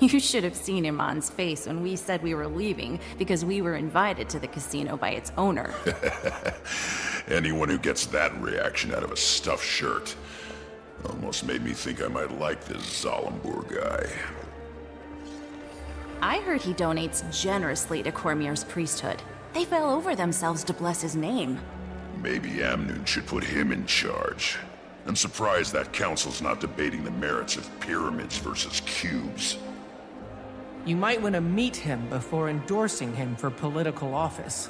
You should have seen Iman's face when we said we were leaving because we were invited to the casino by its owner. Anyone who gets that reaction out of a stuffed shirt almost made me think I might like this Zalambur guy. I heard he donates generously to Cormier's priesthood. They fell over themselves to bless his name. Maybe Amnoon should put him in charge. I'm surprised that council's not debating the merits of pyramids versus cubes. You might want to meet him before endorsing him for political office.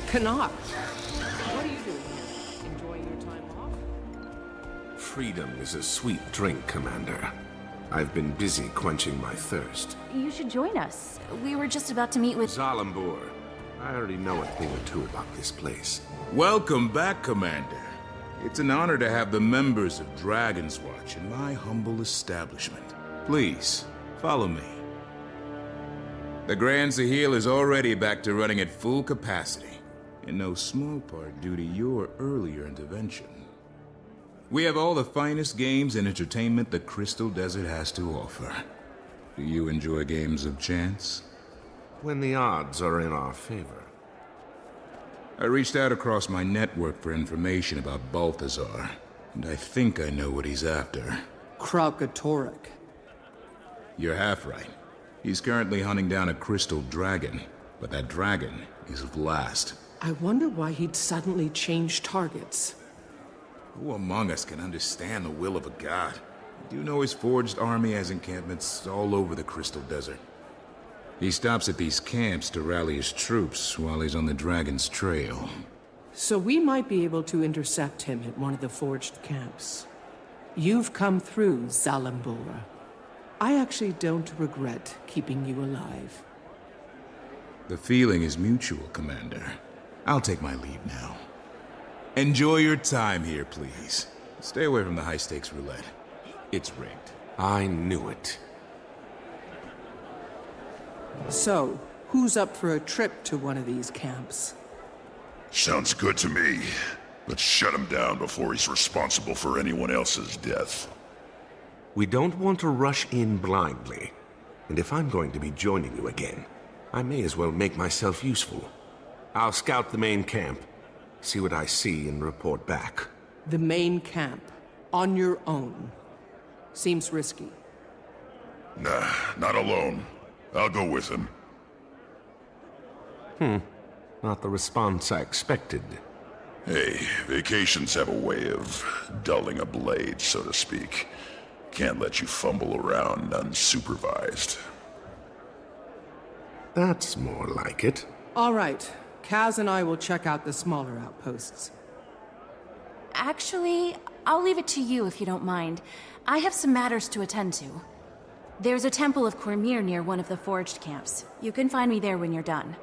Canuck, what are you doing here? Enjoying your time off? Freedom is a sweet drink, Commander. I've been busy quenching my thirst. You should join us. We were just about to meet with... Zalambur. I already know a thing or two about this place. Welcome back, Commander. It's an honor to have the members of Dragon's Watch in my humble establishment. Please, follow me. The Grand Sahil is already back to running at full capacity, in no small part due to your earlier intervention. We have all the finest games and entertainment the Crystal Desert has to offer. Do you enjoy games of chance? When the odds are in our favor. I reached out across my network for information about Balthazar, and I think I know what he's after. Kralkatorek. You're half right. He's currently hunting down a crystal dragon, but that dragon is Vlast. I wonder why he'd suddenly change targets. Who among us can understand the will of a god? I do know his forged army has encampments all over the Crystal Desert. He stops at these camps to rally his troops while he's on the dragon's trail. So we might be able to intercept him at one of the forged camps. You've come through, Zalambur. I actually don't regret keeping you alive. The feeling is mutual, Commander. I'll take my leave now. Enjoy your time here, please. Stay away from the high-stakes roulette. It's rigged. I knew it. So, who's up for a trip to one of these camps? Sounds good to me. Let's shut him down before he's responsible for anyone else's death. We don't want to rush in blindly. And if I'm going to be joining you again, I may as well make myself useful. I'll scout the main camp, see what I see, and report back. The main camp, on your own. Seems risky. Nah, not alone. I'll go with him. Not the response I expected. Hey, vacations have a way of dulling a blade, so to speak. Can't let you fumble around unsupervised. That's more like it. All right. Kaz and I will check out the smaller outposts. Actually, I'll leave it to you if you don't mind. I have some matters to attend to. There's a temple of Cormier near one of the forged camps. You can find me there when you're done.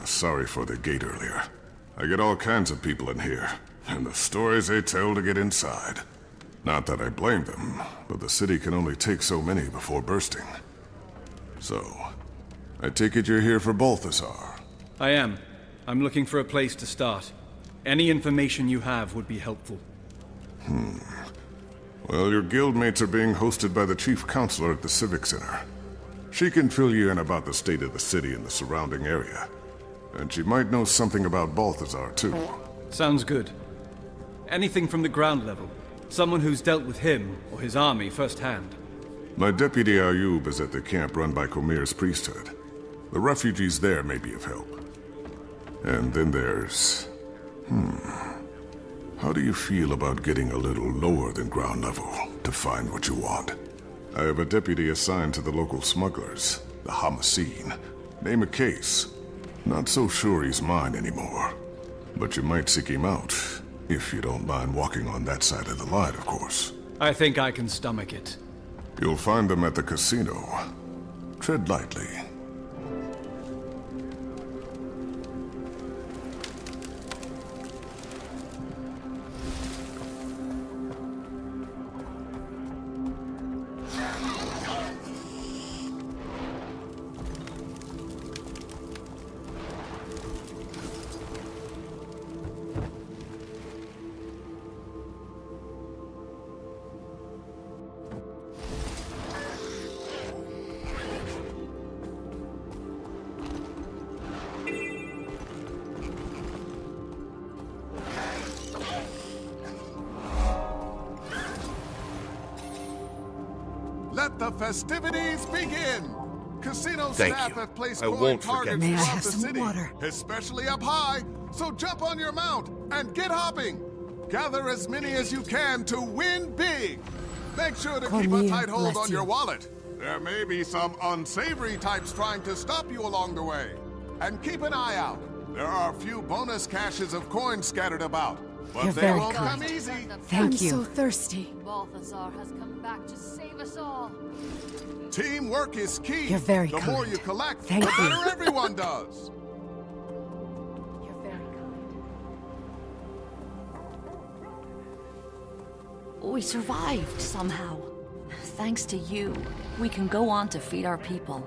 Sorry for the gate earlier. I get all kinds of people in here, and the stories they tell to get inside. Not that I blame them, but the city can only take so many before bursting. So, I take it you're here for Balthazar. I am. I'm looking for a place to start. Any information you have would be helpful. Well, your guildmates are being hosted by the chief counselor at the Civic Center. She can fill you in about the state of the city and the surrounding area. And she might know something about Balthazar, too. Sounds good. Anything from the ground level. Someone who's dealt with him or his army firsthand. My deputy Ayub is at the camp run by Comir's priesthood. The refugees there may be of help. And then there's... How do you feel about getting a little lower than ground level to find what you want? I have a deputy assigned to the local smugglers, the Hamasine. Name a case. Not so sure he's mine anymore. But you might seek him out, if you don't mind walking on that side of the line, of course. I think I can stomach it. You'll find them at the casino. Tread lightly. Let the festivities begin! Casino Thank staff you. have placed I coin won't forget targets this. May I throughout have the some city, water? especially up high, so jump on your mount and get hopping! Gather as many as you can to win big! Make sure to keep a Cormier, tight hold bless on your you. wallet. There may be some unsavory types trying to stop you along the way. And keep an eye out. There are a few bonus caches of coins scattered about. But You're they very won't come kind. easy. Thank I'm you. so thirsty. Balthazar has come back to save us all. Teamwork is key. You're very The more kind. you collect, Thank the you. better everyone does. You're very kind. We survived somehow. Thanks to you, we can go on to feed our people.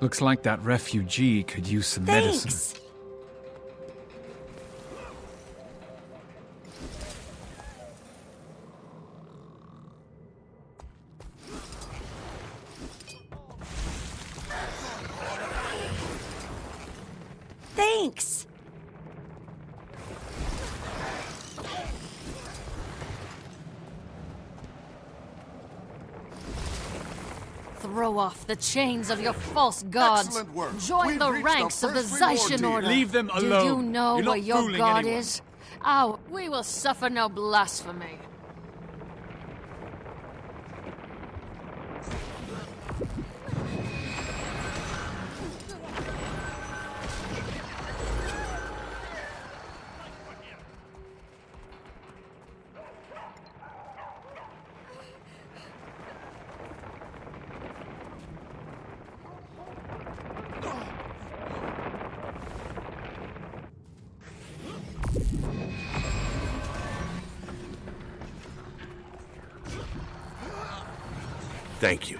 Looks like that refugee could use some medicine. Thanks! Thanks! Throw off the chains of your false gods. Excellent work. Join We've the reached ranks of the first reward Zaishan tier. Order. Leave them Do alone. you know You're where not your fooling god anyone. is? Oh, we will suffer no blasphemy. Thank you.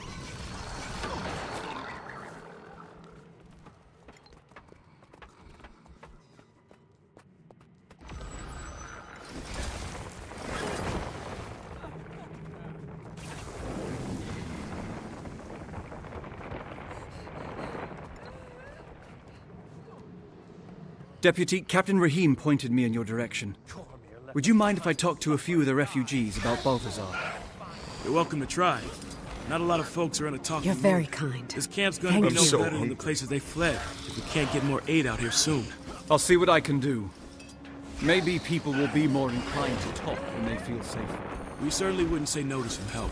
Deputy, Captain Rahim pointed me in your direction. Would you mind if I talked to a few of the refugees about Balthazar? You're welcome to try. Not a lot of folks are in a talking You're mood. very kind. This camp's gonna Thank be no you. So better than the hungry. places they fled if we can't get more aid out here soon. I'll see what I can do. Maybe people will be more inclined to talk when they feel safer. We certainly wouldn't say no to some help.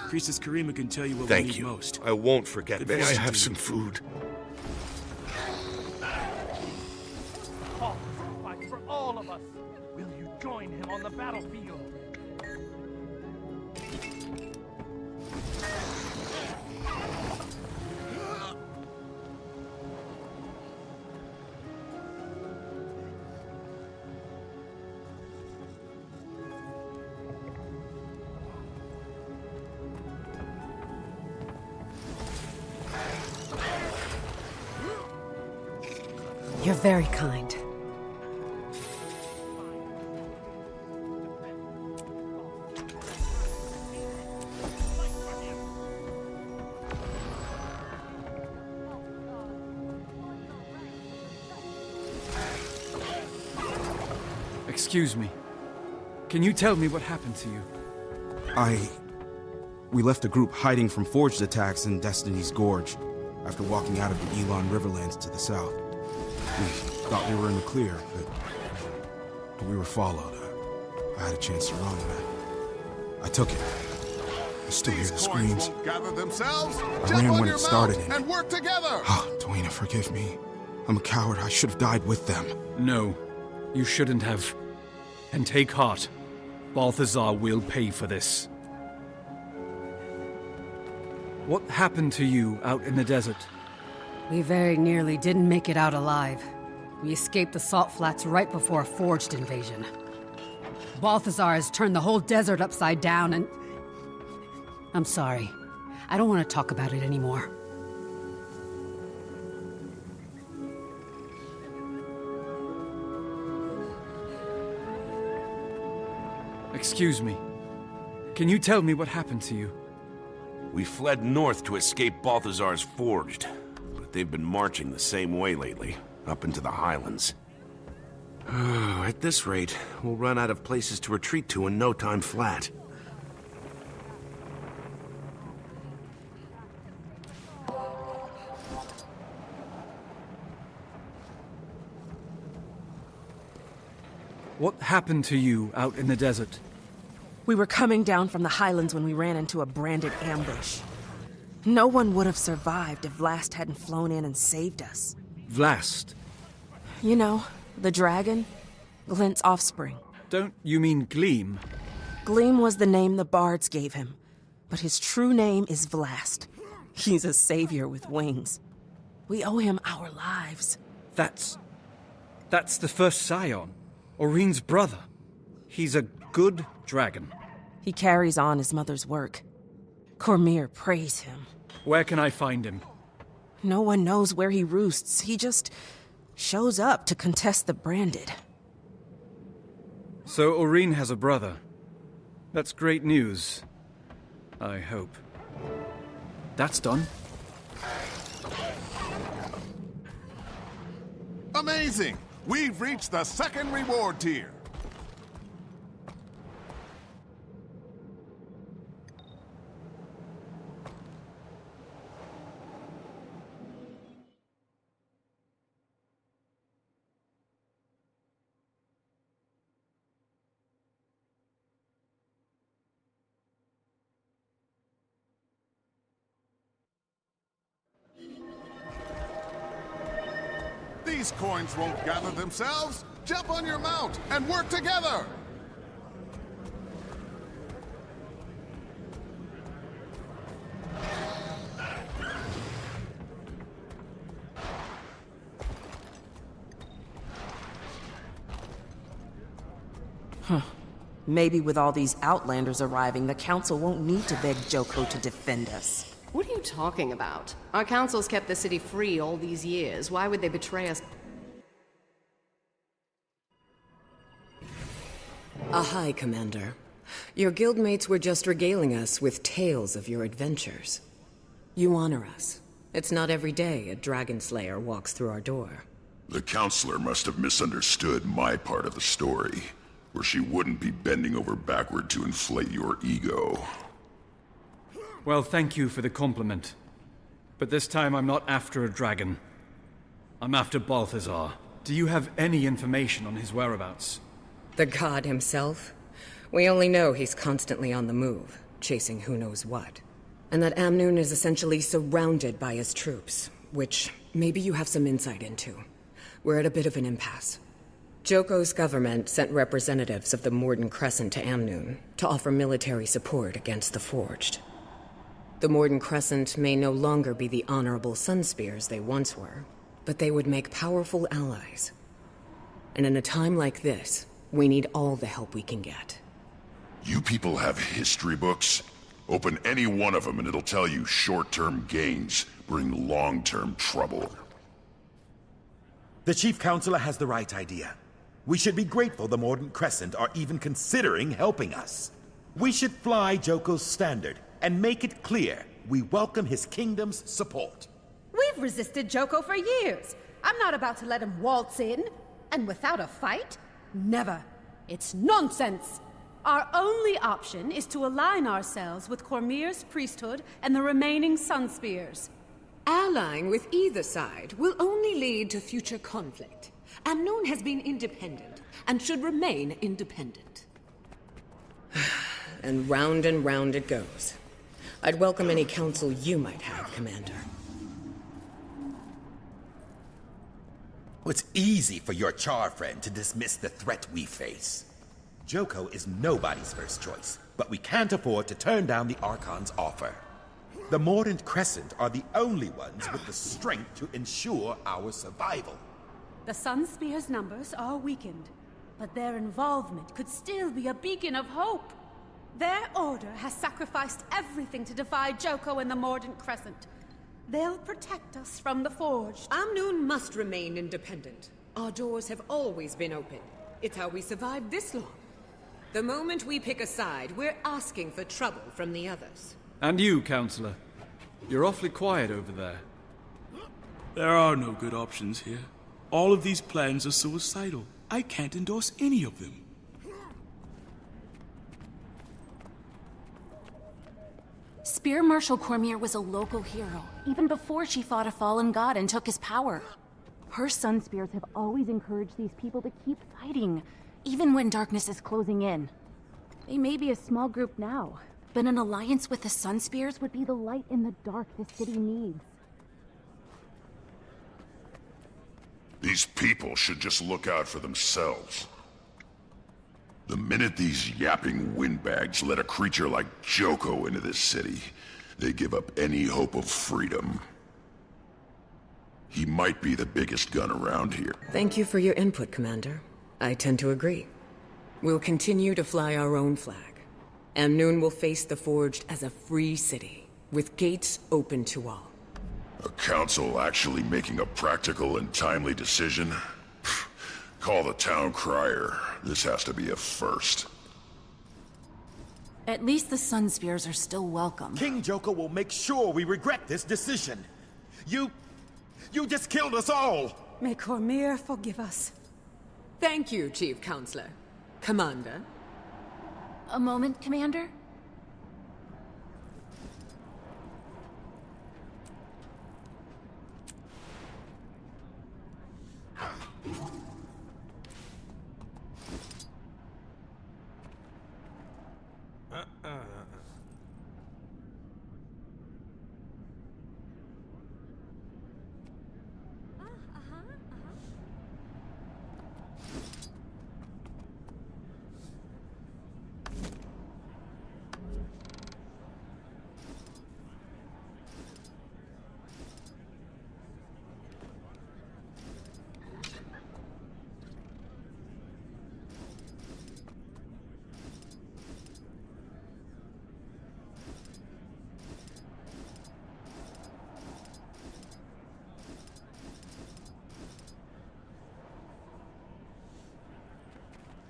Priestess Karima can tell you what we Thank need you. most. I won't forget. Good May I fortune have to some you. food? Fight for all of us. Will you join him on the battlefield? You're very kind. Excuse me. Can you tell me what happened to you? We left a group hiding from forged attacks in Destiny's Gorge after walking out of the Elon Riverlands to the south. We thought we were in the clear, but we were followed. I had a chance to run, and I took it. I still hear the screams. Won't gather themselves. I ran when it started, and work together. Dwayne, forgive me. I'm a coward. I should have died with them. No, you shouldn't have. And take heart. Balthazar will pay for this. What happened to you out in the desert? We very nearly didn't make it out alive. We escaped the salt flats right before a forged invasion. Balthazar has turned the whole desert upside down and... I'm sorry. I don't want to talk about it anymore. Excuse me. Can you tell me what happened to you? We fled north to escape Balthazar's Forged, but they've been marching the same way lately, up into the highlands. At this rate, we'll run out of places to retreat to in no time flat. What happened to you out in the desert? We were coming down from the highlands when we ran into a branded ambush. No one would have survived if Vlast hadn't flown in and saved us. Vlast? You know, the dragon. Glint's offspring. Don't you mean Gleam? Gleam was the name the bards gave him, but his true name is Vlast. He's a savior with wings. We owe him our lives. That's the first scion. Oreen's brother. He's a good dragon. He carries on his mother's work. Cormyr praise him. Where can I find him? No one knows where he roosts. He just shows up to contest the branded. So Oreen has a brother. That's great news. I hope. That's done. Amazing! We've reached the second reward tier. These coins won't gather themselves. Jump on your mount and work together. Maybe with all these Outlanders arriving, the Council won't need to beg Joko to defend us. What are you talking about? Our council's kept the city free all these years. Why would they betray us? Ahai, Commander. Your guildmates were just regaling us with tales of your adventures. You honor us. It's not every day a dragon slayer walks through our door. The counselor must have misunderstood my part of the story, where she wouldn't be bending over backward to inflate your ego. Well, thank you for the compliment. But this time I'm not after a dragon. I'm after Balthazar. Do you have any information on his whereabouts? The god himself? We only know he's constantly on the move, chasing who knows what. And that Amnoon is essentially surrounded by his troops, which maybe you have some insight into. We're at a bit of an impasse. Joko's government sent representatives of the Morden Crescent to Amnoon to offer military support against the Forged. The Morden Crescent may no longer be the honorable Sunspears they once were, but they would make powerful allies. And in a time like this, we need all the help we can get. You people have history books? Open any one of them and it'll tell you short-term gains bring long-term trouble. The Chief Counselor has the right idea. We should be grateful the Mordant Crescent are even considering helping us. We should fly Joko's standard and make it clear we welcome his kingdom's support. We've resisted Joko for years. I'm not about to let him waltz in. And without a fight? Never. It's nonsense. Our only option is to align ourselves with Cormyr's priesthood and the remaining Sunspears. Allying with either side will only lead to future conflict. Amnon has been independent and should remain independent. And round it goes. I'd welcome any counsel you might have, Commander. It's easy for your Char friend to dismiss the threat we face. Joko is nobody's first choice, but we can't afford to turn down the Archon's offer. The Mordant Crescent are the only ones with the strength to ensure our survival. The Sunspear's numbers are weakened, but their involvement could still be a beacon of hope. Their order has sacrificed everything to defy Joko and the Mordant Crescent. They'll protect us from the Forged. Amnon must remain independent. Our doors have always been open. It's how we survived this long. The moment we pick a side, we're asking for trouble from the others. And you, Counselor. You're awfully quiet over there. There are no good options here. All of these plans are suicidal. I can't endorse any of them. Spear Marshal Cormyr was a local hero, even before she fought a fallen god and took his power. Her Sunspears have always encouraged these people to keep fighting, even when darkness is closing in. They may be a small group now, but an alliance with the Sunspears would be the light in the dark the city needs. These people should just look out for themselves. The minute these yapping windbags let a creature like Joko into this city, they give up any hope of freedom. He might be the biggest gun around here. Thank you for your input, Commander. I tend to agree. We'll continue to fly our own flag. Amnon will face the Forged as a free city, with gates open to all. A council actually making a practical and timely decision? Call the town crier. This has to be a first. At least the Sunspears are still welcome. King Joko will make sure we regret this decision. You just killed us all! May Cormyr forgive us. Thank you, Chief Counselor. Commander. A moment, Commander?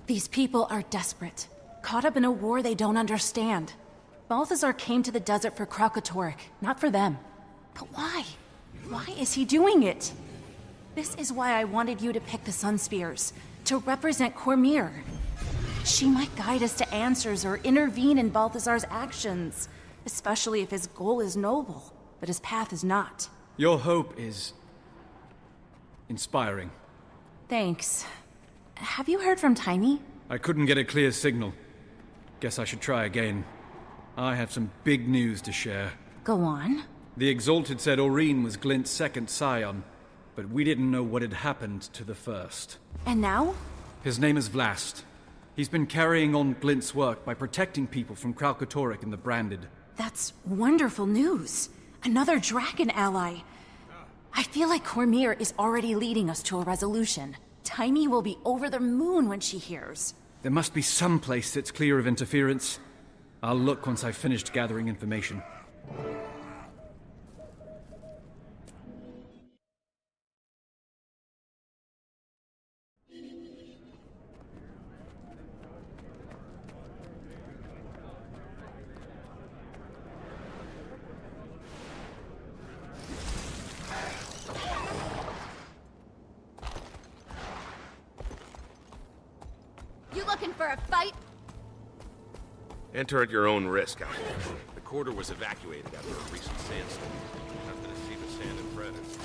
These people are desperate, caught up in a war they don't understand. Balthazar came to the desert for Kralkatorrik, not for them. But why? Why is he doing it? This is why I wanted you to pick the Sunspears, to represent Cormyr. She might guide us to answers or intervene in Balthazar's actions, especially if his goal is noble, but his path is not. Your hope is inspiring. Thanks. Have you heard from Timey? I couldn't get a clear signal. Guess I should try again. I have some big news to share. Go on. The Exalted said Aurene was Glint's second scion, but we didn't know what had happened to the first. And now? His name is Vlast. He's been carrying on Glint's work by protecting people from Kralkatorrik and the Branded. That's wonderful news. Another dragon ally. I feel like Cormyr is already leading us to a resolution. Timey will be over the moon when she hears. There must be some place that's clear of interference. I'll look once I've finished gathering information. You looking for a fight? Enter at your own risk, Alpha. The quarter was evacuated after a recent sandstorm. Nothing to see but sand and predators.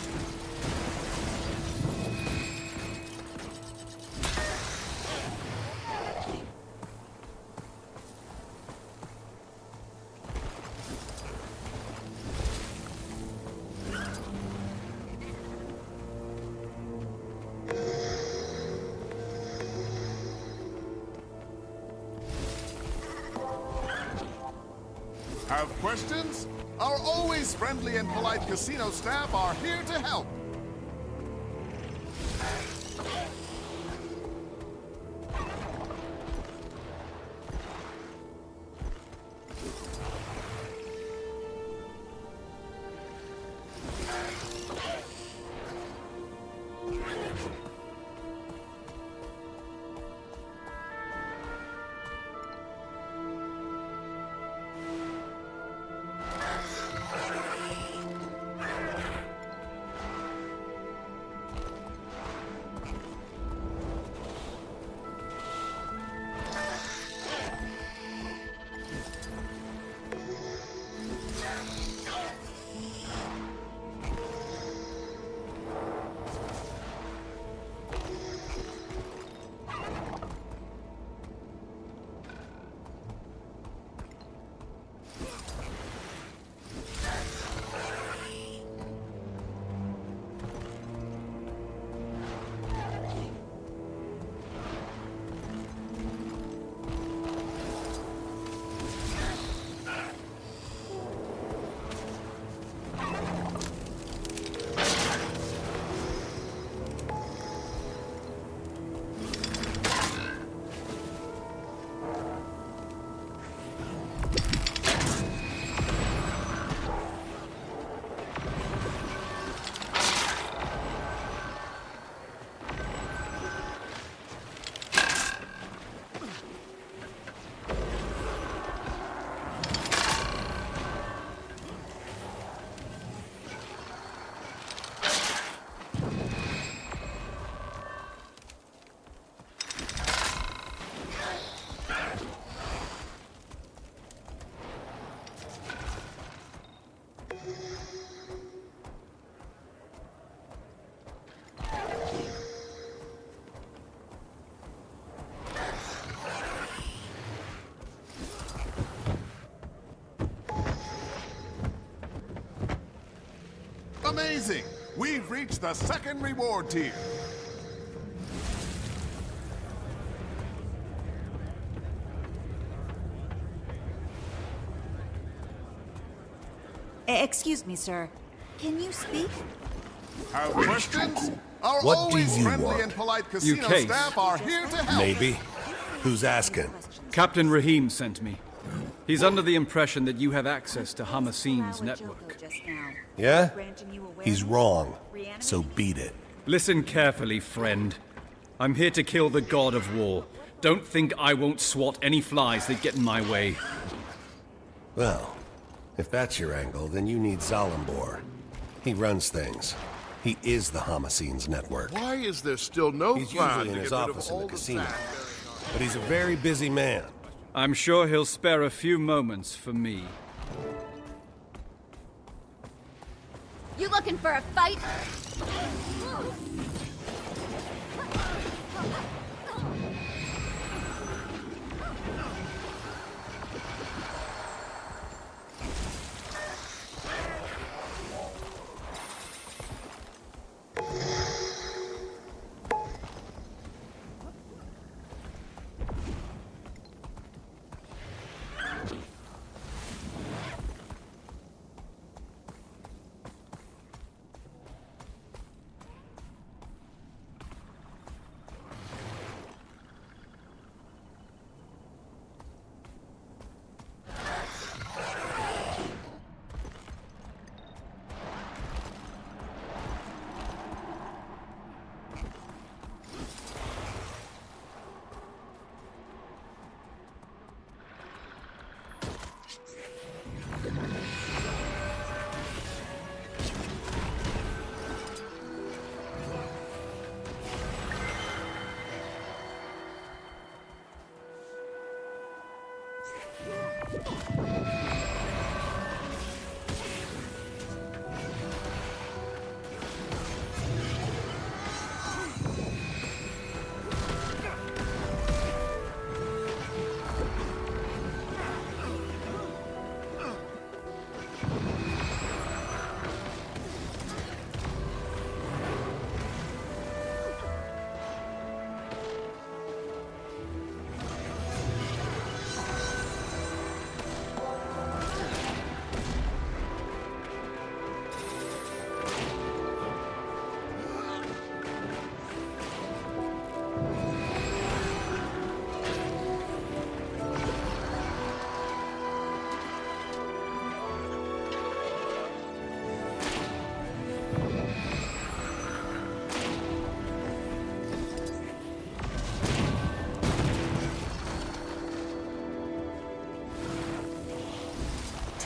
Have questions? Our always friendly and polite casino staff are here to help. Amazing! We've reached the second reward tier. Excuse me, sir. Can you speak? Have questions? Our What always do you friendly want? and polite casino Case. staff are here to help. Maybe. Who's asking? Captain Rahim sent me. He's under the impression that you have access to Hamasin's network. Yeah? He's wrong. So beat it. Listen carefully, friend. I'm here to kill the god of war. Don't think I won't swat any flies that get in my way. Well, if that's your angle, then you need Zalambor. He runs things. He is the Hamasin's network. Why is there still no He's plan usually in to his get rid office of in all the casino. sand? But he's a very busy man. I'm sure he'll spare a few moments for me. You looking for a fight?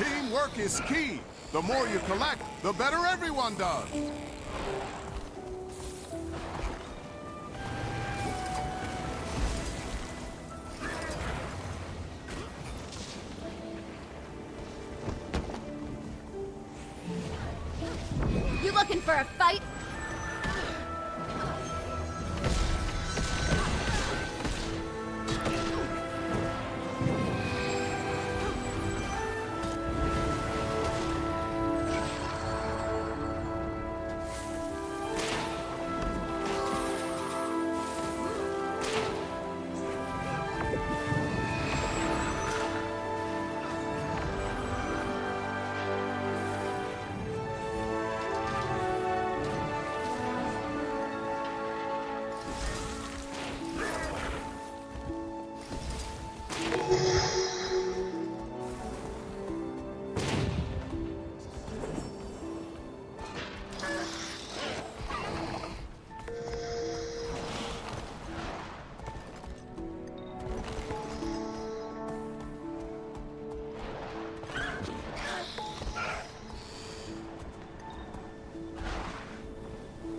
Teamwork is key. The more you collect, the better everyone does. You looking for a fight?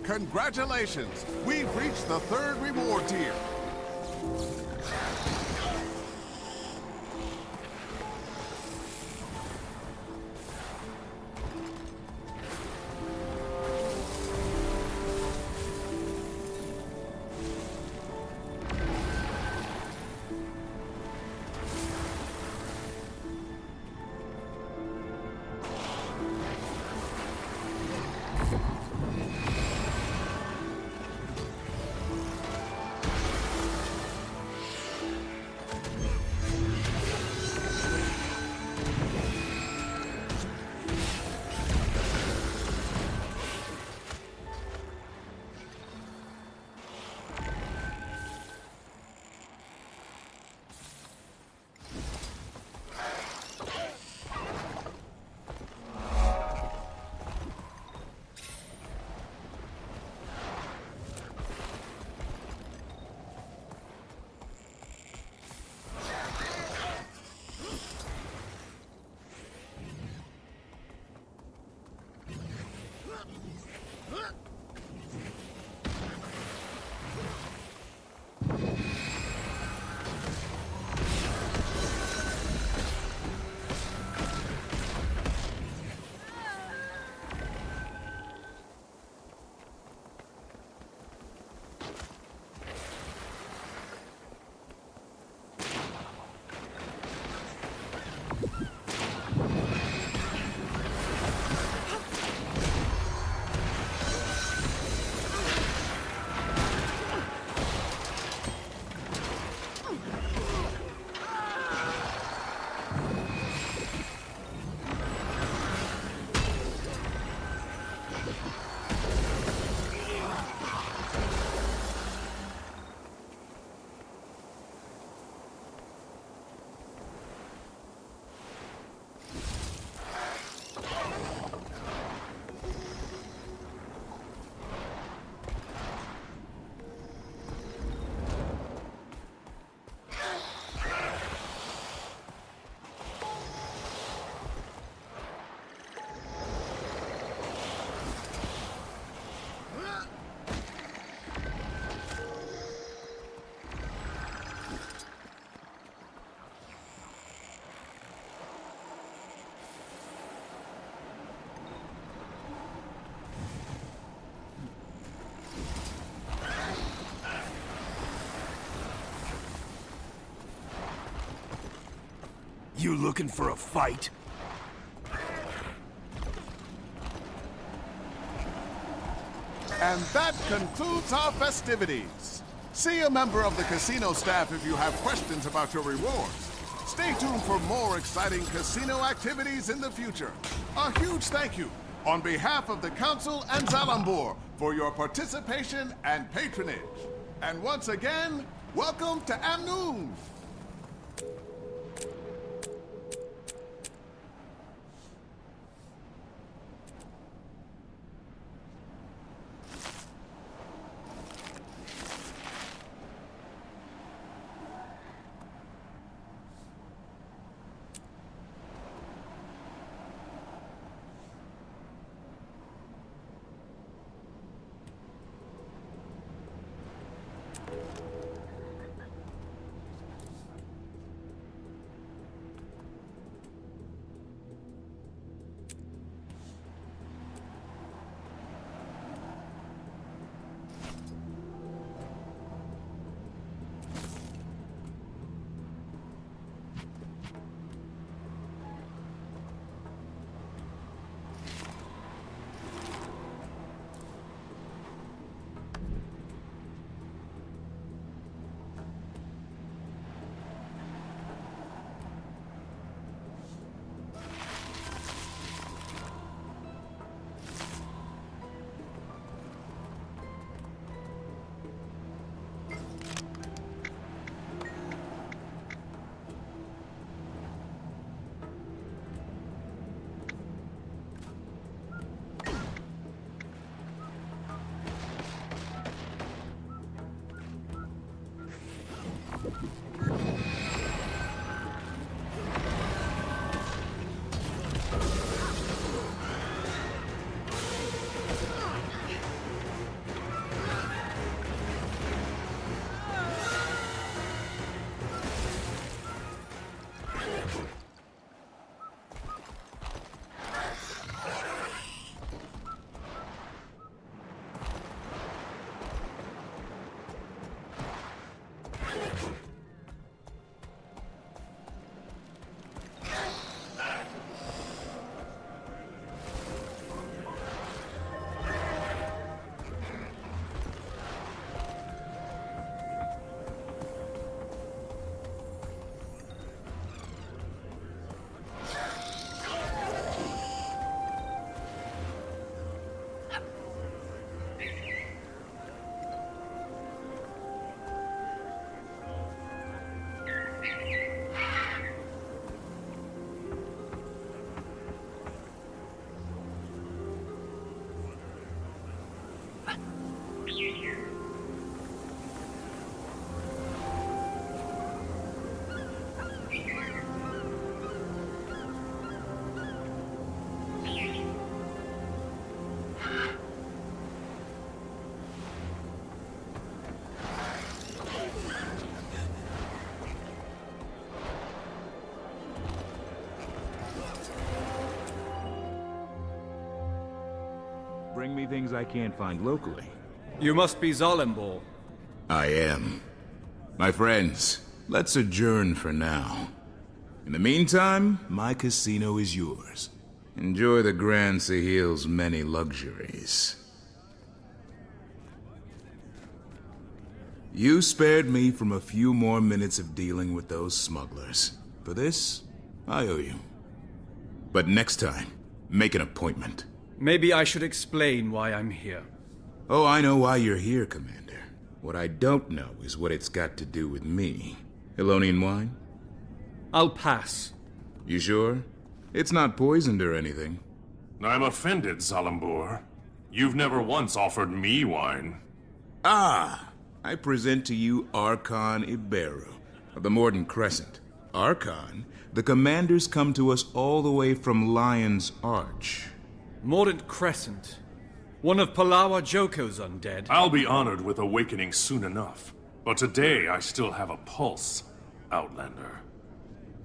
Congratulations! We've reached the 3rd reward tier. You looking for a fight? And that concludes our festivities. See a member of the casino staff if you have questions about your rewards. Stay tuned for more exciting casino activities in the future. A huge thank you on behalf of the Council and Zalambur for your participation and patronage. And once again, welcome to Amnoon! Bring me things I can't find locally. You must be Zalambur. I am. My friends, let's adjourn for now. In the meantime, my casino is yours. Enjoy the Grand Sahil's many luxuries. You spared me from a few more minutes of dealing with those smugglers. For this, I owe you. But next time, make an appointment. Maybe I should explain why I'm here. Oh, I know why you're here, Commander. What I don't know is what it's got to do with me. Elonian wine? I'll pass. You sure? It's not poisoned or anything. I'm offended, Zalambur. You've never once offered me wine. Ah! I present to you Archon Iberu, of the Morden Crescent. Archon, the commanders come to us all the way from Lion's Arch. Mordant Crescent. One of Palawa Joko's undead. I'll be honored with awakening soon enough. But today I still have a pulse, Outlander.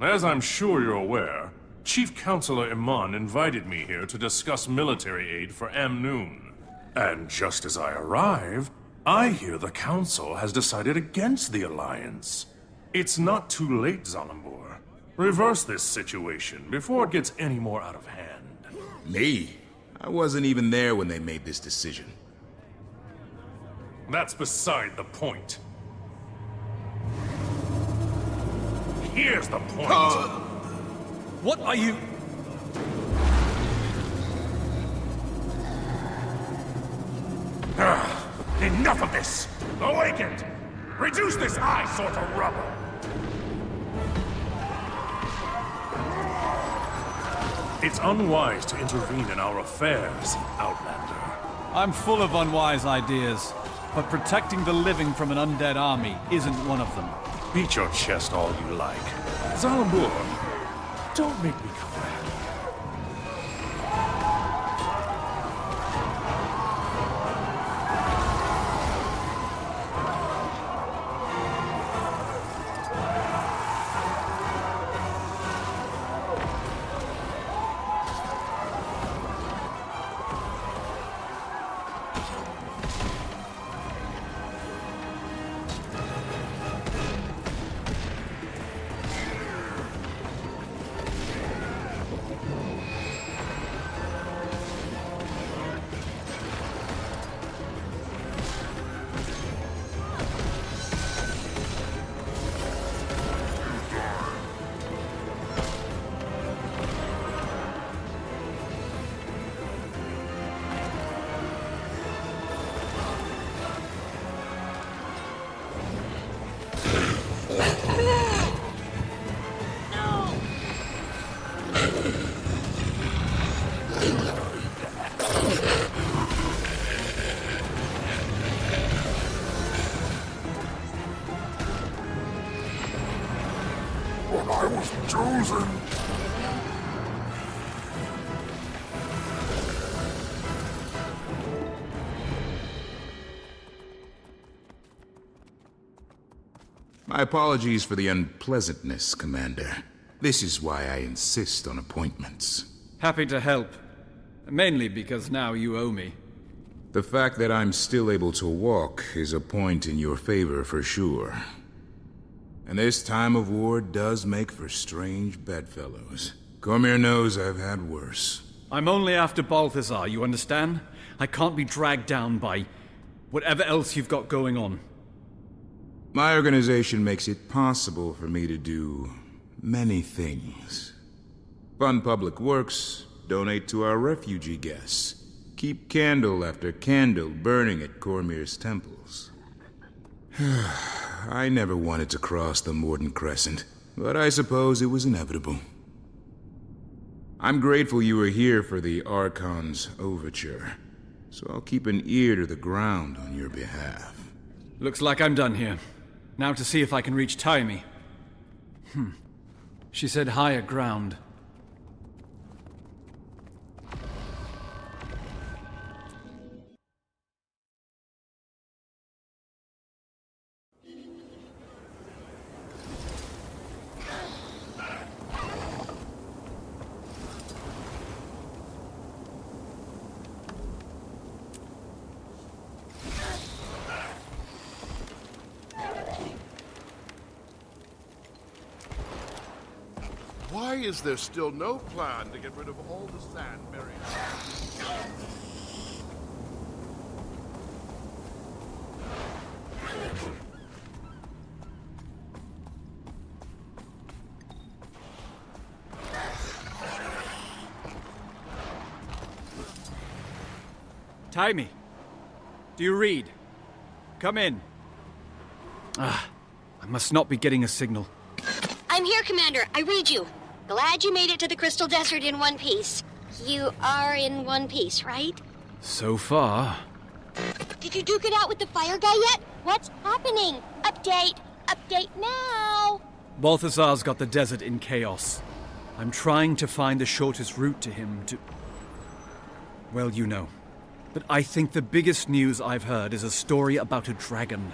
As I'm sure you're aware, Chief Counselor Iman invited me here to discuss military aid for Amnoon. And just as I arrive, I hear the Council has decided against the Alliance. It's not too late, Zalambur. Reverse this situation before it gets any more out of hand. Me? I wasn't even there when they made this decision. That's beside the point. Here's the point. What are you... Enough of this! Awakened! Reduce this eyesore to rubble! It's unwise to intervene in our affairs, Outlander. I'm full of unwise ideas, but protecting the living from an undead army isn't one of them. Beat your chest all you like. Zalambur, don't make me come back. I was chosen. My apologies for the unpleasantness, Commander. This is why I insist on appointments. Happy to help. Mainly because now you owe me. The fact that I'm still able to walk is a point in your favor for sure. And this time of war does make for strange bedfellows. Cormyr knows I've had worse. I'm only after Balthazar, you understand? I can't be dragged down by whatever else you've got going on. My organization makes it possible for me to do many things. Fund public works, donate to our refugee guests, keep candle after candle burning at Cormyr's temples. I never wanted to cross the Morden Crescent, but I suppose it was inevitable. I'm grateful you were here for the Archon's overture, so I'll keep an ear to the ground on your behalf. Looks like I'm done here. Now to see if I can reach Taimi. She said higher ground. Why is there still no plan to get rid of all the sand buried? Taimi, do you read? Come in. I must not be getting a signal. I'm here, Commander. I read you. Glad you made it to the Crystal Desert in one piece. You are in one piece, right? So far. Did you duke it out with the fire guy yet? What's happening? Update! Update now! Balthazar's got the desert in chaos. I'm trying to find the shortest route to him to... Well, you know. But I think the biggest news I've heard is a story about a dragon.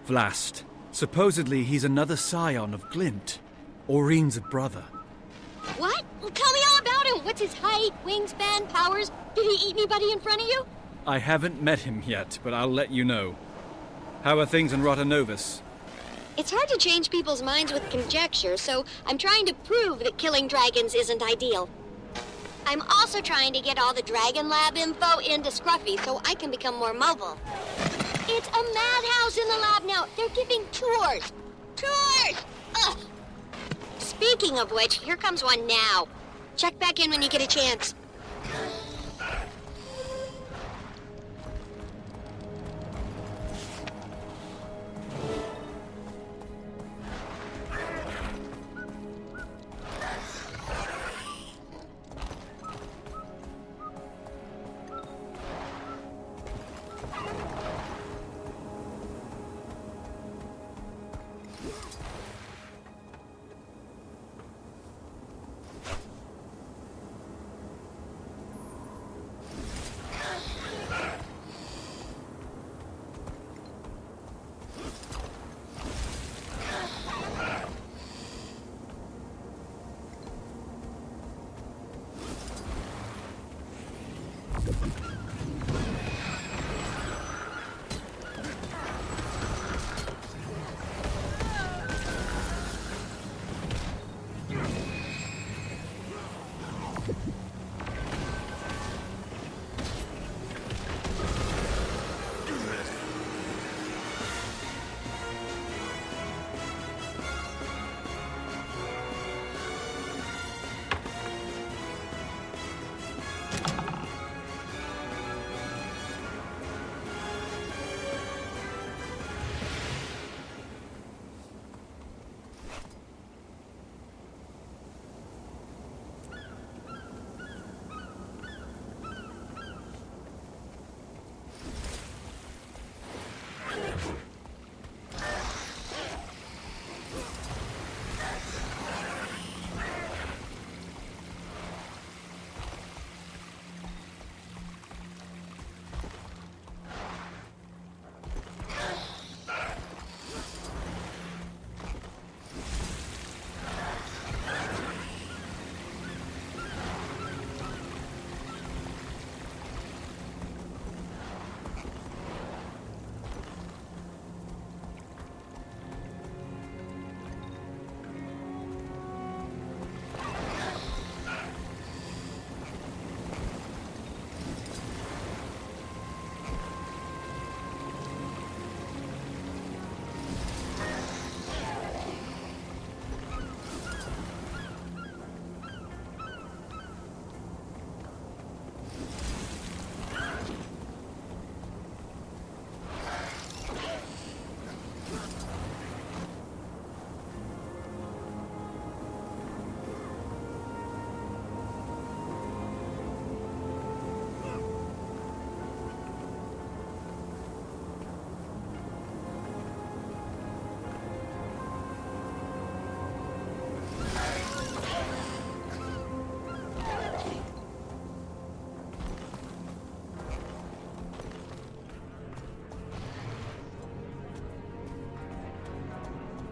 Vlast. Supposedly he's another scion of Glint. Aurine's brother. What? Well, tell me all about him. What's his height, wingspan, powers? Did he eat anybody in front of you? I haven't met him yet, but I'll let you know. How are things in Rotonovus? It's hard to change people's minds with conjecture, so I'm trying to prove that killing dragons isn't ideal. I'm also trying to get all the Dragon Lab info into Scruffy so I can become more mobile. It's a madhouse in the lab now. They're giving tours. Tours! Ugh. Speaking of which, here comes one now. Check back in when you get a chance.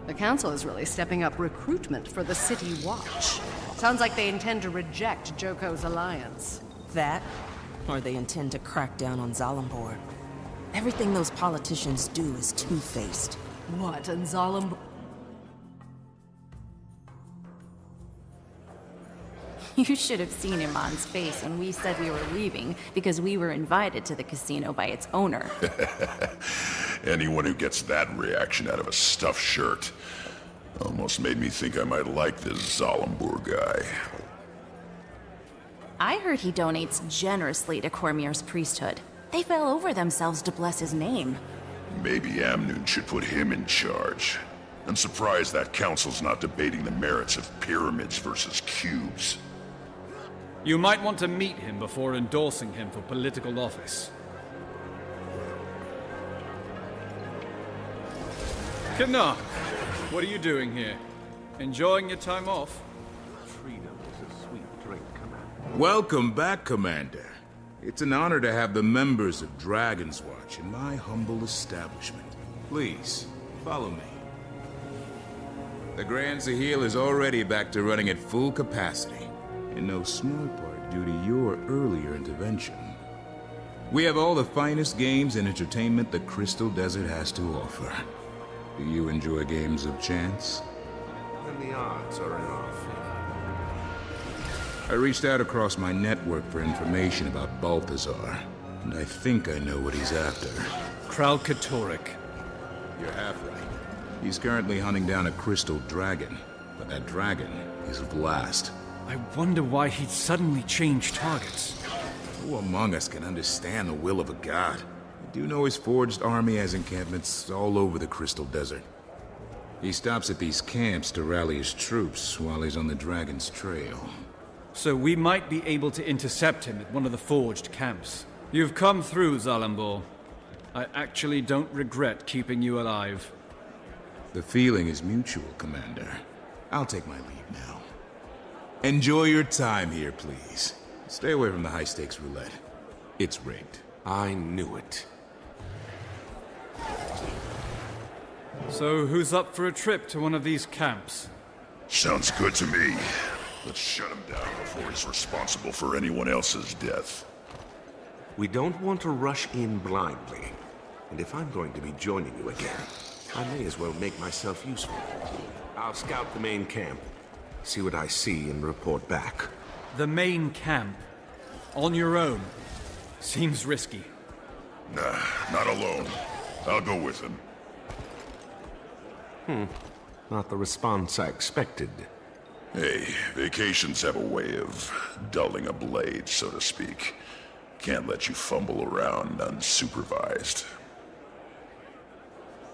The Council is really stepping up recruitment for the City Watch. Sounds like they intend to reject Joko's alliance. That, or they intend to crack down on Zalambor. Everything those politicians do is two-faced. What, and Zalambor? You should have seen Iman's face when we said we were leaving because we were invited to the casino by its owner. Anyone who gets that reaction out of a stuffed shirt almost made me think I might like this Zalambur guy. I heard he donates generously to Cormier's priesthood. They fell over themselves to bless his name. Maybe Amnoon should put him in charge. I'm surprised that council's not debating the merits of pyramids versus cubes. You might want to meet him before endorsing him for political office. Canuck, what are you doing here? Enjoying your time off? Freedom is a sweet drink, Commander. Welcome back, Commander. It's an honor to have the members of Dragon's Watch in my humble establishment. Please, follow me. The Grand Sahil is already back to running at full capacity, in no small part due to your earlier intervention. We have all the finest games and entertainment the Crystal Desert has to offer. Do you enjoy games of chance? Then the odds are in our favor. I reached out across my network for information about Balthazar, and I think I know what he's after. Kralkatorrik. You're half right. He's currently hunting down a crystal dragon, but that dragon is Vlast. I wonder why he'd suddenly change targets. Who among us can understand the will of a god? I do know his forged army has encampments all over the Crystal Desert. He stops at these camps to rally his troops while he's on the dragon's trail. So we might be able to intercept him at one of the forged camps. You've come through, Zalambor. I actually don't regret keeping you alive. The feeling is mutual, Commander. I'll take my leave now. Enjoy your time here, please. Stay away from the high-stakes roulette. It's rigged. I knew it. So who's up for a trip to one of these camps? Sounds good to me. Let's shut him down before he's responsible for anyone else's death. We don't want to rush in blindly. And if I'm going to be joining you again, I may as well make myself useful. I'll scout the main camp, see what I see, and report back. The main camp? On your own? Seems risky. Nah, not alone. I'll go with him. Not the response I expected. Hey, vacations have a way of dulling a blade, so to speak. Can't let you fumble around unsupervised.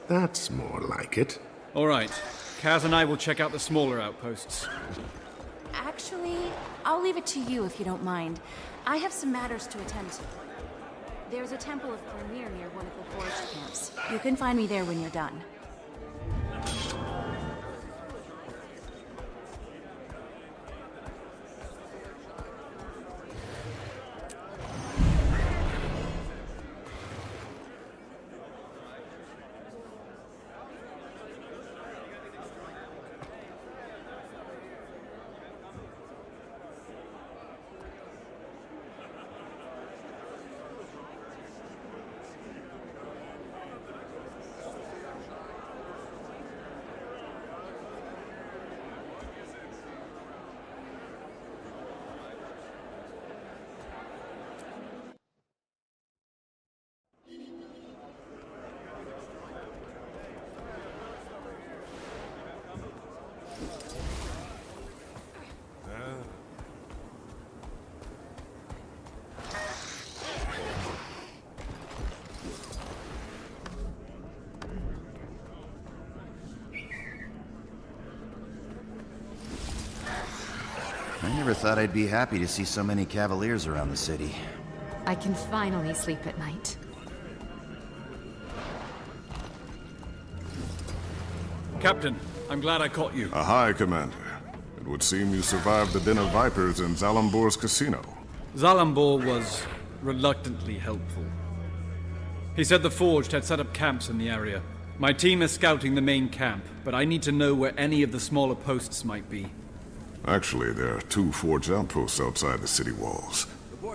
That's more like it. All right. Kaz and I will check out the smaller outposts. Actually, I'll leave it to you if you don't mind. I have some matters to attend to. There's a temple of Premier near one of the forged camps. You can find me there when you're done. I never thought I'd be happy to see so many Cavaliers around the city. I can finally sleep at night. Captain, I'm glad I caught you. Aye, Commander. It would seem you survived the Den of Vipers in Zalambor's casino. Zalambor was reluctantly helpful. He said the Forged had set up camps in the area. My team is scouting the main camp, but I need to know where any of the smaller posts might be. Actually, there are 2 forged outposts outside the city walls.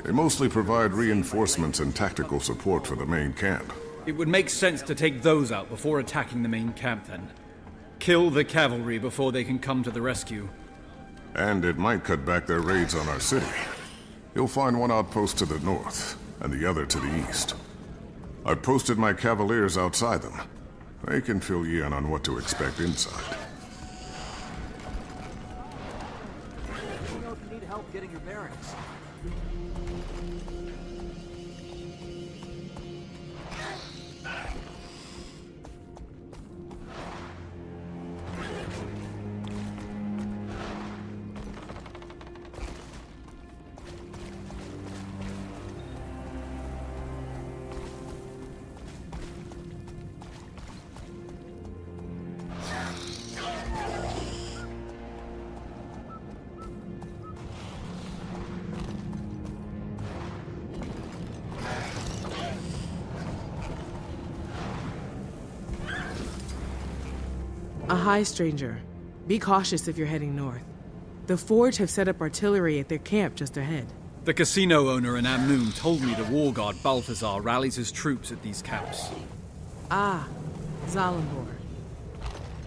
They mostly provide reinforcements and tactical support for the main camp. It would make sense to take those out before attacking the main camp, then. Kill the cavalry before they can come to the rescue. And it might cut back their raids on our city. You'll find one outpost to the north, and the other to the east. I've posted my Cavaliers outside them. They can fill you in on what to expect inside. Need help getting your bearings. Ahai, stranger. Be cautious if you're heading north. The Forge have set up artillery at their camp just ahead. The casino owner in Amnoon told me the war god Balthazar rallies his troops at these camps. Ah, Zalambor.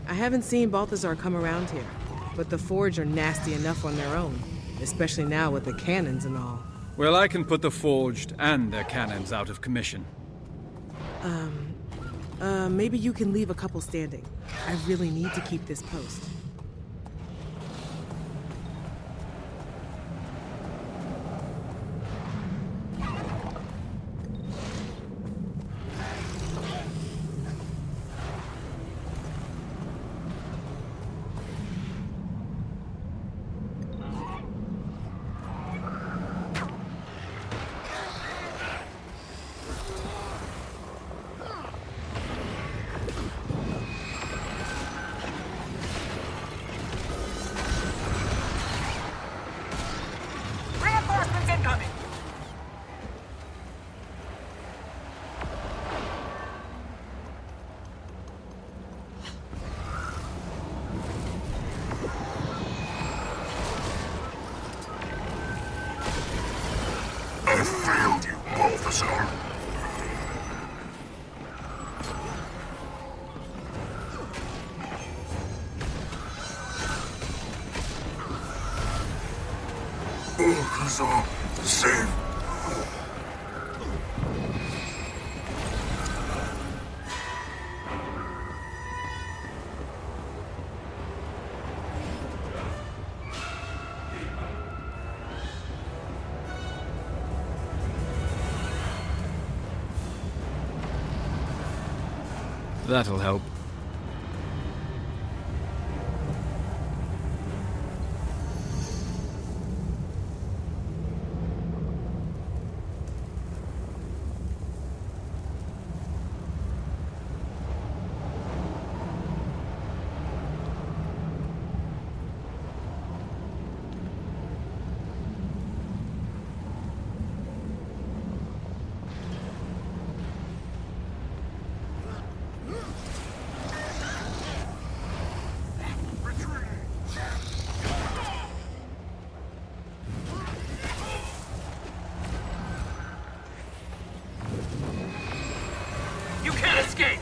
I haven't seen Balthazar come around here, but the Forge are nasty enough on their own, especially now with the cannons and all. Well, I can put the Forged and their cannons out of commission. Maybe you can leave a couple standing. I really need to keep this post. Reinforcements incoming! I failed you, Balthazar. Balthazar, save. That'll help. You can't escape!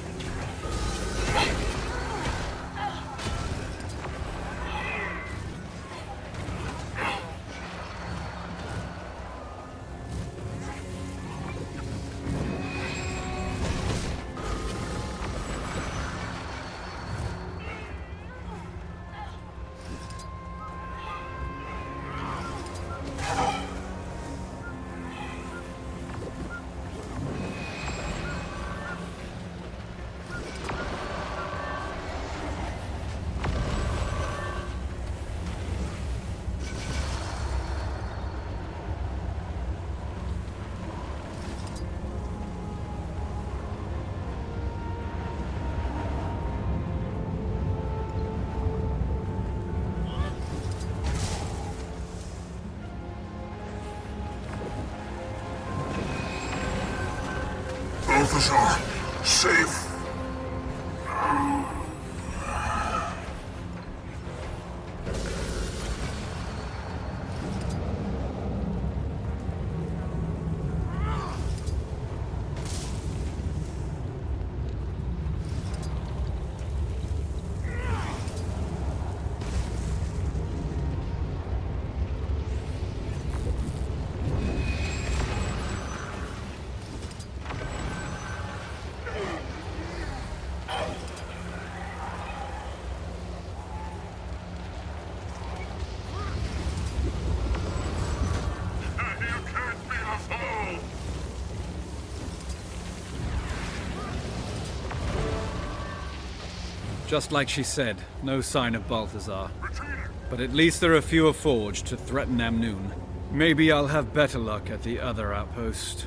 Balthazar, save. Just like she said, no sign of Balthazar. But at least there are fewer forged to threaten Amnoon. Maybe I'll have better luck at the other outpost.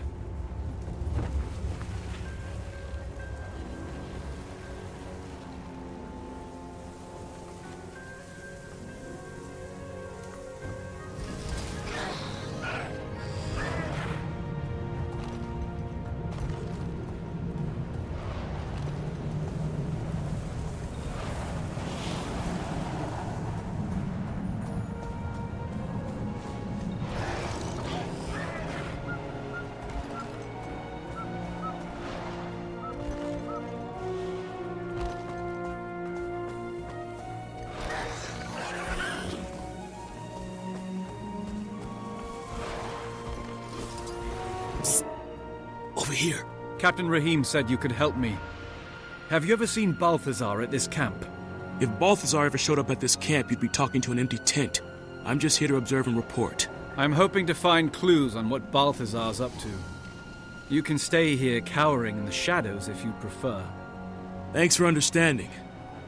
here. Captain Rahim said you could help me. Have you ever seen Balthazar at this camp? If Balthazar ever showed up at this camp, you'd be talking to an empty tent. I'm just here to observe and report. I'm hoping to find clues on what Balthazar's up to. You can stay here cowering in the shadows if you prefer. Thanks for understanding.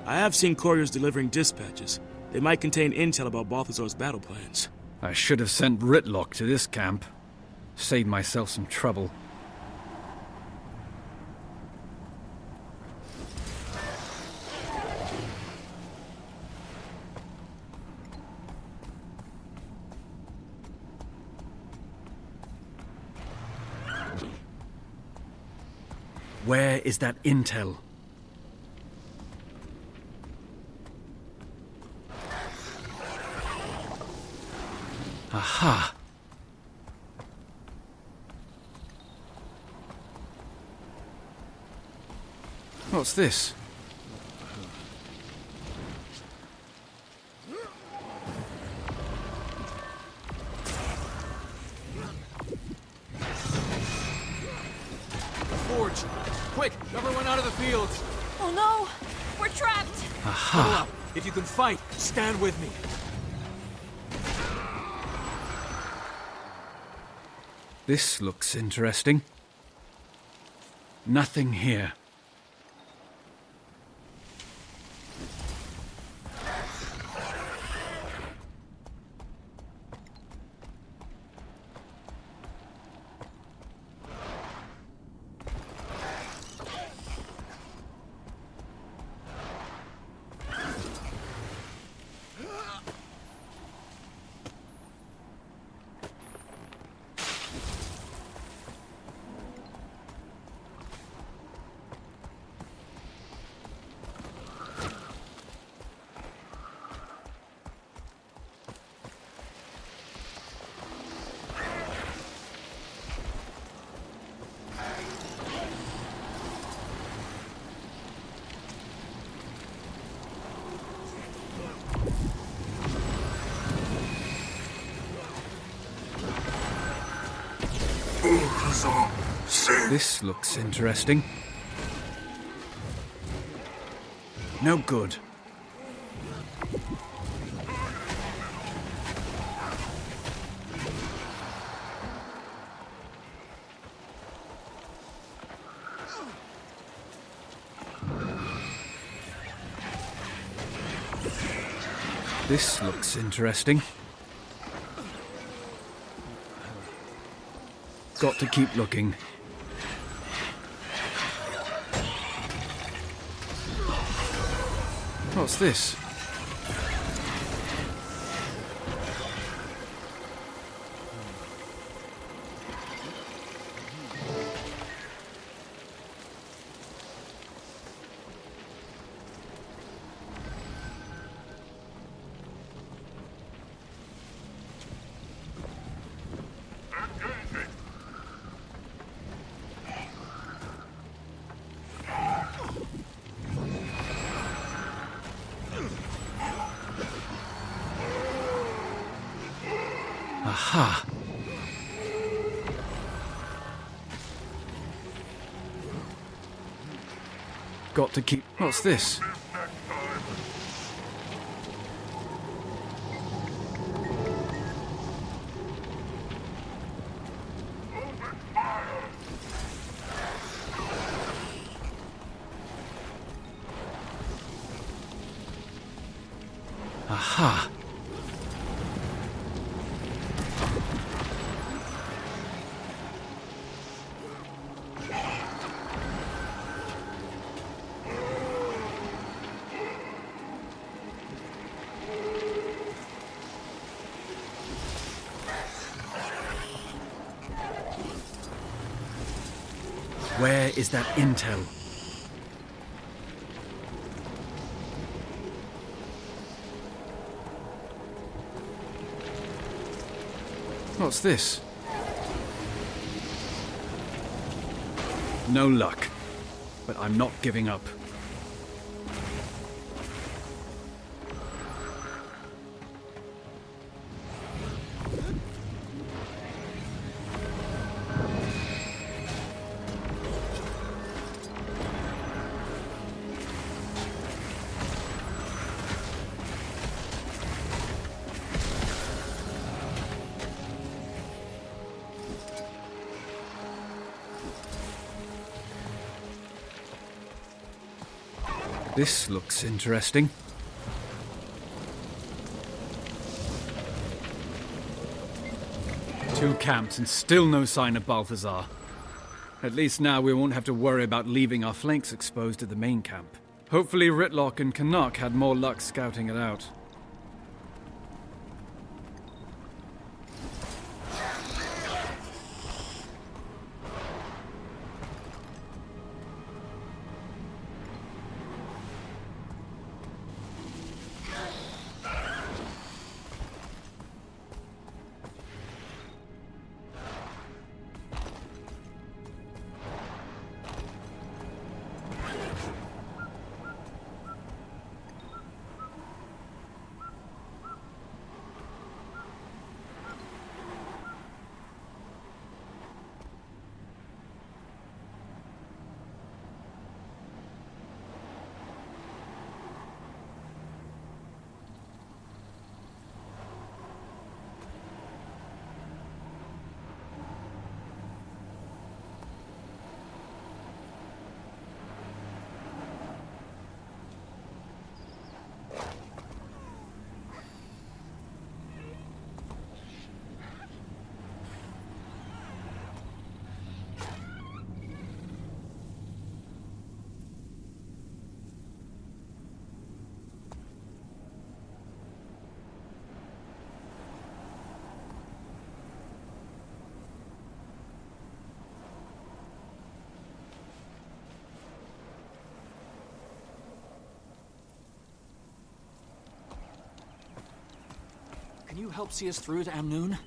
I have seen couriers delivering dispatches. They might contain intel about Balthazar's battle plans. I should have sent Ritlock to this camp. Saved myself some trouble. Where is that intel? Aha! What's this? Forge! Quick! Everyone out of the fields! Oh no! We're trapped! Aha! If you can fight, stand with me. This looks interesting. Nothing here. This looks interesting. No good. This looks interesting. Got to keep looking. What's this? Aha! Got to keep... What's this? Aha! Where is that intel? What's this? No luck. But I'm not giving up. This looks interesting. Two camps and still no sign of Balthazar. At least now we won't have to worry about leaving our flanks exposed at the main camp. Hopefully Ritlock and Canuck had more luck scouting it out. Can you help see us through to Amnoon?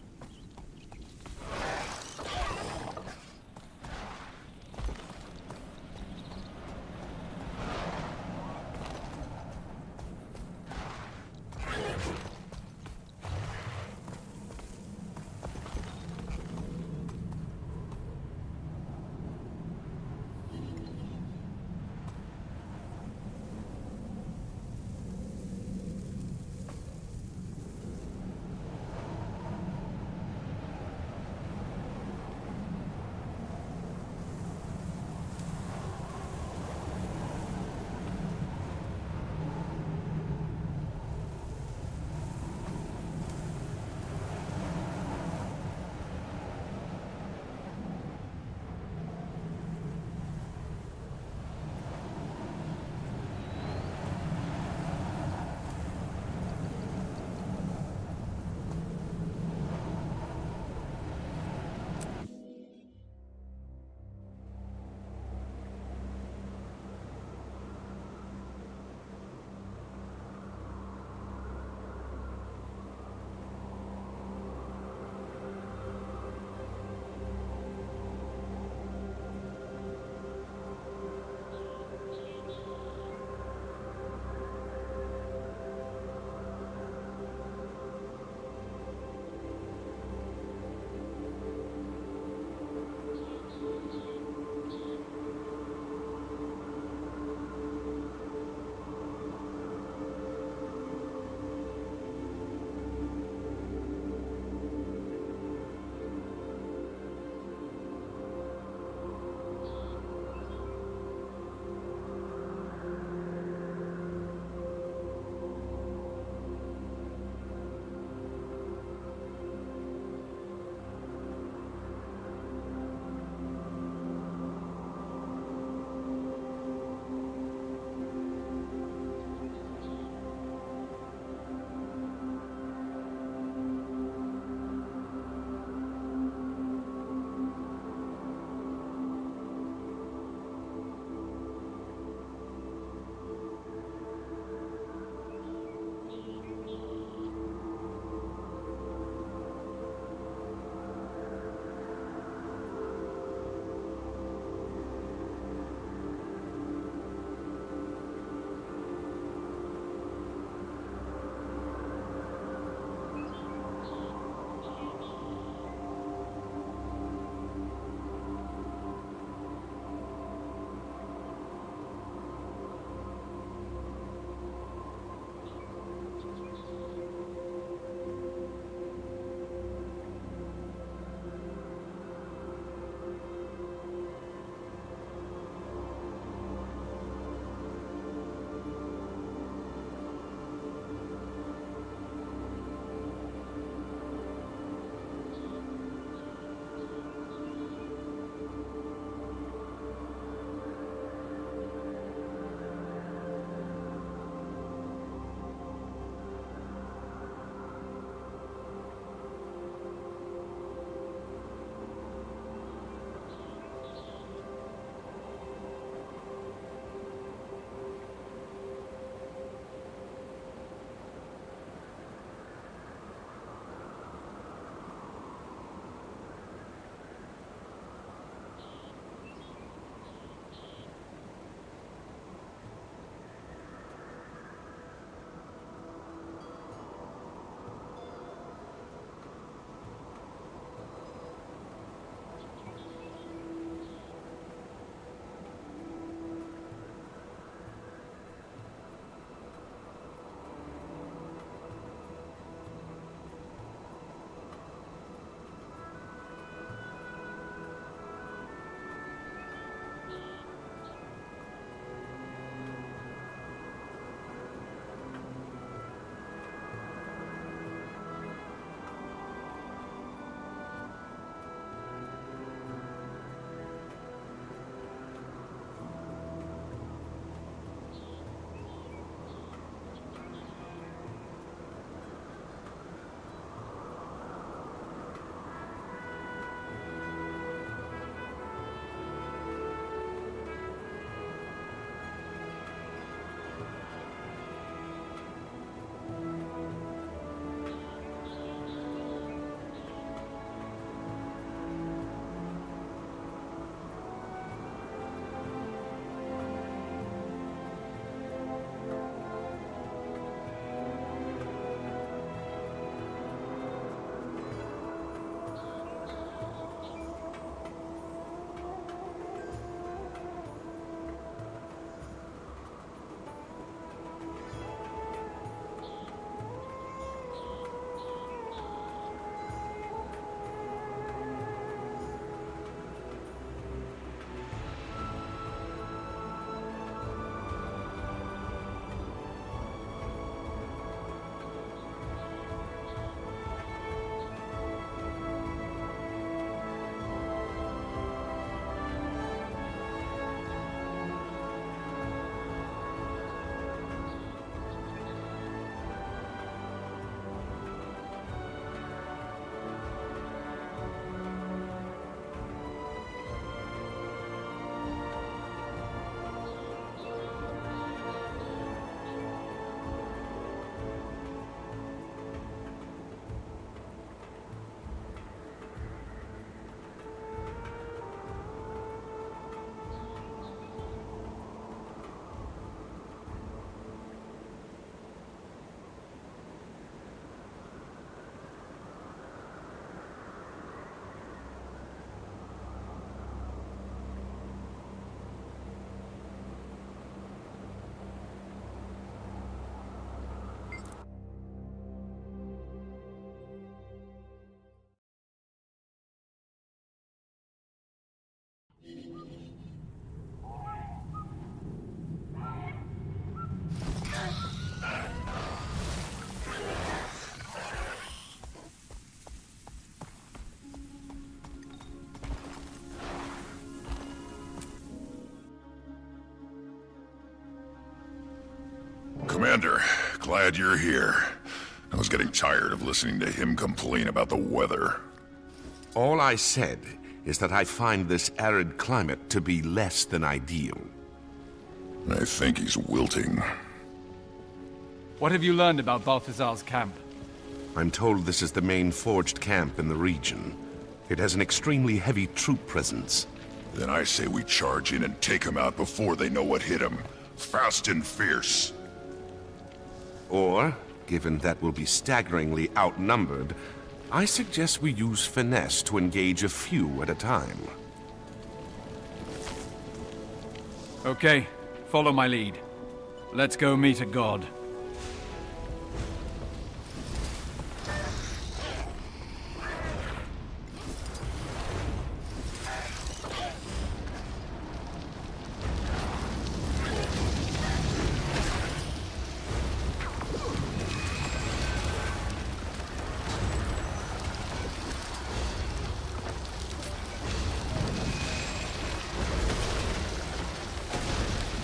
Commander, glad you're here. I was getting tired of listening to him complain about the weather. All I said is that I find this arid climate to be less than ideal. I think he's wilting. What have you learned about Balthazar's camp? I'm told this is the main forged camp in the region. It has an extremely heavy troop presence. Then I say we charge in and take him out before they know what hit him. Fast and fierce. Or, given that we'll be staggeringly outnumbered, I suggest we use finesse to engage a few at a time. Okay, follow my lead. Let's go meet a god.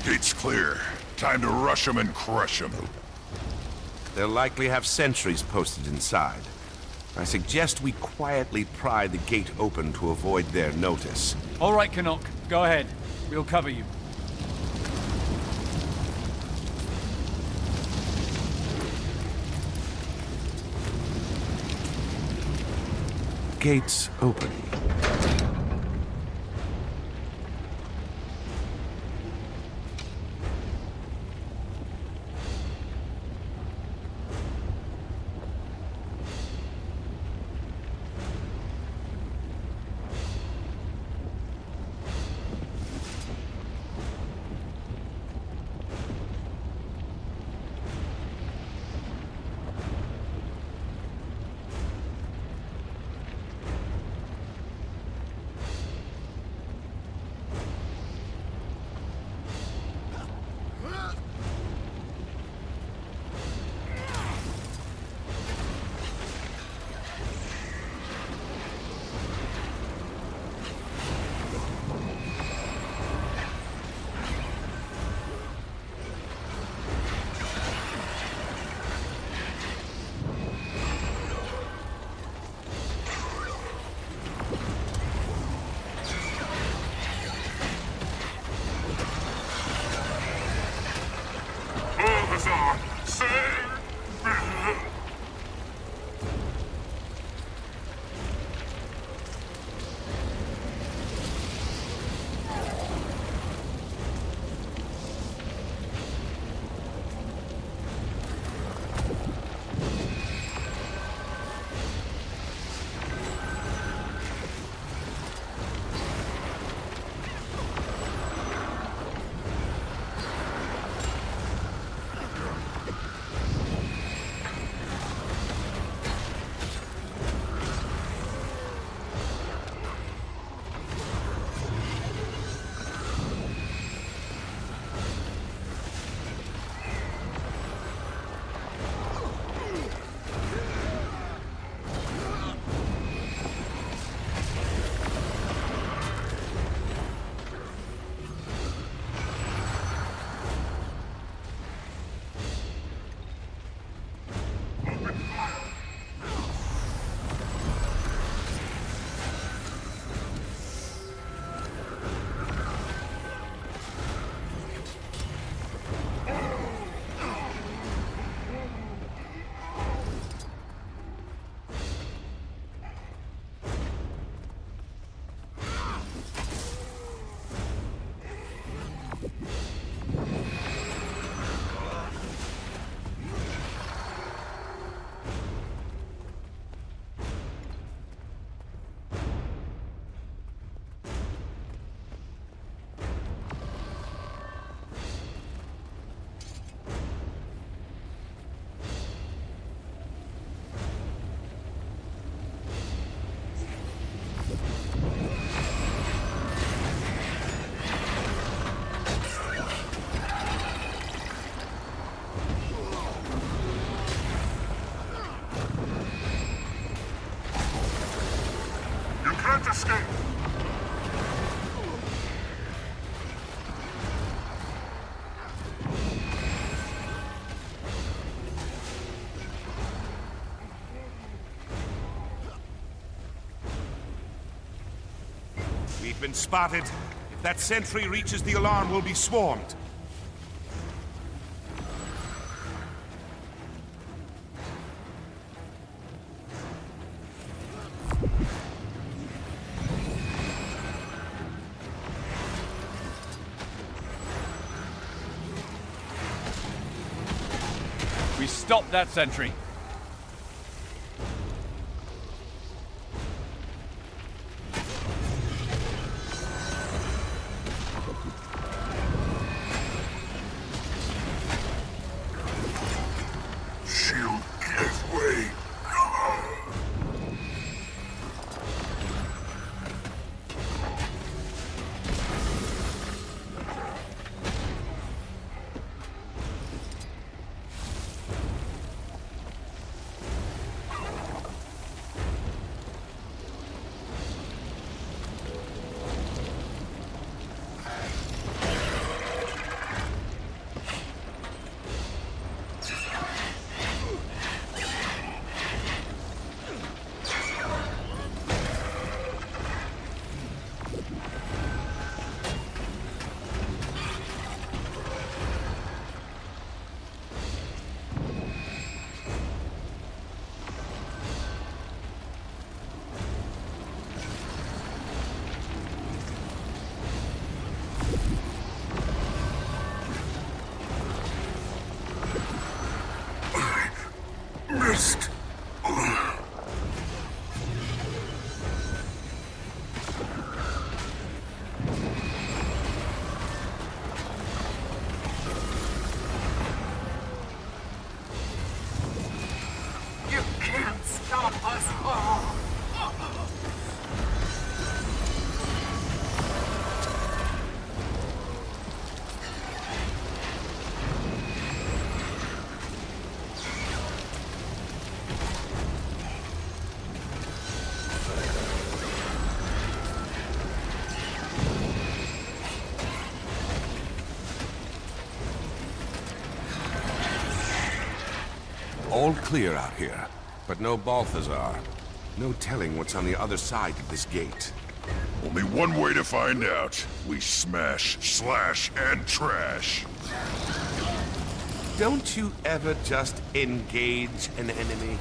Gate's clear. Time to rush them and crush them. They'll likely have sentries posted inside. I suggest we quietly pry the gate open to avoid their notice. All right, Canuck. Go ahead. We'll cover you. Gates open. Balthazar, save me! been spotted. If that sentry reaches the alarm, we'll be swarmed. We stopped that sentry. Shield, give way. Missed. You can't stop us all! All clear out here, but no Balthazar. No telling what's on the other side of this gate. Only one way to find out. We smash, slash, and trash. Don't you ever just engage an enemy?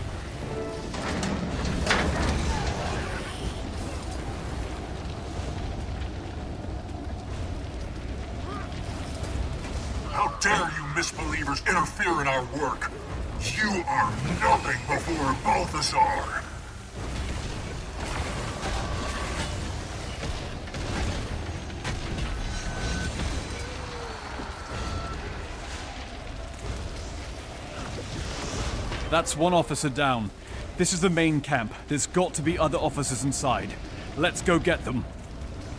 How dare you misbelievers interfere in our work? You are nothing before Balthazar! That's one officer down. This is the main camp. There's got to be other officers inside. Let's go get them.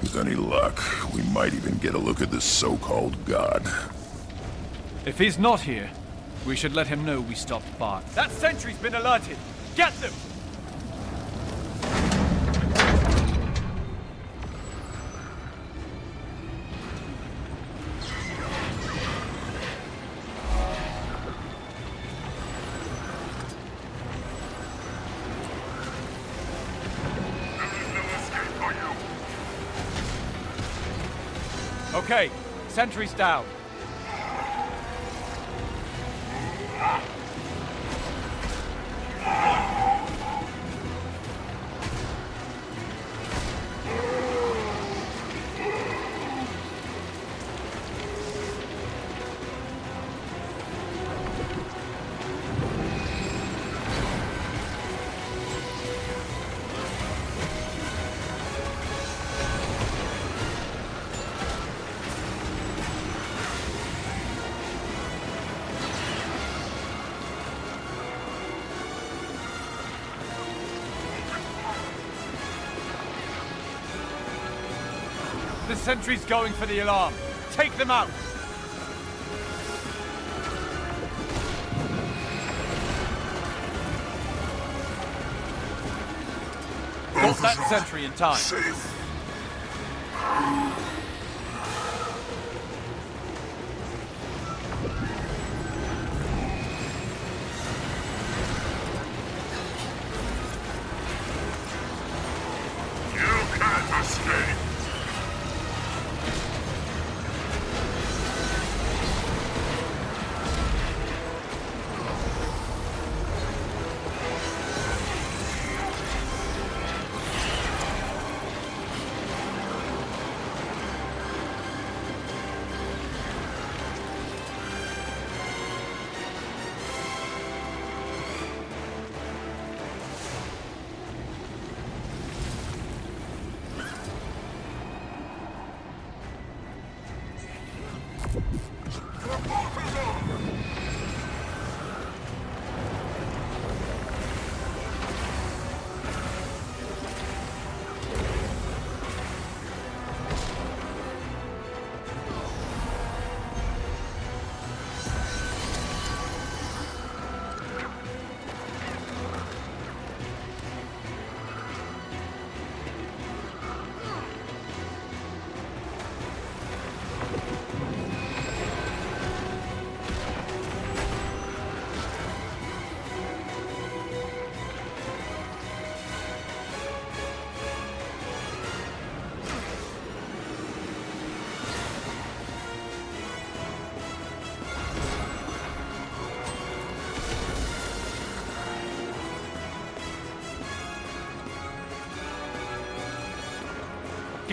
With any luck, we might even get a look at this so-called god. If he's not here, we should let him know we stopped by. That sentry's been alerted! Get them! Okay, sentry's down. The sentry's going for the alarm. Take them out! Got that sentry in time. Safe. You can't escape.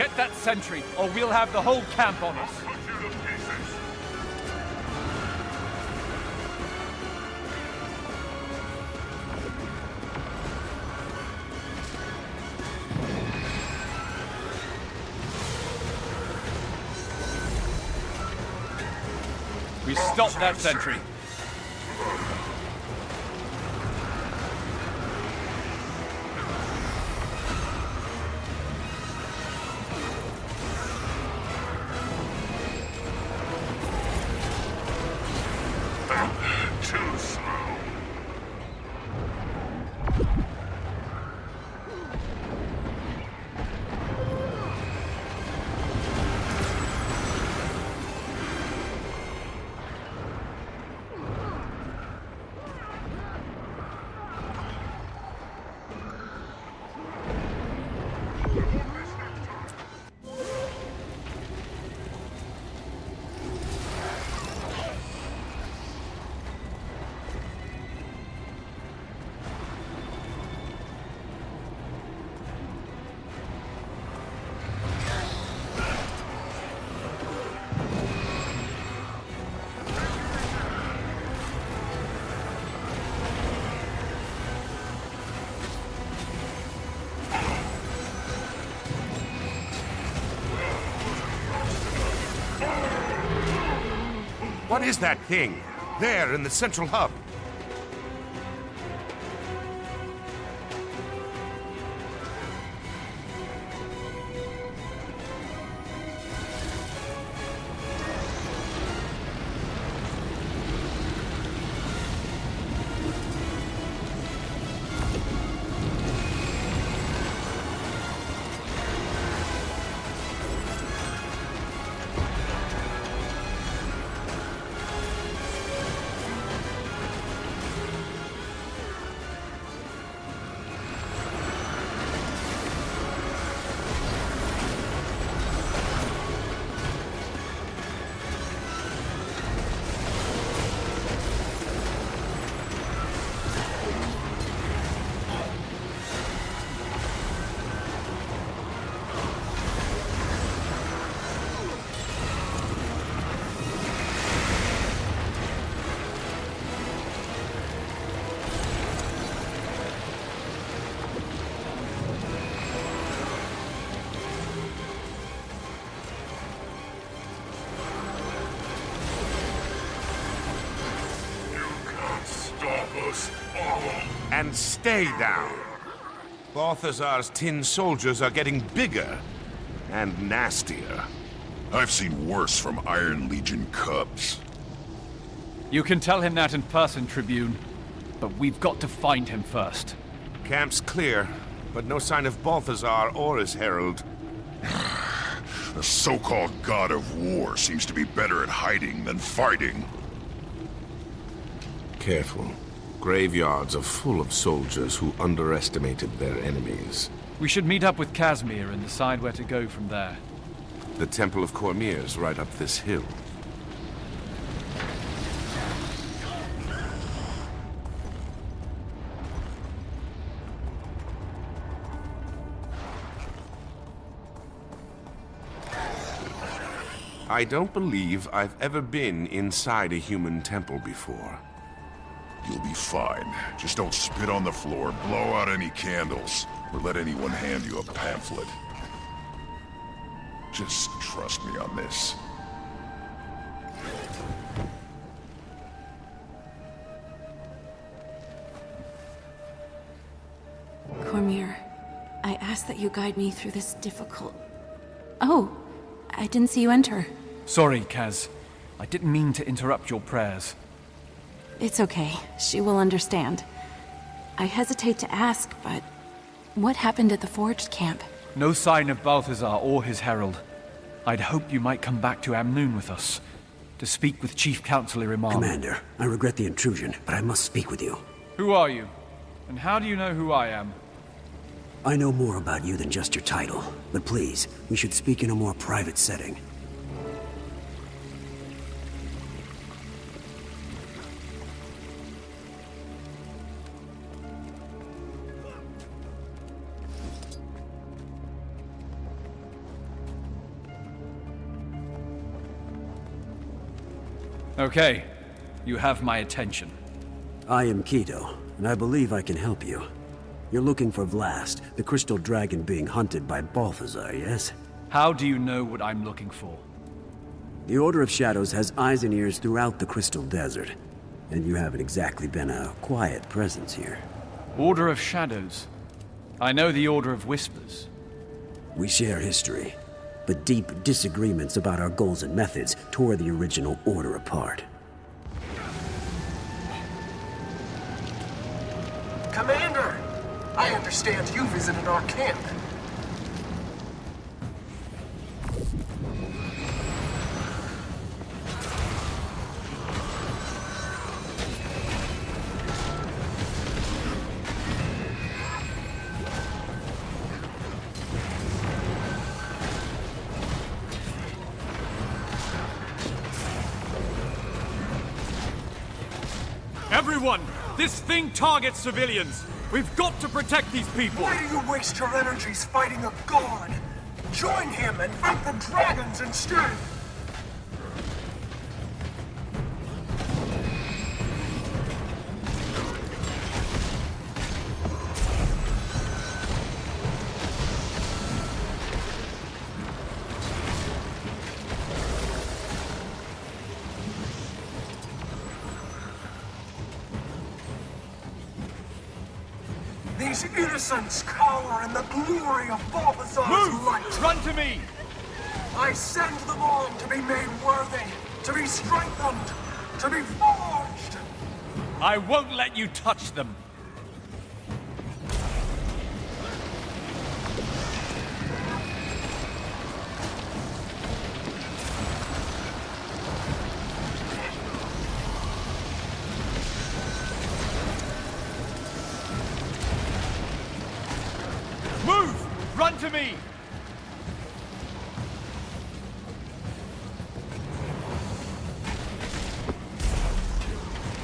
Get that sentry, or we'll have the whole camp on us. We stopped that sentry. Too slow. What is that thing? There, in the central hub. And stay down. Balthazar's tin soldiers are getting bigger and nastier. I've seen worse from Iron Legion cubs. You can tell him that in person, Tribune. But we've got to find him first. Camp's clear, but no sign of Balthazar or his herald. The so-called god of war seems to be better at hiding than fighting. Careful. Graveyards are full of soldiers who underestimated their enemies. We should meet up with Casimir and decide where to go from there. The Temple of Cormyr's right up this hill. I don't believe I've ever been inside a human temple before. You'll be fine. Just don't spit on the floor, blow out any candles, or let anyone hand you a pamphlet. Just trust me on this. Cormyr, I ask that you guide me through this difficult... Oh, I didn't see you enter. Sorry, Kaz. I didn't mean to interrupt your prayers. It's okay. She will understand. I hesitate to ask, but what happened at the Forged camp? No sign of Balthazar or his herald. I'd hoped you might come back to Amnoon with us, to speak with Chief Counselor Iman. Commander, I regret the intrusion, but I must speak with you. Who are you? And how do you know who I am? I know more about you than just your title, but please, we should speak in a more private setting. Okay, you have my attention. I am Keto, and I believe I can help you. You're looking for Vlast, the crystal dragon being hunted by Balthazar, yes? How do you know what I'm looking for? The Order of Shadows has eyes and ears throughout the Crystal Desert, and you haven't exactly been a quiet presence here. Order of Shadows? I know the Order of Whispers. We share history, but deep disagreements about our goals and methods tore the original Order apart. Commander! I understand you visited our camp. Everyone! This thing targets civilians! We've got to protect these people! Why do you waste your energies fighting a god? Join him and fight the dragons instead! These innocents cower in the glory of Balthazar's light. Run to me! I send them on to be made worthy, to be strengthened, to be forged. I won't let you touch them. Run to me!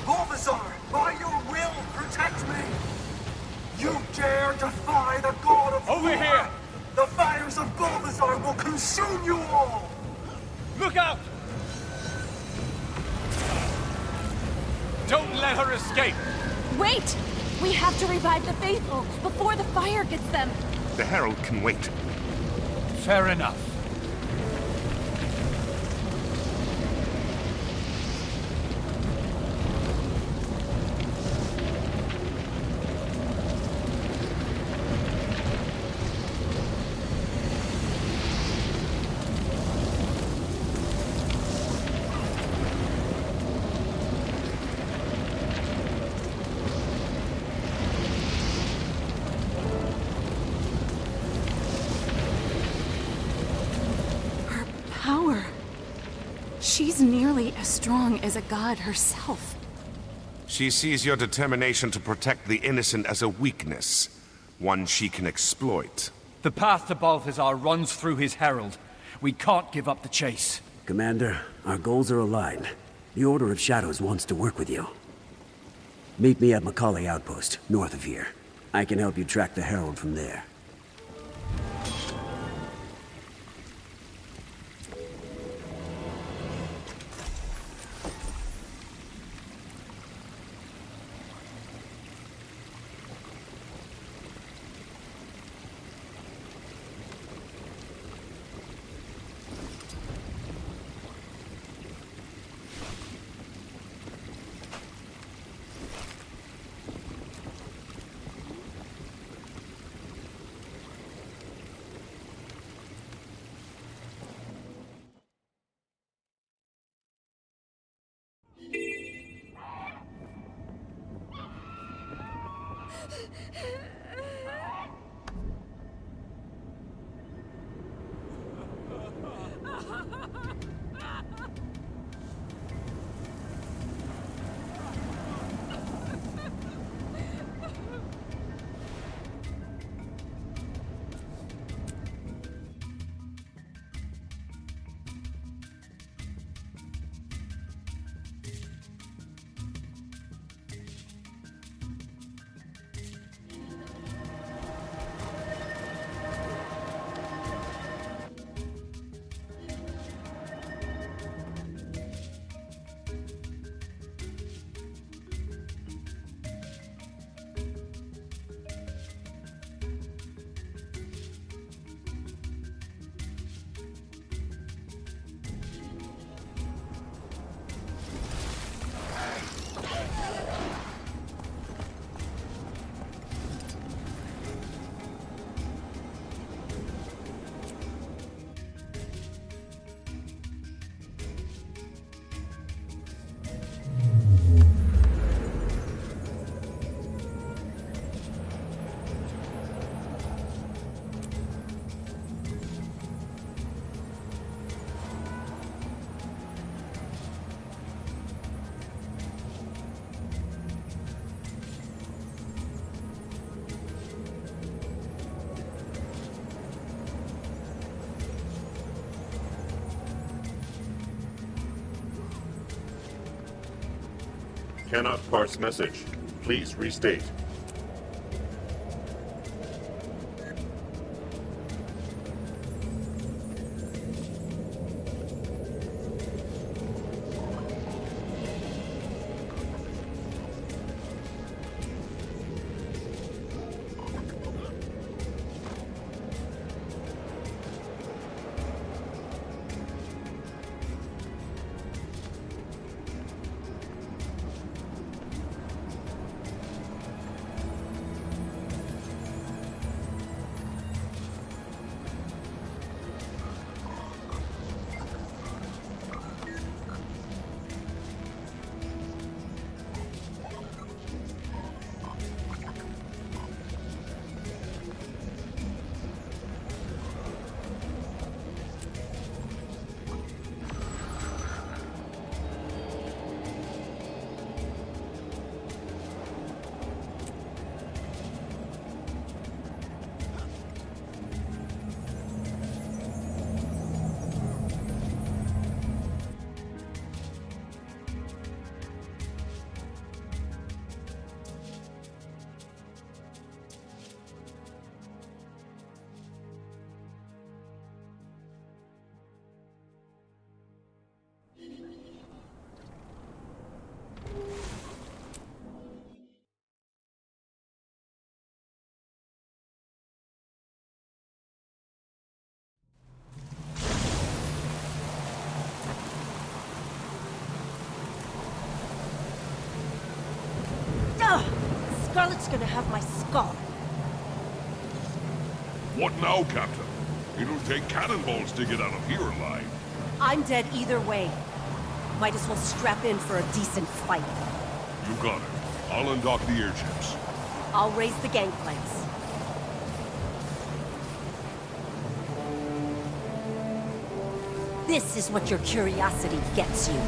Balthazar, by your will, protect me! You dare defy the god of Over war. Here! The fires of Balthazar will consume you all! Look out! Don't let her escape! Wait! We have to revive the faithful before the fire gets them. The Herald can wait. Fair enough. She's nearly as strong as a god herself. She sees your determination to protect the innocent as a weakness, one she can exploit. The path to Balthazar runs through his herald. We can't give up the chase. Commander, our goals are aligned. The Order of Shadows wants to work with you. Meet me at Macaulay Outpost, north of here. I can help you track the Herald from there. cannot parse message. Please restate. Scarlet's gonna have my skull. What now, Captain? It'll take cannonballs to get out of here alive. I'm dead either way. Might as well strap in for a decent fight. You got it. I'll undock the airships. I'll raise the gangplanks. This is what your curiosity gets you.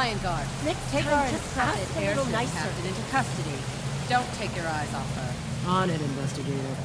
Lion Guard. Next Take time, our just intrepid ask a little airship nicer. captain into custody. Don't take your eyes off her. On it, investigator.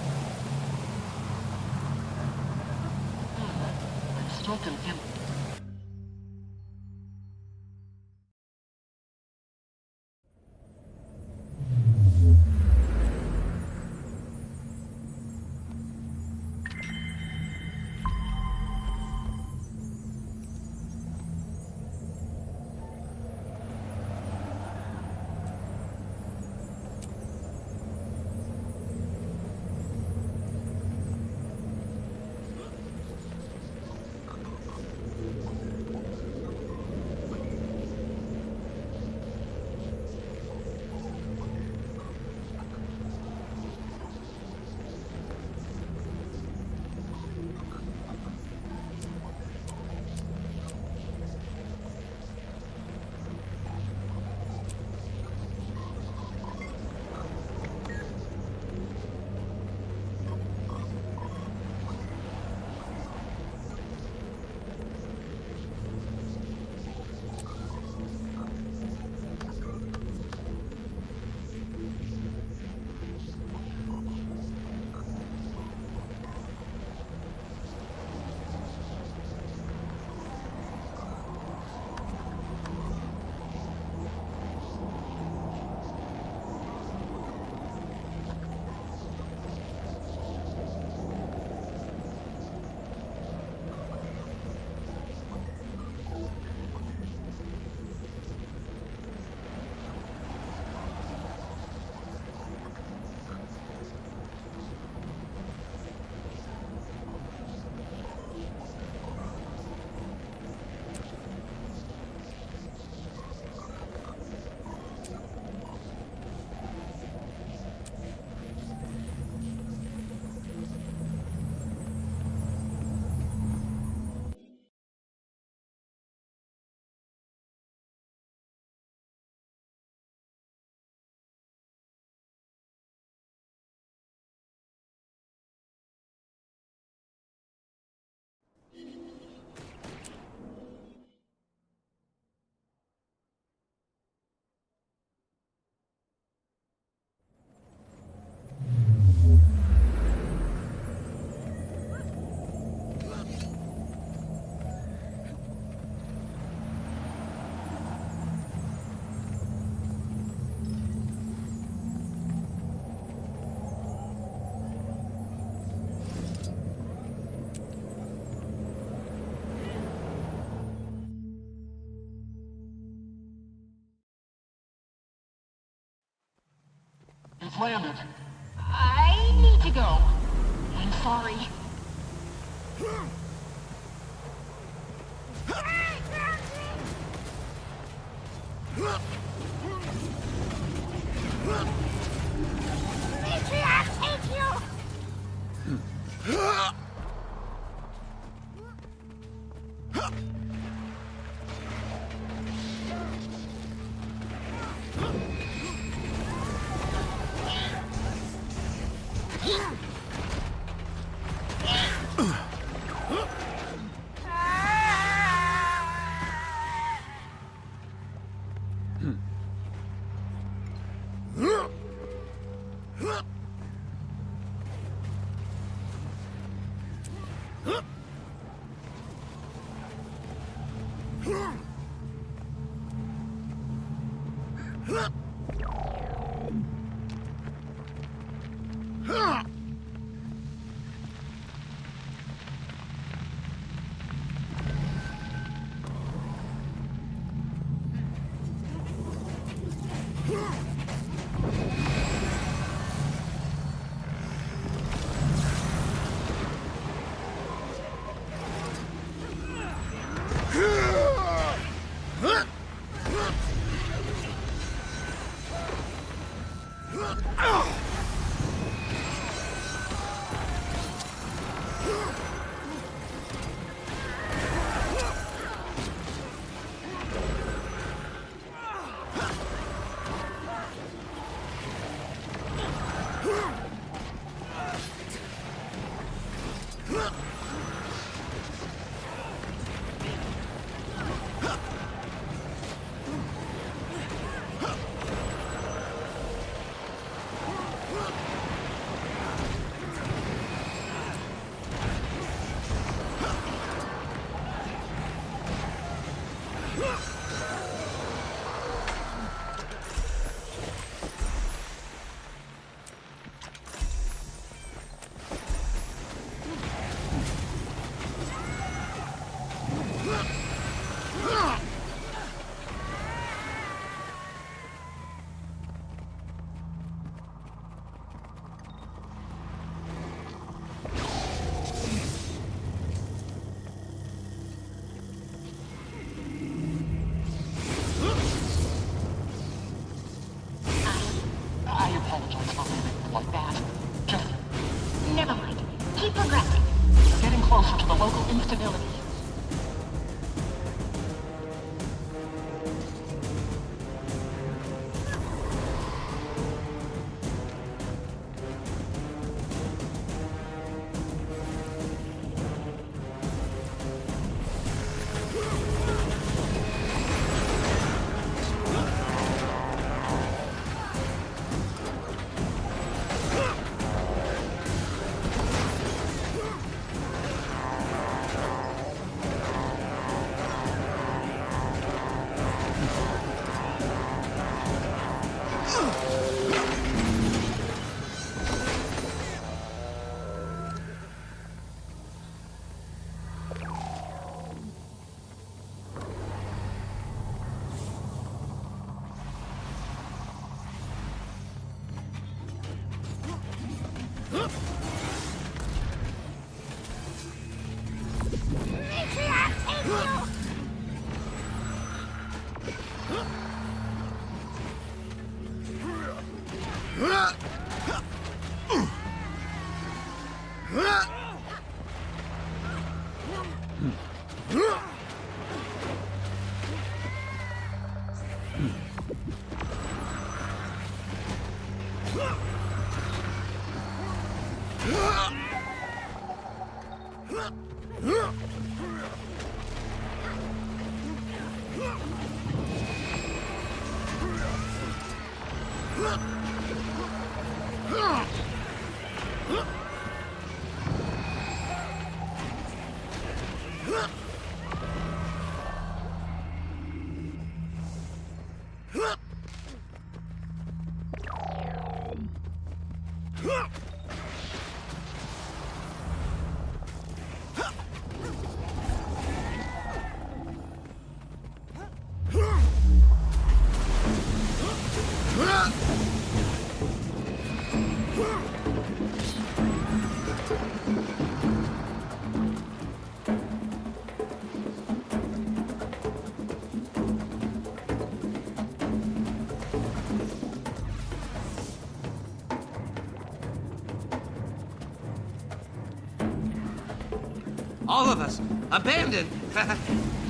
has landed. I need to go. I'm sorry. Matriarch, take you! Instability. All of us. Abandoned.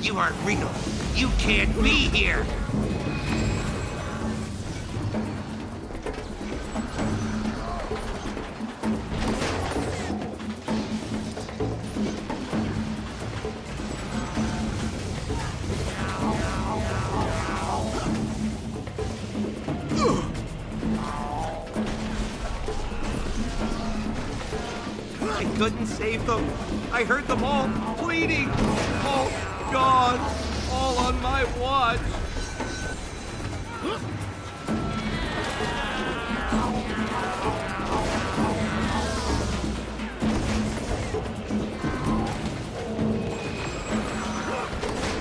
You aren't real. You can't be here. I couldn't save them. I heard them all pleading. All gone. All on my watch.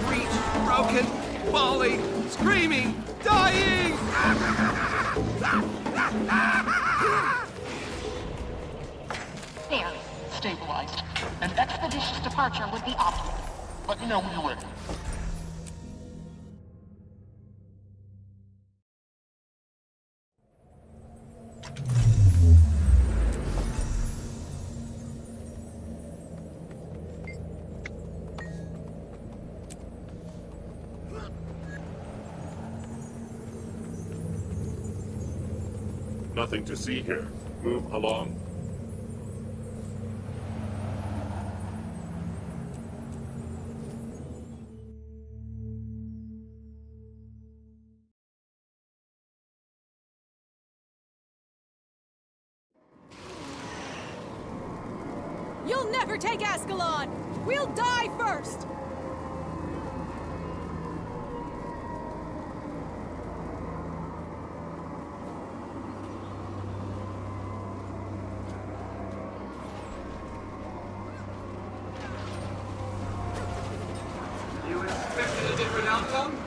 Breach, broken, falling, screaming, dying! There, stabilized. An expeditious departure would be optimal. Let me know when you're ready. Nothing to see here. Move along. You'll never take Ascalon! We'll die first! You expected a different outcome?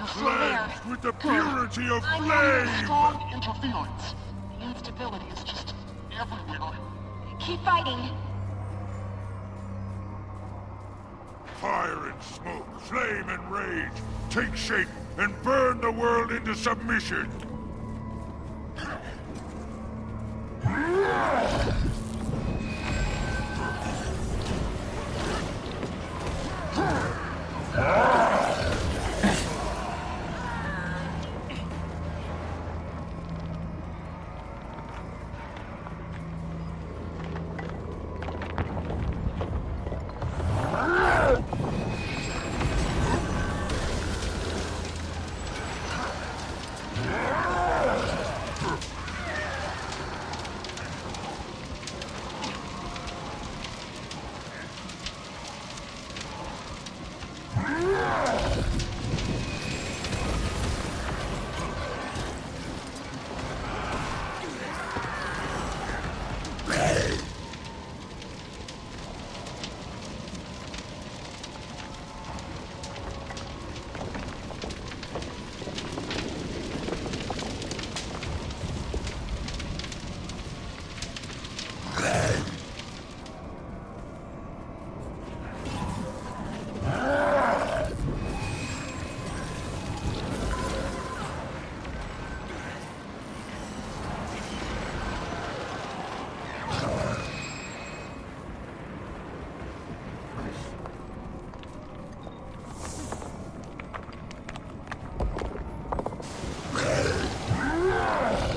cleansed with the purity of I'm hearing flame! strong interference. The instability is just everywhere. Keep fighting. Fire and smoke, flame and rage, take shape and burn the world into submission!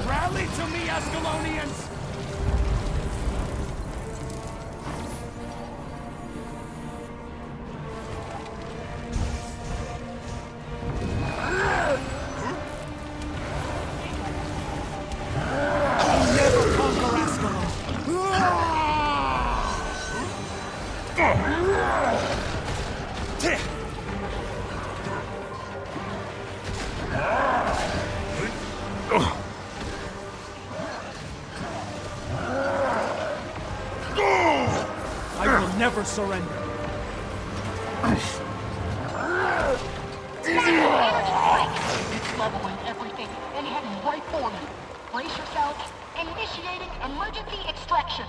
Rally to me, Ascalonians! Never conquer Ascalon! I will never surrender. It's leveling everything and heading right for you. Brace yourselves. Initiating emergency extraction.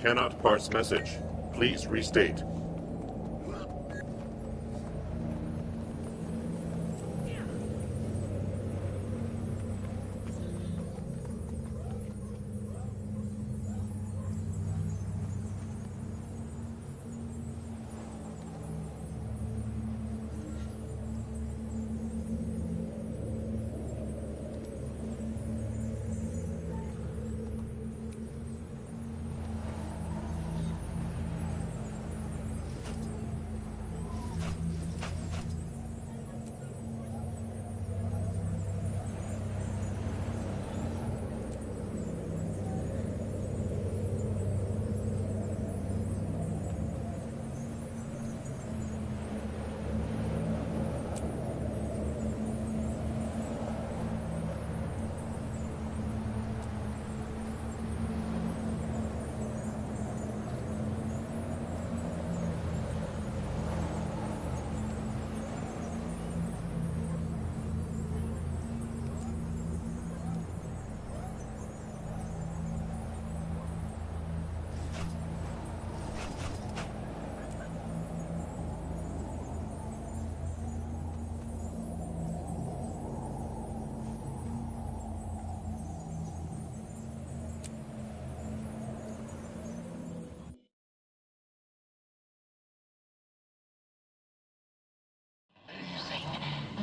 Cannot parse message. Please restate.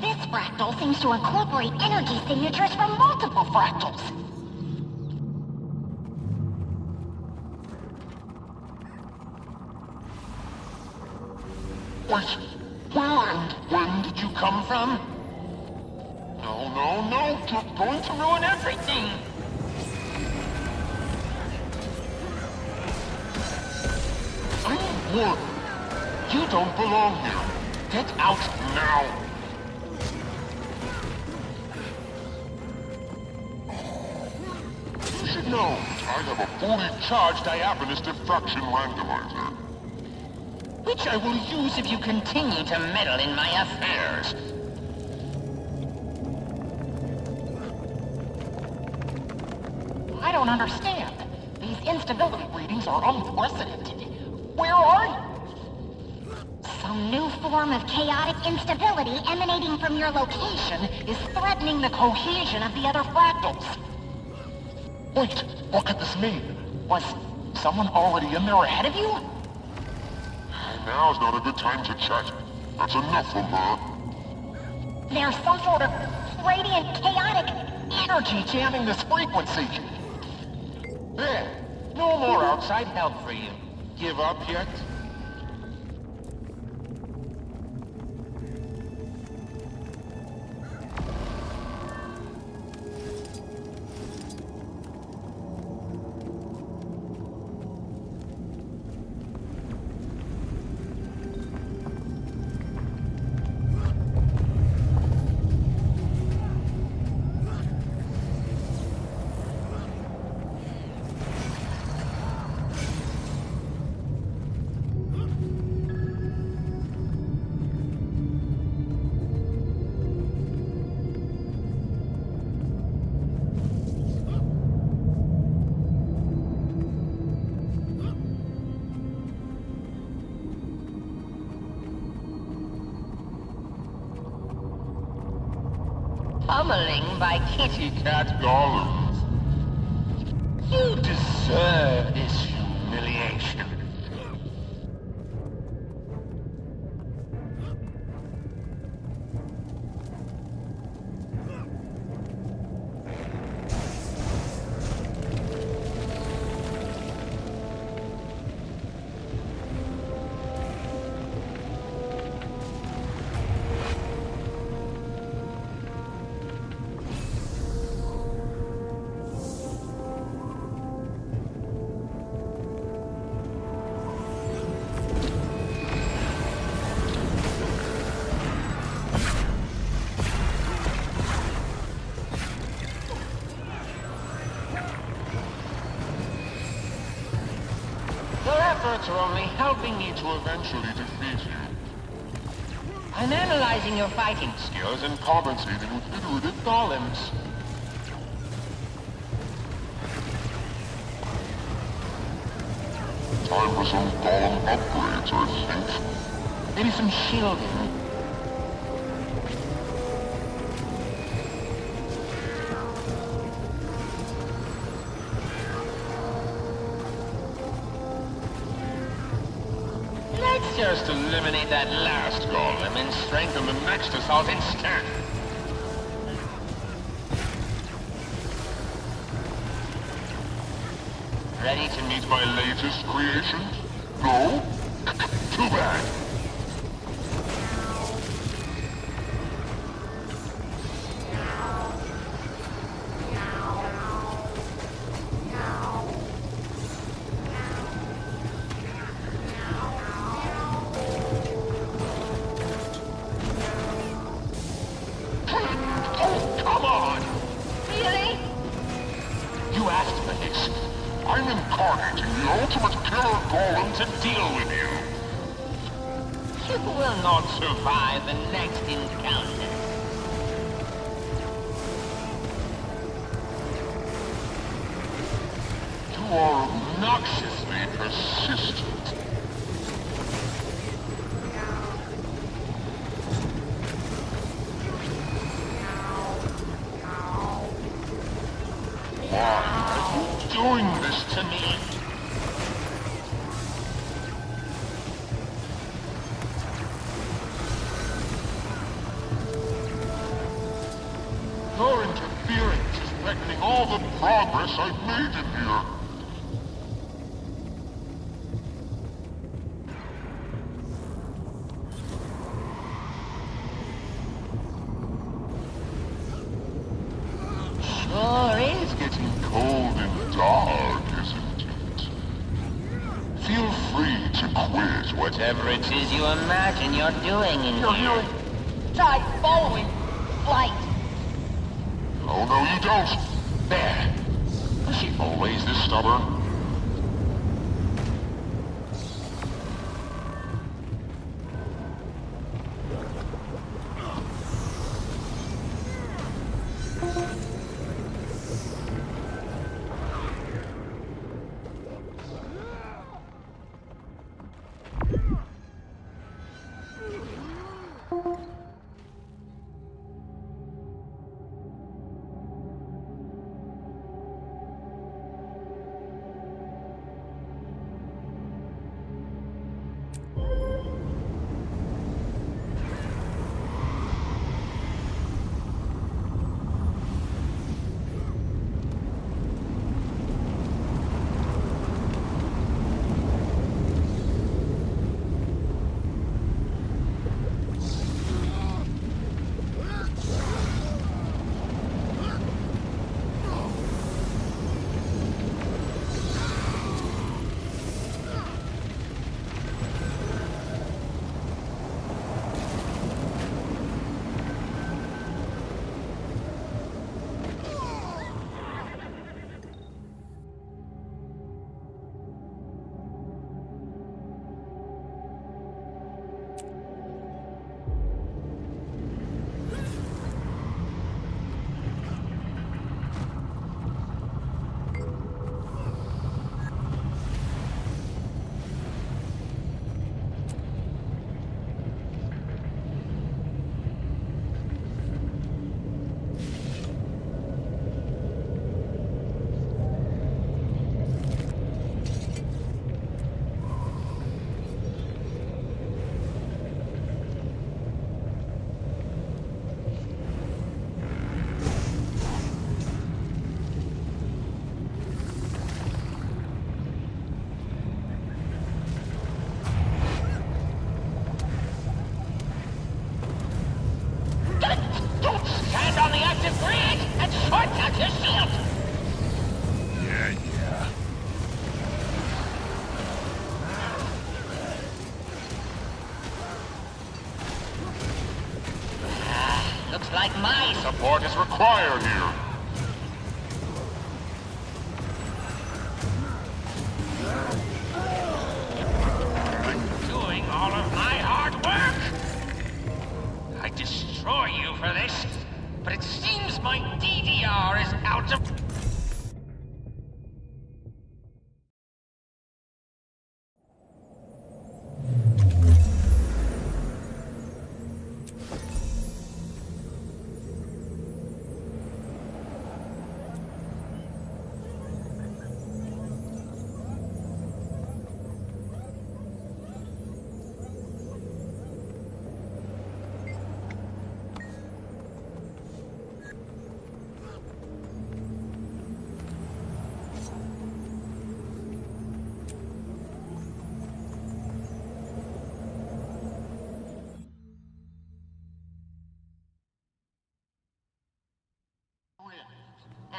This fractal seems to incorporate energy signatures from multiple fractals. Wait, where and when did you come from? No, no, no, you're going to ruin everything! I'm warned. You don't belong here. Get out now! You should know, I have a fully charged diaphanous diffraction randomizer. Which I will use if you continue to meddle in my affairs. I don't understand. These instability readings are unprecedented. Where are you? Some new form of chaotic instability emanating from your location is threatening the cohesion of the other fractals. Wait, what could this mean? Was someone already in there ahead of you? Now's not a good time to chat. That's enough from her. There's some sort of radiant, chaotic energy jamming this frequency. There. No more outside help for you. Give up yet? Pummeling by kitty cat golems. You deserve this humiliation. Efforts are only helping me to eventually defeat you. I'm analyzing your fighting skills and compensating with iterative golems. Time for some golem upgrades, I think. Maybe some shielding. Just eliminate that last golem and strengthen the next assault instead. Ready to meet my latest creation? No? Too bad. Survive the next encounter. You are obnoxiously persistent. Why are you doing this to me? Your interference is threatening all the progress I've made in here. Whatever it is you imagine you're doing in here. Try following. Light. Oh, no, you don't. There. Is she always this stubborn? Stand on the active bridge and short out your shield! Yeah. Looks like my Support is required here. doing all of my hard work! I destroy you for this, but it seems my DDR is out of...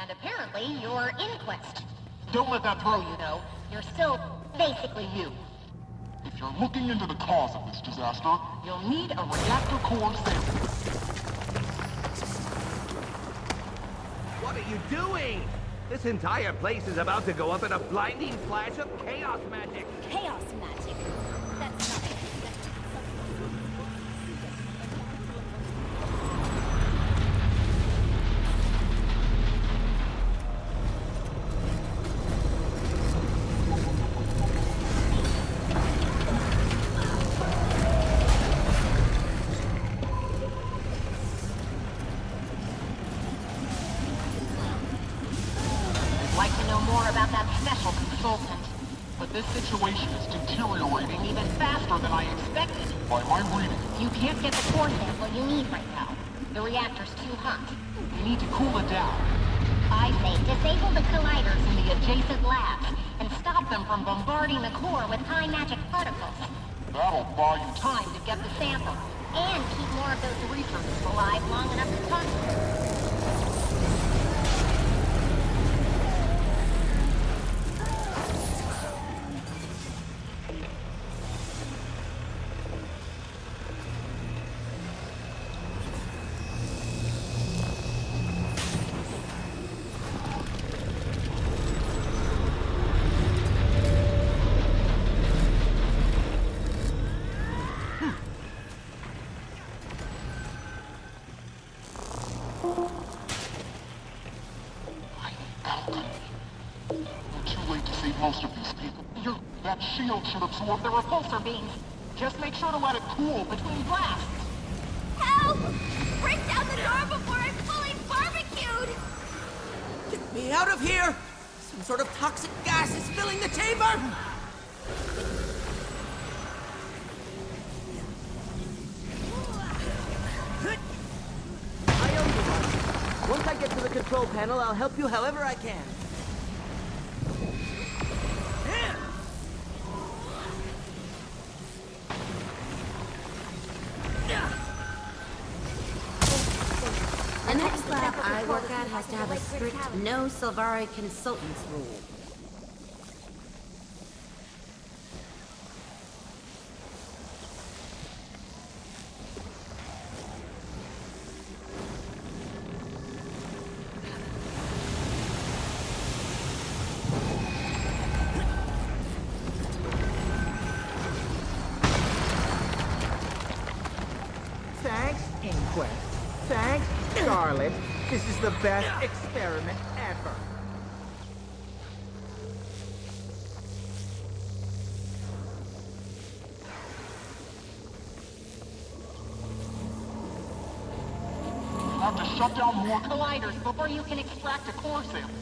And apparently, you're Inquest. Don't let that throw you. No, you're still basically you. If you're looking into the cause of this disaster, you'll need a reactor core sample. What are you doing? This entire place is about to go up in a blinding flash of chaos magic. Chaos magic? That's nothing. Like to know more about that special consultant. But this situation is deteriorating even faster than I expected. By my reading. You can't get the core sample you need right now. The reactor's too hot. You need to cool it down. I say disable the colliders In the adjacent labs. and stop them from bombarding the core with high magic particles. That'll buy you Time to get the sample and keep more of those researchers alive long enough to talk to them. should absorb the repulsor beams. Just make sure to let it cool between blasts. Help! Break down the door before I'm fully barbecued! Get me out of here! Some sort of toxic gas is filling the chamber! I owe you one. Once I get to the control panel, I'll help you however I can. The next lab I work at has to have a strict no Silvari consultants rule. Thanks, Inquest. Thanks, Scarlet. This is the best experiment ever. You have to shut down more colliders before you can extract a core sample.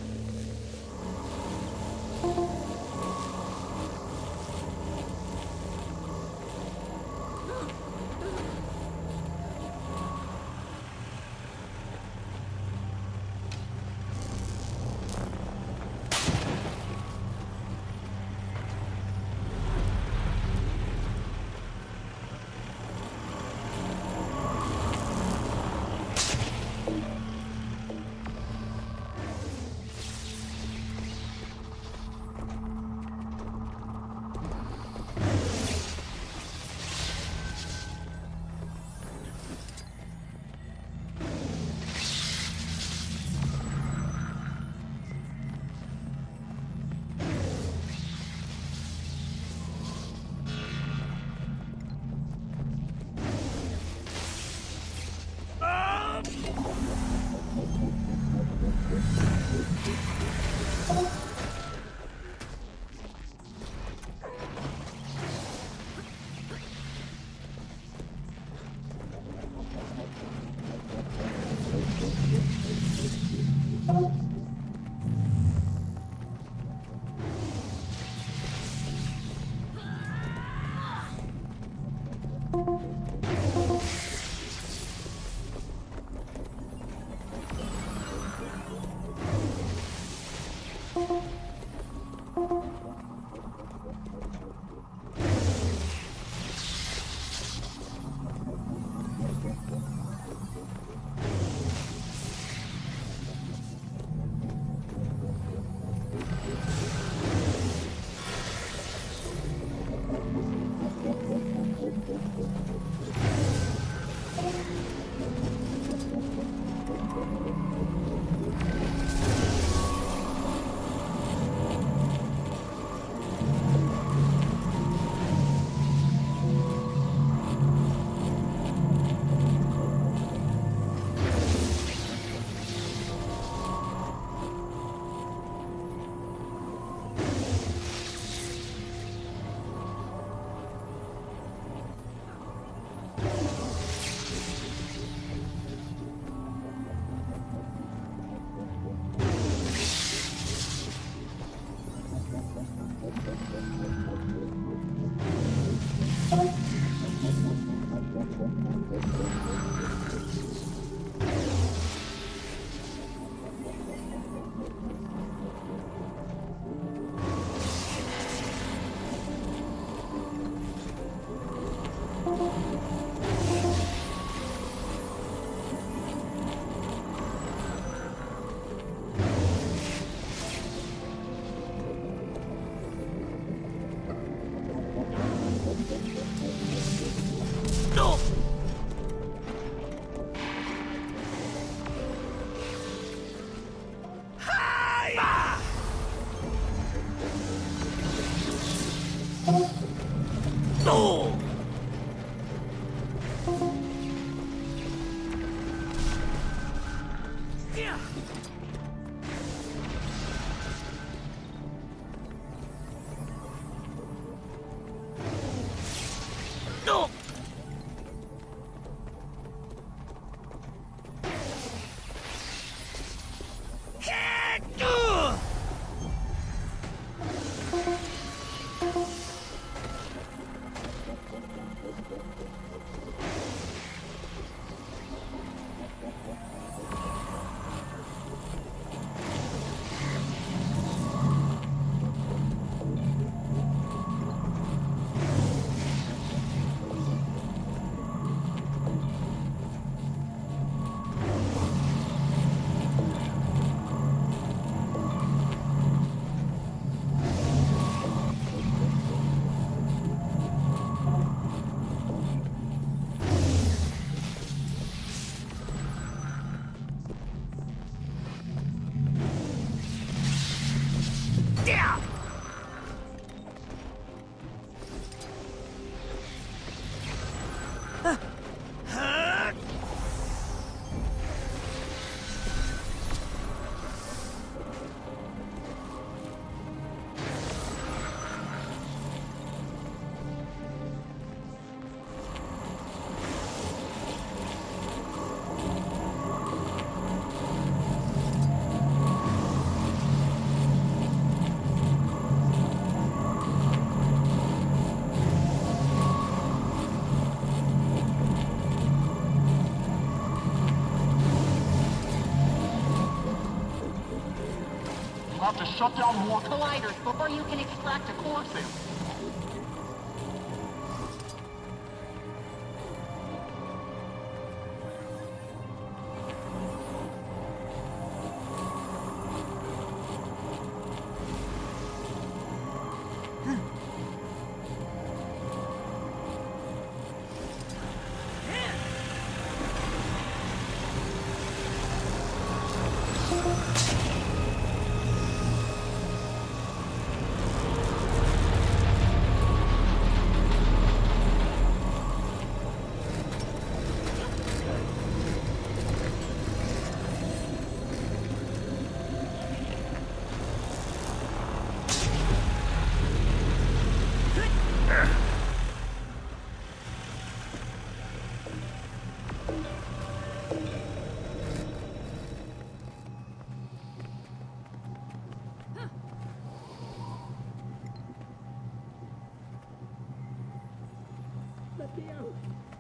You have to shut down more colliders before you can extract a core sample.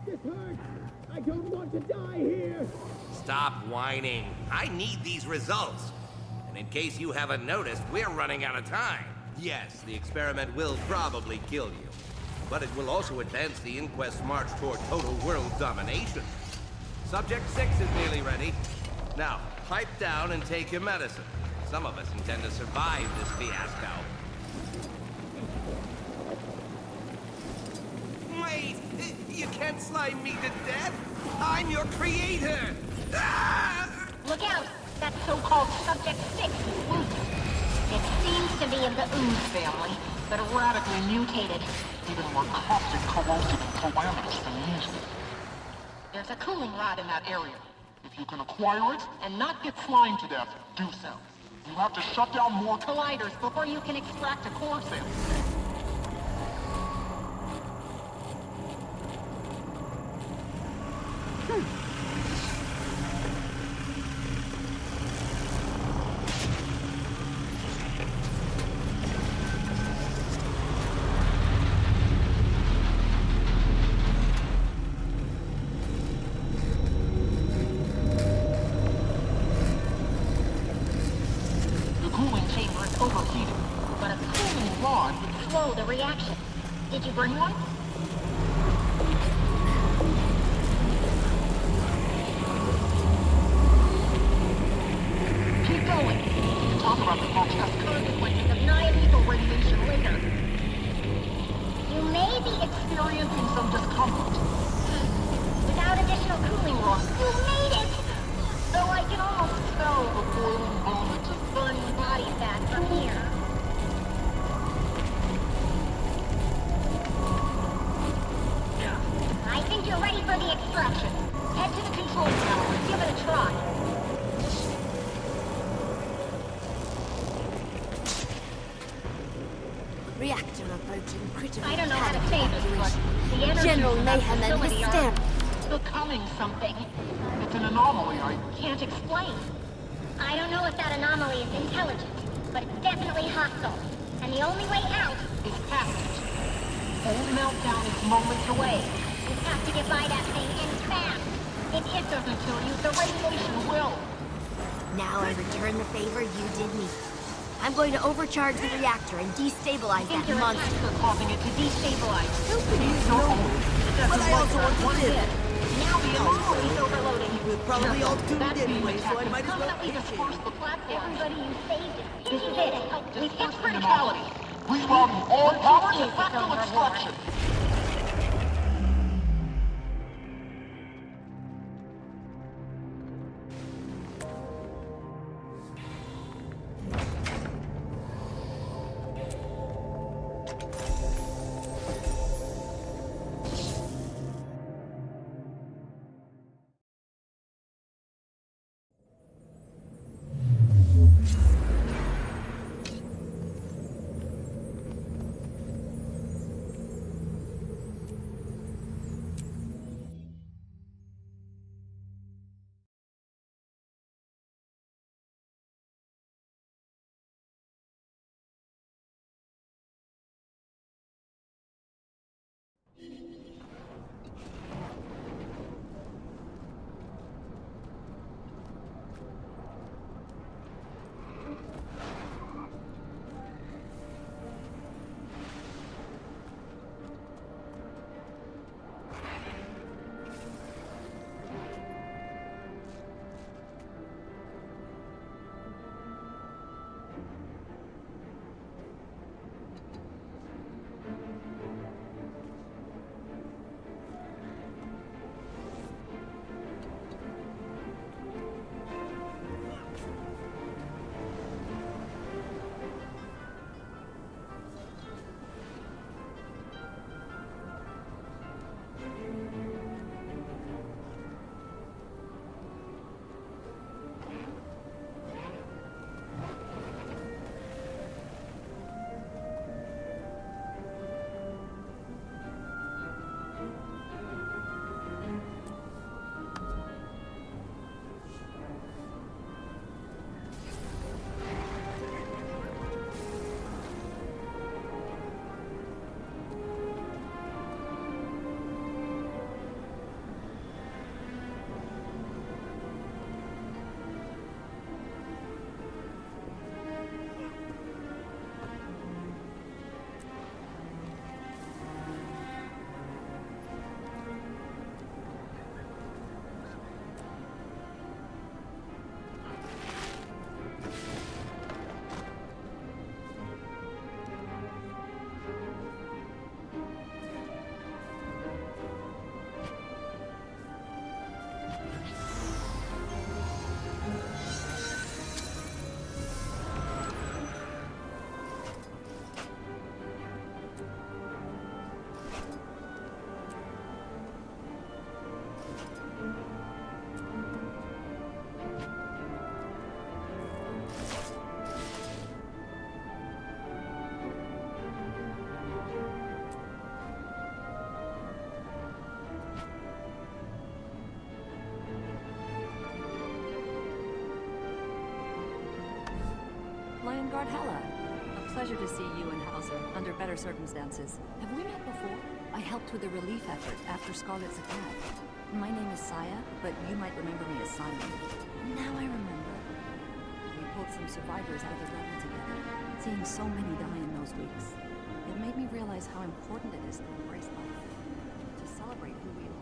This hurts! I don't want to die here! Stop whining. I need these results. And in case you haven't noticed, we're running out of time. Yes, the experiment will probably kill you. But it will also advance the Inquest's march toward total world domination. Subject 6 is nearly ready. Now, pipe down and take your medicine. Some of us intend to survive this fiasco. Wait! You can't slime me to death! I'm your creator! Ah! Look out! That so-called Subject 6 is wounded. It seems to be of the ooze family, but radically mutated. Even more caustic, corrosive, and calamitous than usual. There's a cooling rod in that area. If you can acquire it and not get slimed to death, do so. You have to shut down more colliders before you can extract a core sample. Overheated. But a cooling rod would slow the reaction. Did you bring one? Keep going. Talk about the grotesque consequences of non-lethal radiation later. You may be experiencing some discomfort. Without additional cooling rod, you made it! Though I can almost smell the boiling vomit of burning body fat from here. I think you're ready for the extraction. Head to the control tower and give it a try. Reactor approaching critical. I don't know how to say this, but the energy General mayhem and hysteria. Becoming something. It's an anomaly I can't explain. I don't know if that anomaly is intelligent, but it's definitely hostile. And the only way out is passage. Old meltdown is moments away. have to get by that thing and fast. If it doesn't kill you, the radiation will. Now I return the favor you did me. I'm going to overcharge the reactor and destabilize that monster. You're causing it to destabilize. Stupid, no. But I also want to live. Now the alarm is overloading. We're probably all doomed anyway, so I might as well pitch in. Everybody you saved, this is it. We've hit criticality. Rerouting all power to fractal extraction. Guard Hella. A pleasure to see you and Hauser, under better circumstances. Have we met before? I helped with the relief effort after Scarlet's attack. My name is Saya, but you might remember me as Simon. Now I remember. We pulled some survivors out of the rebel together. Seeing so many die in those weeks, it made me realize how important it is to embrace life, to celebrate who we are.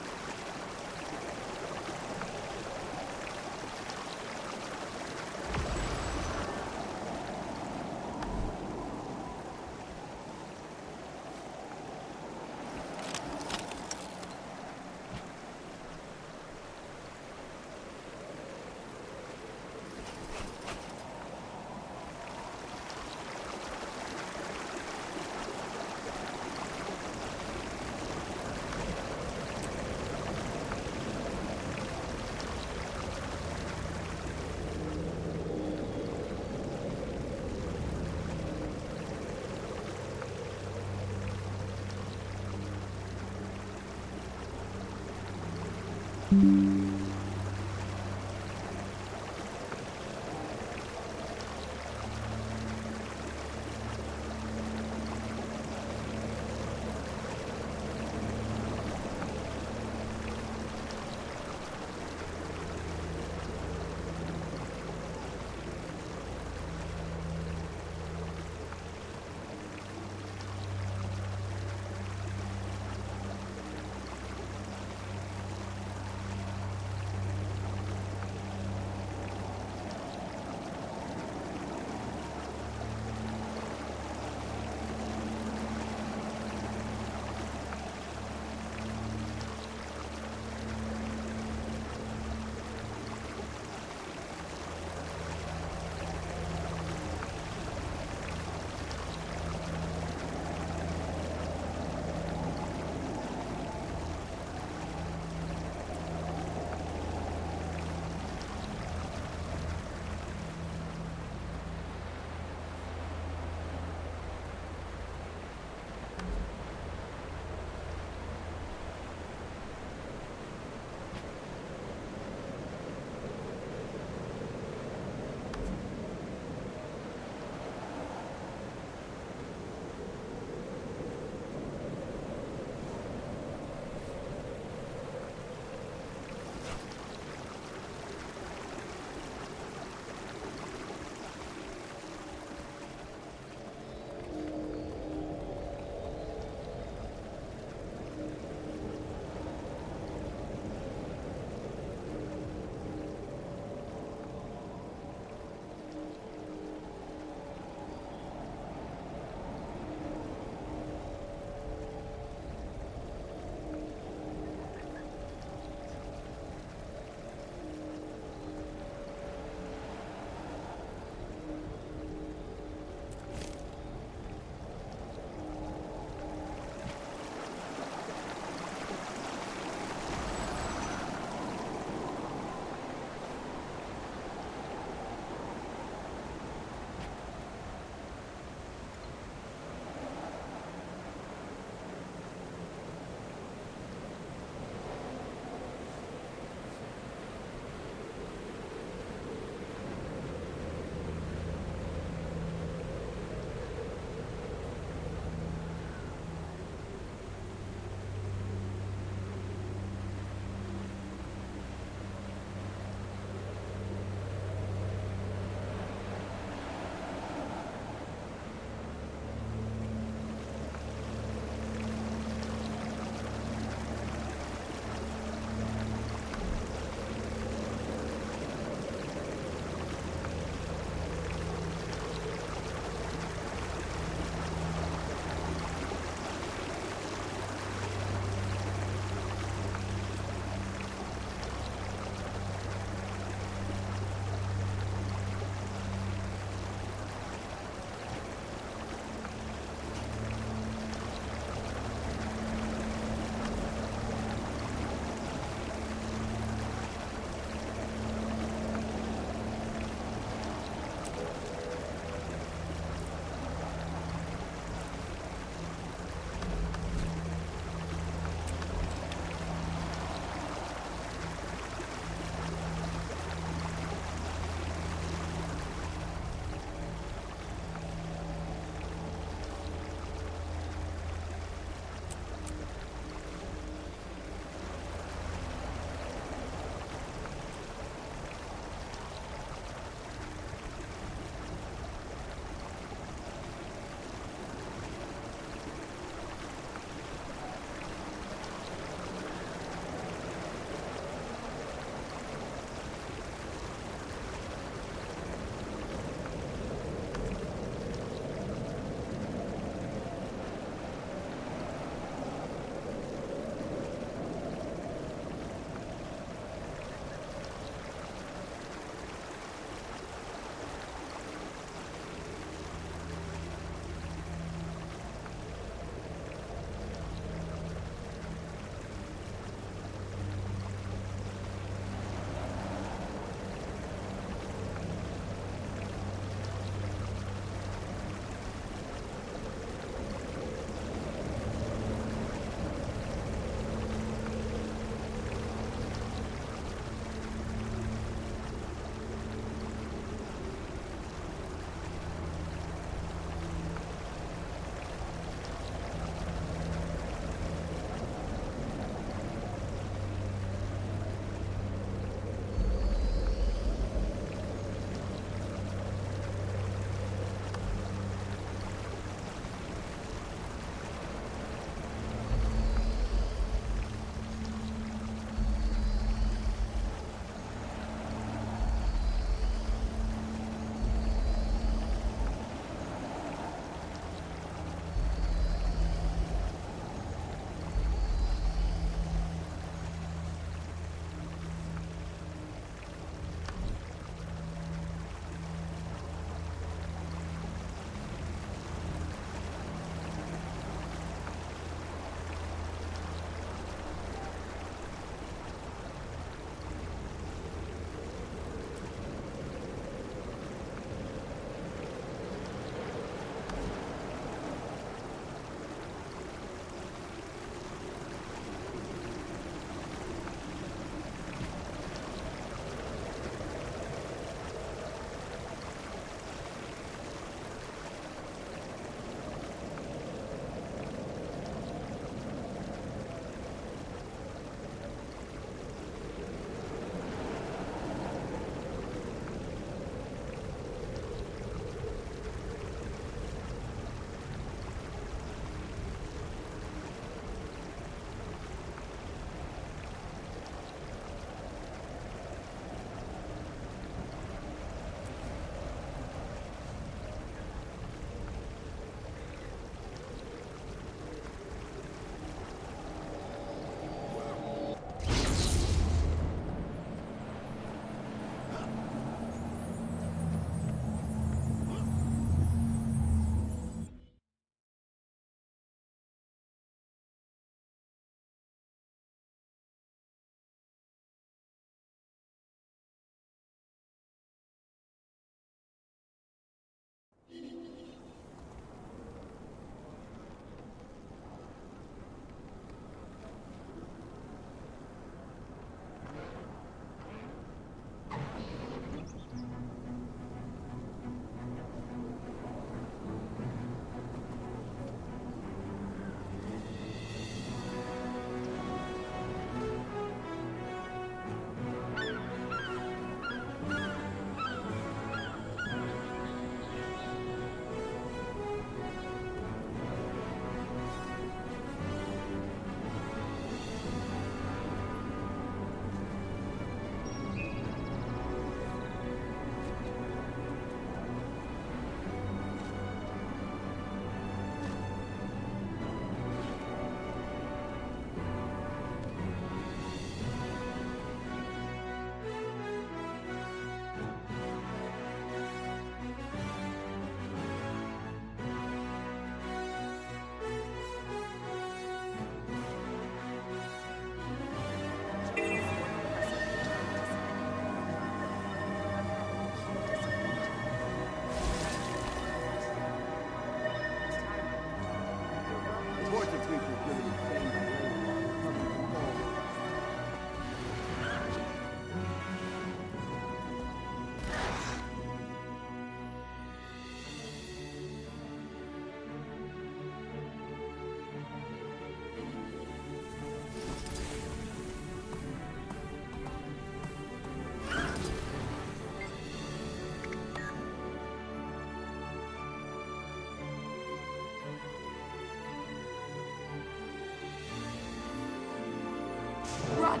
Run!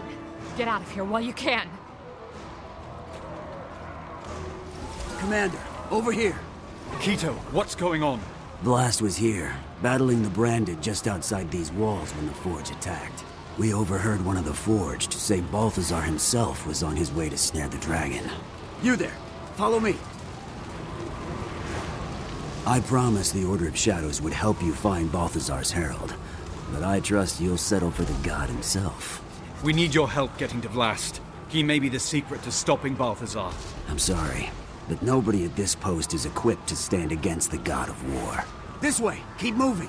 Get out of here while you can. Commander, over here. Quito, what's going on? Blast was here, battling the Branded just outside these walls when the Forge attacked. We overheard one of the Forged say Balthazar himself was on his way to snare the dragon. You there, follow me. I promised the Order of Shadows would help you find Balthazar's herald, but I trust you'll settle for the god himself. We need your help getting to Blast. He may be the secret to stopping Balthazar. I'm sorry, but nobody at this post is equipped to stand against the god of war. This way! Keep moving!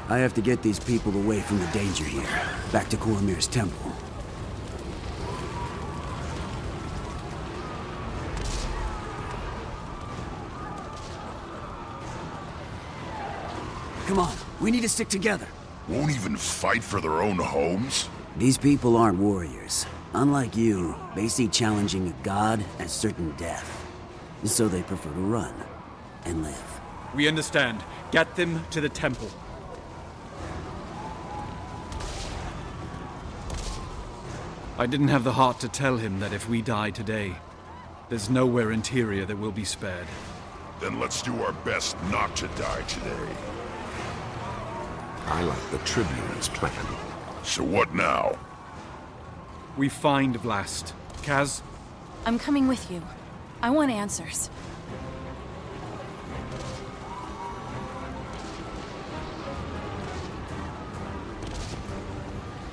I have to get these people away from the danger here, back to Koromir's temple. Come on, we need to stick together. Won't even fight for their own homes? These people aren't warriors. Unlike you, they see challenging a god as certain death. So they prefer to run and live. We understand. Get them to the temple. I didn't have the heart to tell him that if we die today, there's nowhere in Tyria that will be spared. Then let's do our best not to die today. I like the Tribune's plan. So what now? We find Blast. Kaz? I'm coming with you. I want answers.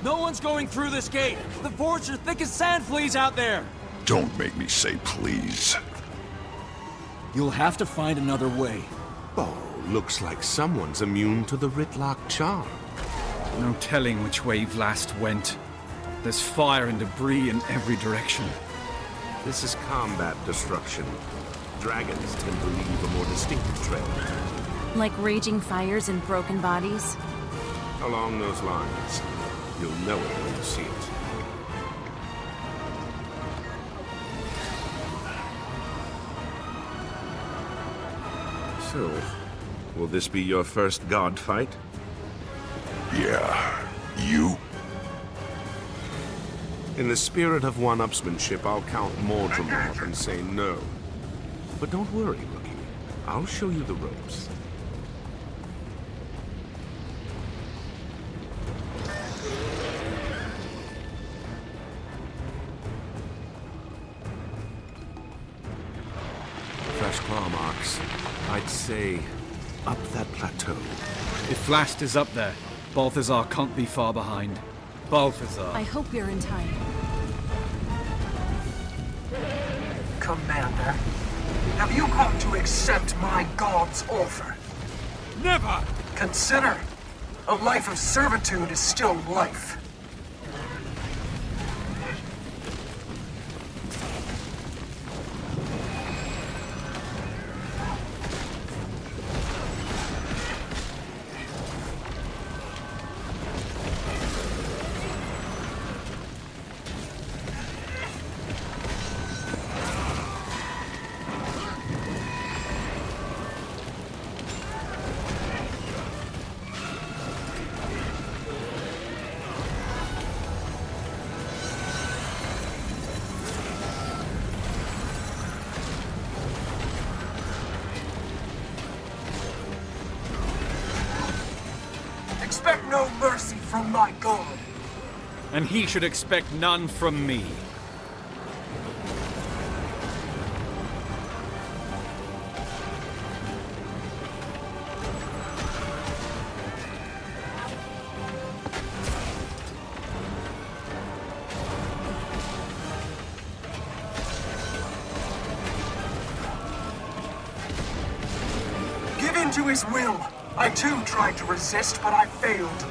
No one's going through this gate! The Forge are thick as sand fleas out there! Don't make me say please. You'll have to find another way. Oh, looks like someone's immune to the Ritlock charm. No telling which way Blast went. There's fire and debris in every direction. This is combat destruction. Dragons tend to leave a more distinctive trail. Like raging fires and broken bodies? Along those lines. You'll know it when you see it. So, will this be your first god fight? Yeah. You? In the spirit of one-upsmanship, I'll count Mordrum off and say no. But don't worry, Rookie. I'll show you the ropes. Fresh claw marks. I'd say up that plateau. If Blast is up there, Balthazar can't be far behind. Balthazar. I hope you're in time. Commander, have you come to accept my god's offer? Never! Consider, a life of servitude is still life. Expect no mercy from my god. And he should expect none from me. Give in to his will, I too tried to resist, but I failed.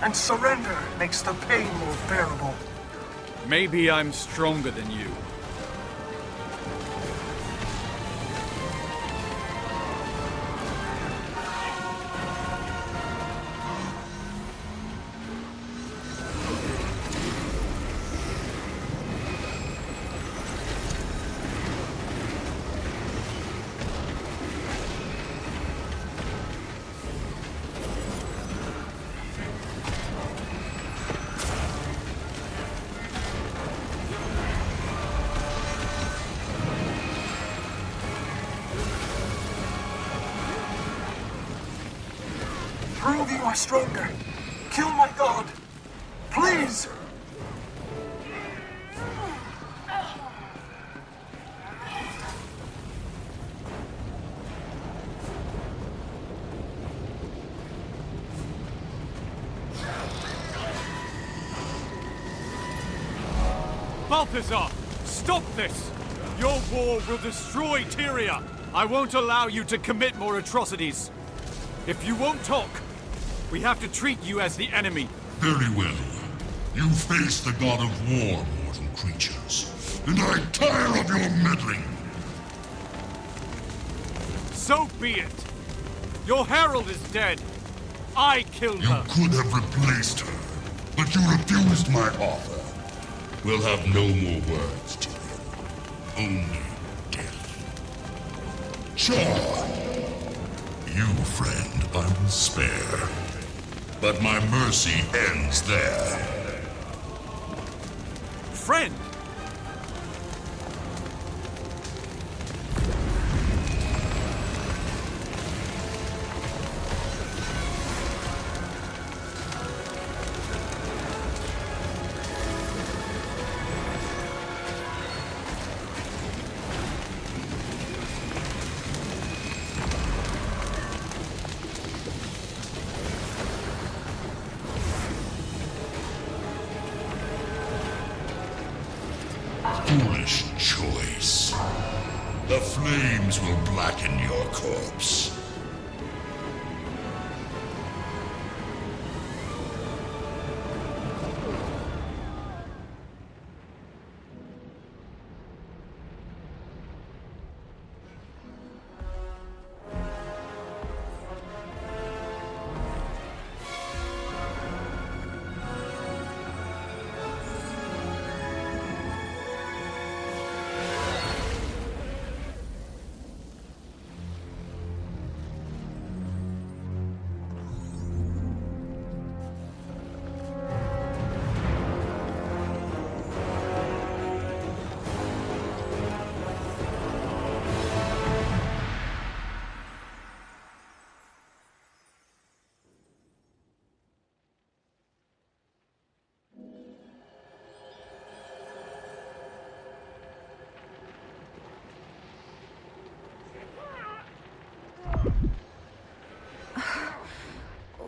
And surrender makes the pain more bearable. Maybe I'm stronger than you. Prove you are stronger. Kill my god. Please! Balthazar! Stop this! Your war will destroy Tyria! I won't allow you to commit more atrocities. If you won't talk, we have to treat you as the enemy. Very well. You face the god of war, mortal creatures. And I tire of your meddling. So be it. Your herald is dead. I killed her. You could have replaced her, but you refused my offer. We'll have no more words, Tyrion. Only death. Sure. You, friend, I will spare. But my mercy ends there. Friend! Foolish choice. The flames will blacken your corpse.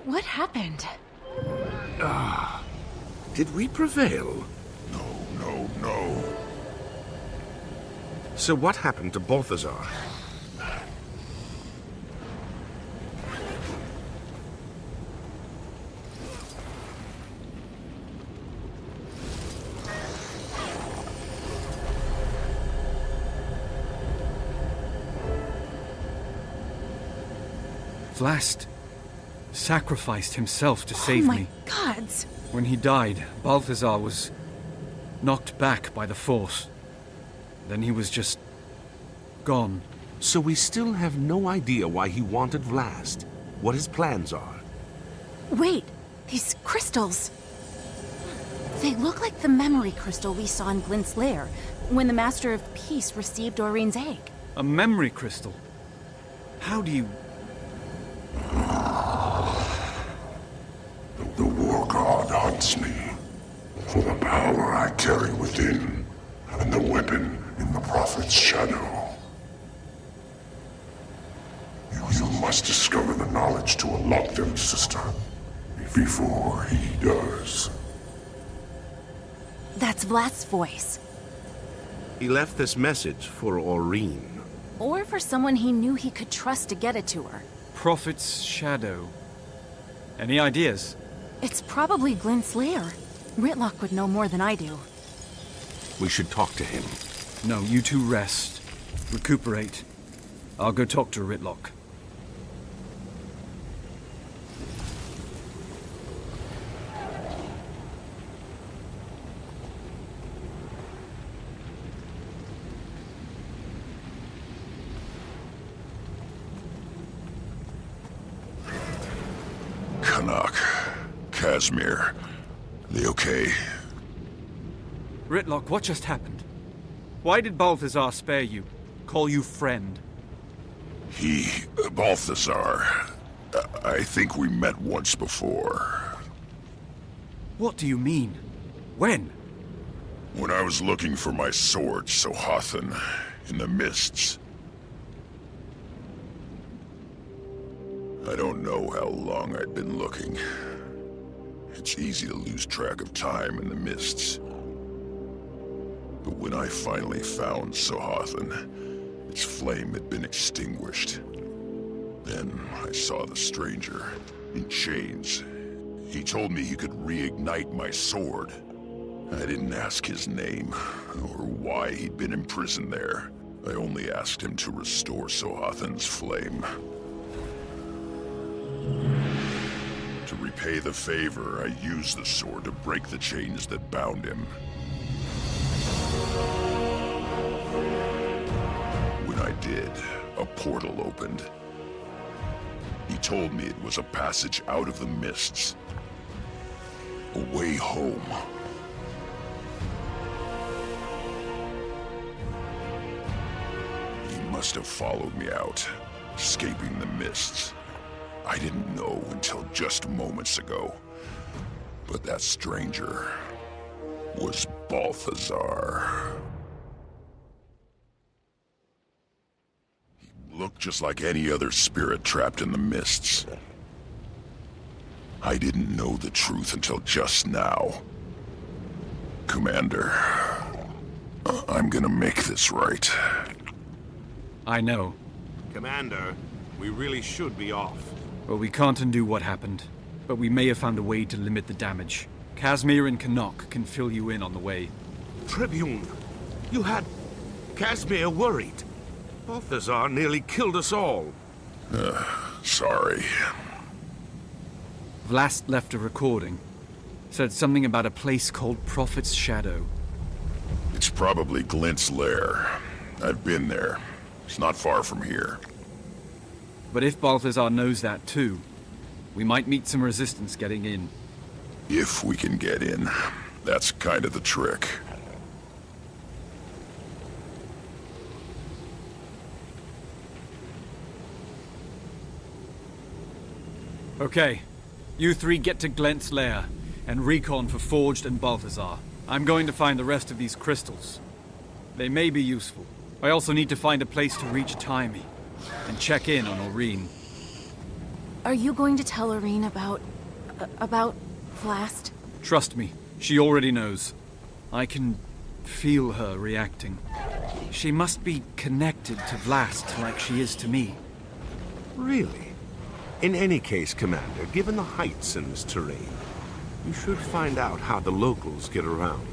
What happened? Did we prevail? No. So what happened to Balthazar? Vlast sacrificed himself to save me. Oh my gods! When he died, Balthazar was knocked back by the Force. Then he was just gone. So we still have no idea why he wanted Vlast, what his plans are. Wait, these crystals. They look like the memory crystal we saw in Glint's lair, when the Master of Peace received Doreen's egg. A memory crystal? How do you... The war god hunts me for the power I carry within and the weapon in the Prophet's shadow. You must discover the knowledge to unlock them, sister, before he does. That's Vlast's voice. He left this message for Aurene. Or for someone he knew he could trust to get it to her. Prophet's shadow. Any ideas? It's probably Glint's lair. Ritlock would know more than I do. We should talk to him. No, you two rest. Recuperate. I'll go talk to Ritlock. Canuck, Casimir, they okay? Ritlock, what just happened? Why did Balthazar spare you? Call you friend? Balthazar, I think we met once before. What do you mean? When? When I was looking for my sword, Sohathan, in the mists. I don't know how long I'd been looking. It's easy to lose track of time in the mists. But when I finally found Sohathan, its flame had been extinguished. Then I saw the stranger, in chains. He told me he could reignite my sword. I didn't ask his name, or why he'd been imprisoned there. I only asked him to restore Sohathan's flame. To repay the favor, I used the sword to break the chains that bound him. When I did, a portal opened. He told me it was a passage out of the mists. A way home. He must have followed me out, escaping the mists. I didn't know until just moments ago. But that stranger was Balthazar. He looked just like any other spirit trapped in the mists. I didn't know the truth until just now. Commander, I'm gonna make this right. I know. Commander, we really should be off. Well, we can't undo what happened, but we may have found a way to limit the damage. Casimir and Canuck can fill you in on the way. Tribune, you had Casimir worried. Balthazar nearly killed us all. Sorry. Vlast left a recording. Said something about a place called Prophet's Shadow. It's probably Glint's lair. I've been there. It's not far from here. But if Balthazar knows that too, we might meet some resistance getting in. If we can get in. That's kind of the trick. Okay. You three get to Glint's lair, and recon for Forged and Balthazar. I'm going to find the rest of these crystals. They may be useful. I also need to find a place to reach Timey, and check in on Aurene. Are you going to tell Aurene about Vlast? Trust me, she already knows. I can feel her reacting. She must be connected to Vlast like she is to me. Really? In any case, Commander, given the heights in this terrain, you should find out how the locals get around.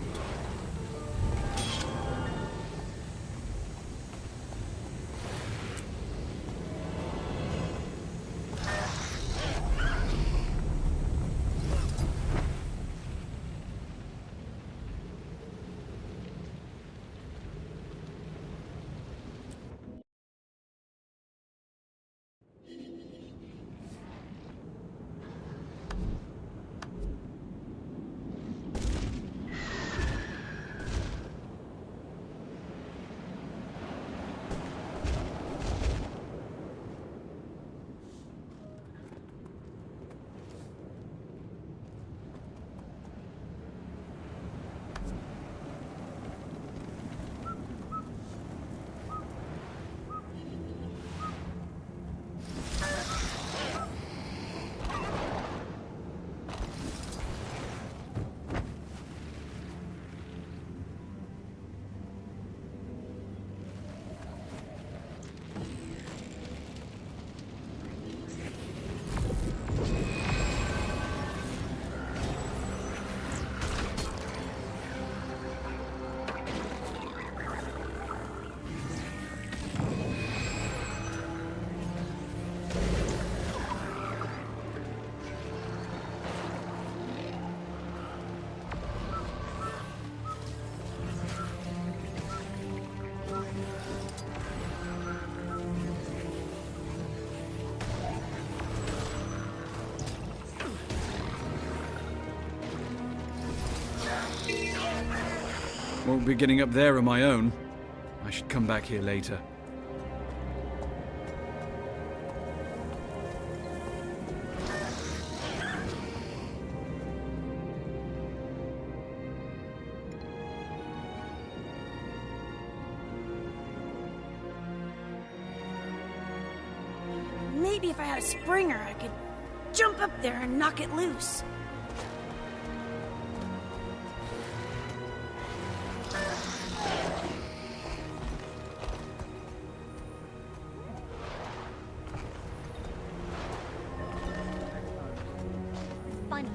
Won't be getting up there on my own. I should come back here later. Maybe if I had a Springer, I could jump up there and knock it loose. Funny.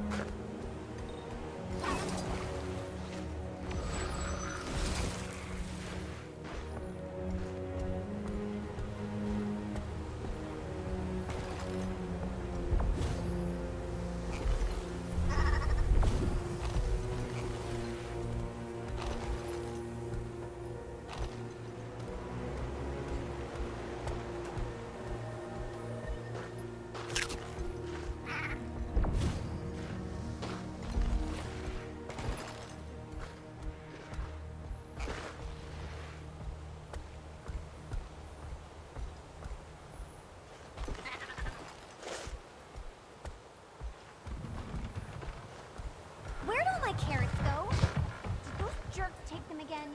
Where'd all my carrots go? Did those jerks take them again?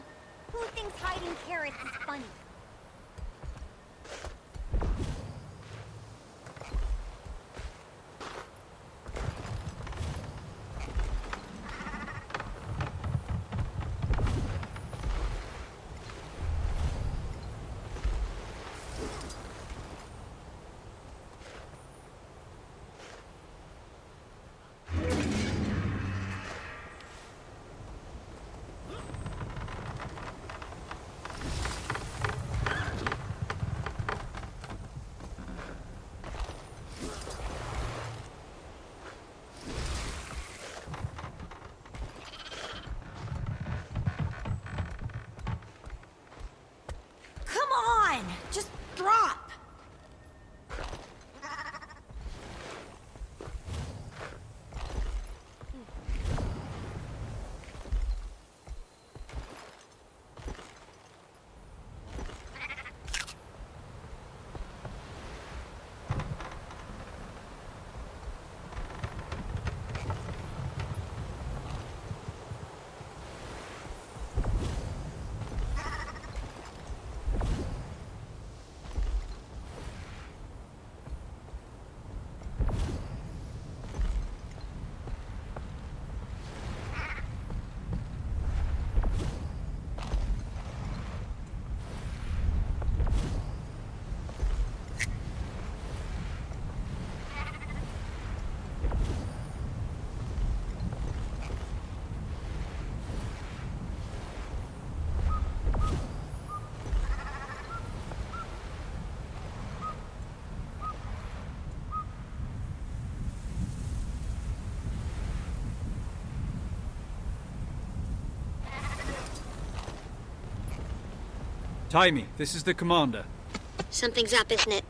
Who thinks hiding carrots is funny? Come on! Just drop! Timey, this is the commander. Something's up, isn't it?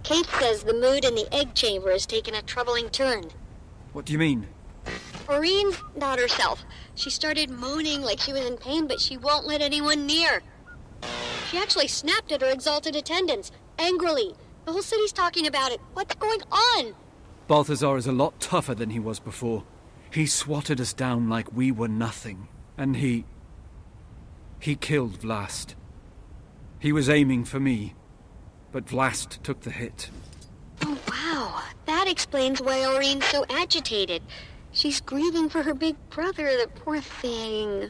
Kate says the mood in the egg chamber has taken a troubling turn. What do you mean? Maureen's not herself. She started moaning like she was in pain, but she won't let anyone near. She actually snapped at her exalted attendants, angrily. The whole city's talking about it. What's going on? Balthazar is a lot tougher than he was before. He swatted us down like we were nothing. And he killed Vlast. He was aiming for me, but Vlast took the hit. Oh, wow. That explains why Aureen's so agitated. She's grieving for her big brother, the poor thing.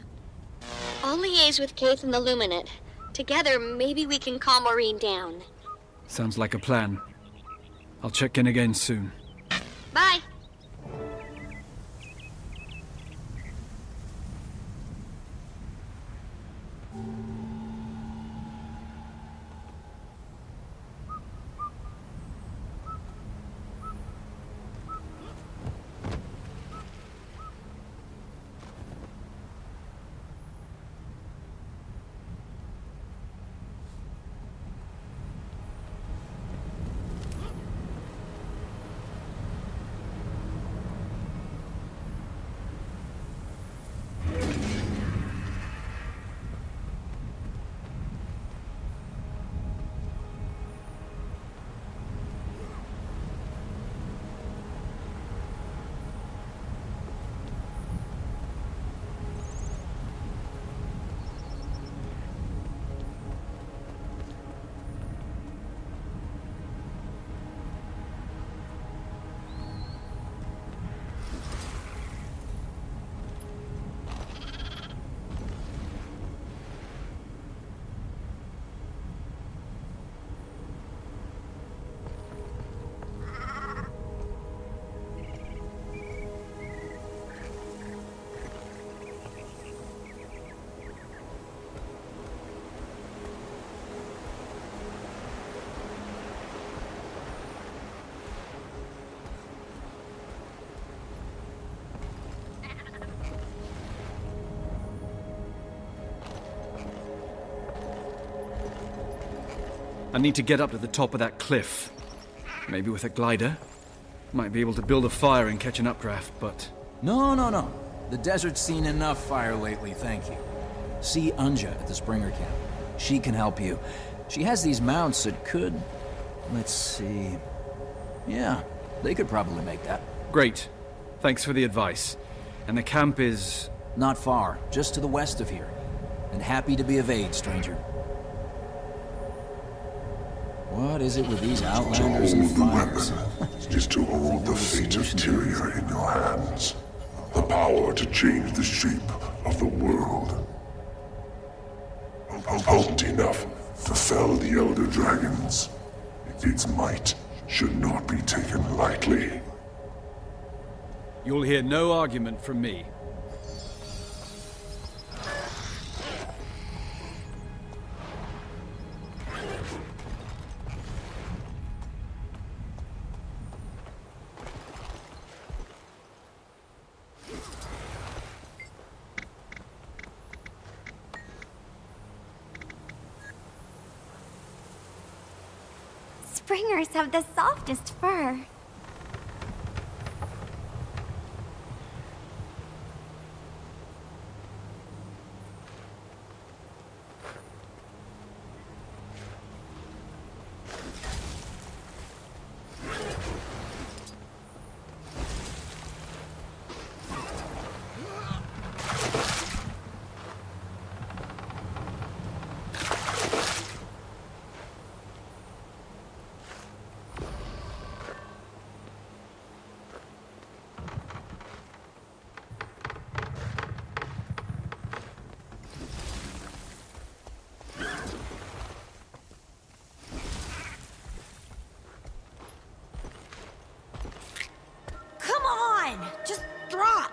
I'll liaise with Kaith and the Luminate. Together, maybe we can calm Aureen down. Sounds like a plan. I'll check in again soon. Bye. I need to get up to the top of that cliff. Maybe with a glider. Might be able to build a fire and catch an updraft, but... No. The desert's seen enough fire lately, thank you. See Anja at the Springer camp. She can help you. She has these mounts that could... Let's see... Yeah, they could probably make that. Great. Thanks for the advice. And the camp is... Not far, just to the west of here. And happy to be of aid, stranger. What is it with these outlanders and fires? Is to hold the fate of Tyria in your hands. The power to change the shape of the world. Potent enough to fell the Elder Dragons. Its might should not be taken lightly. You'll hear no argument from me. Springers have the softest fur. Just drop!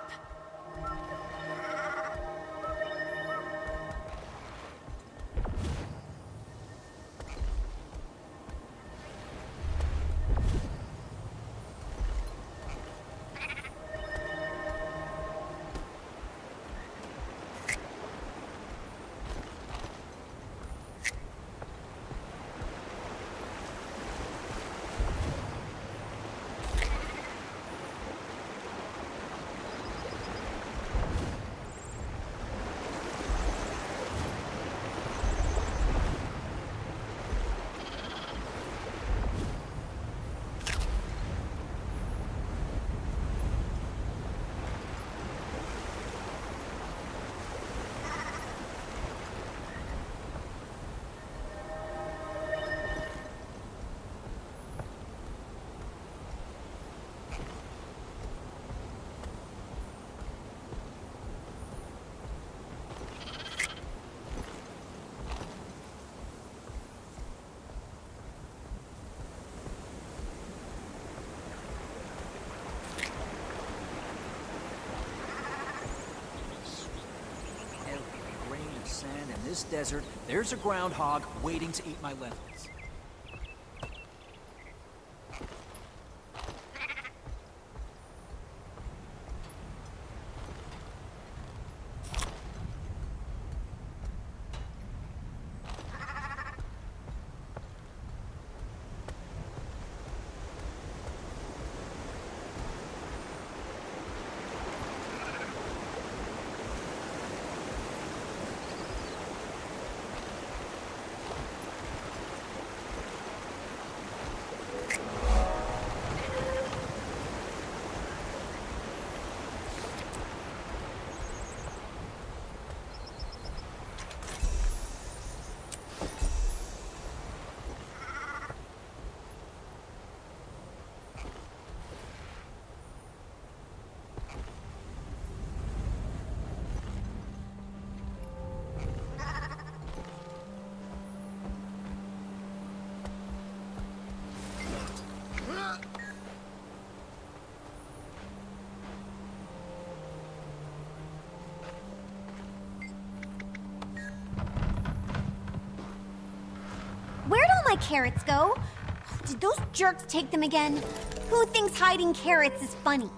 In this desert, there's a groundhog waiting to eat my lentils. Where'd all my carrots go? Did those jerks take them again? Who thinks hiding carrots is funny?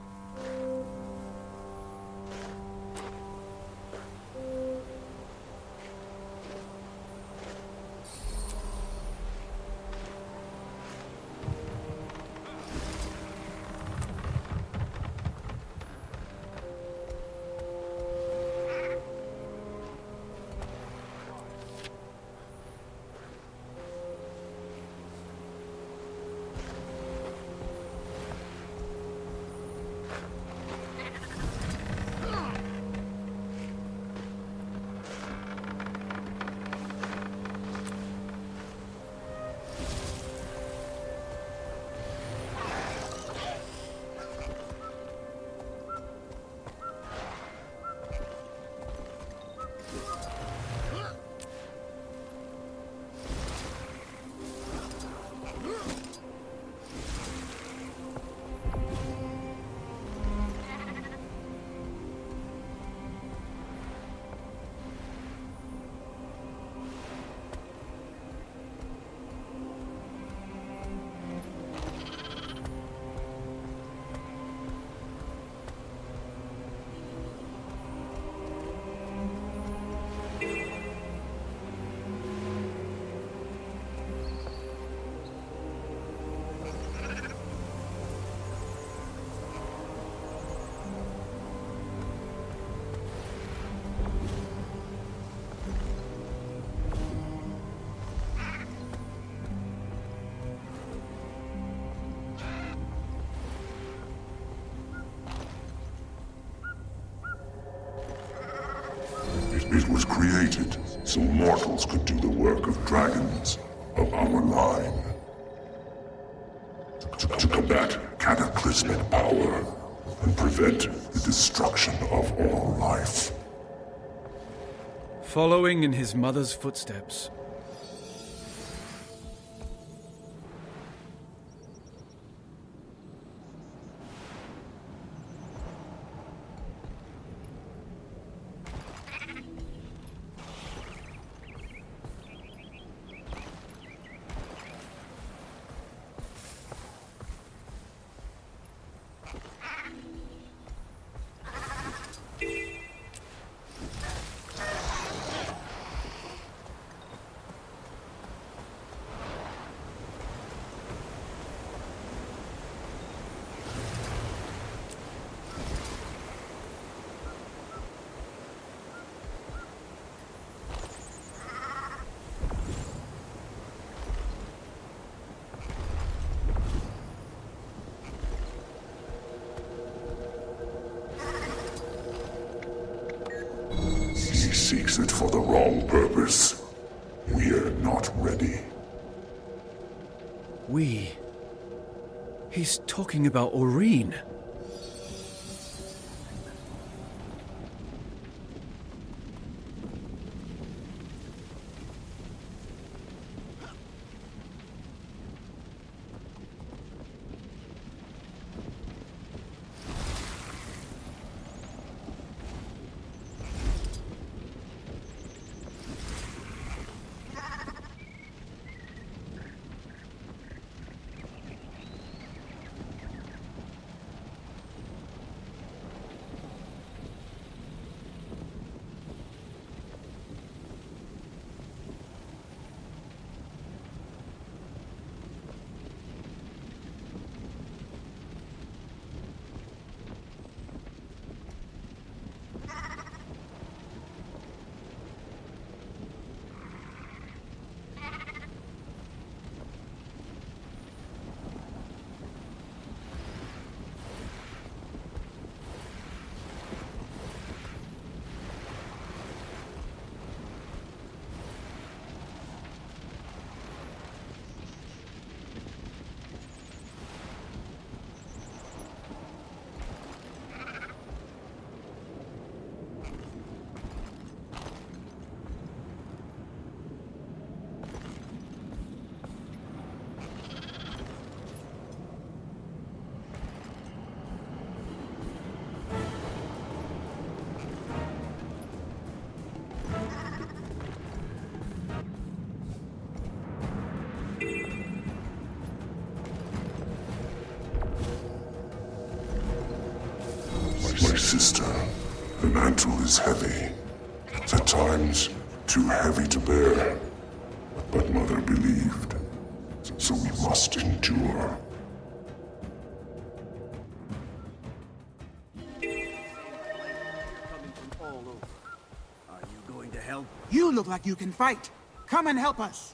was created so mortals could do the work of dragons of our line. To combat cataclysmic power and prevent the destruction of all life. Following in his mother's footsteps. Seeks it for the wrong purpose. We're not ready. We... He's talking about Aurene. My sister, the mantle is heavy. At times, too heavy to bear. But Mother believed, so we must endure. Are you going to help? You look like you can fight. Come and help us.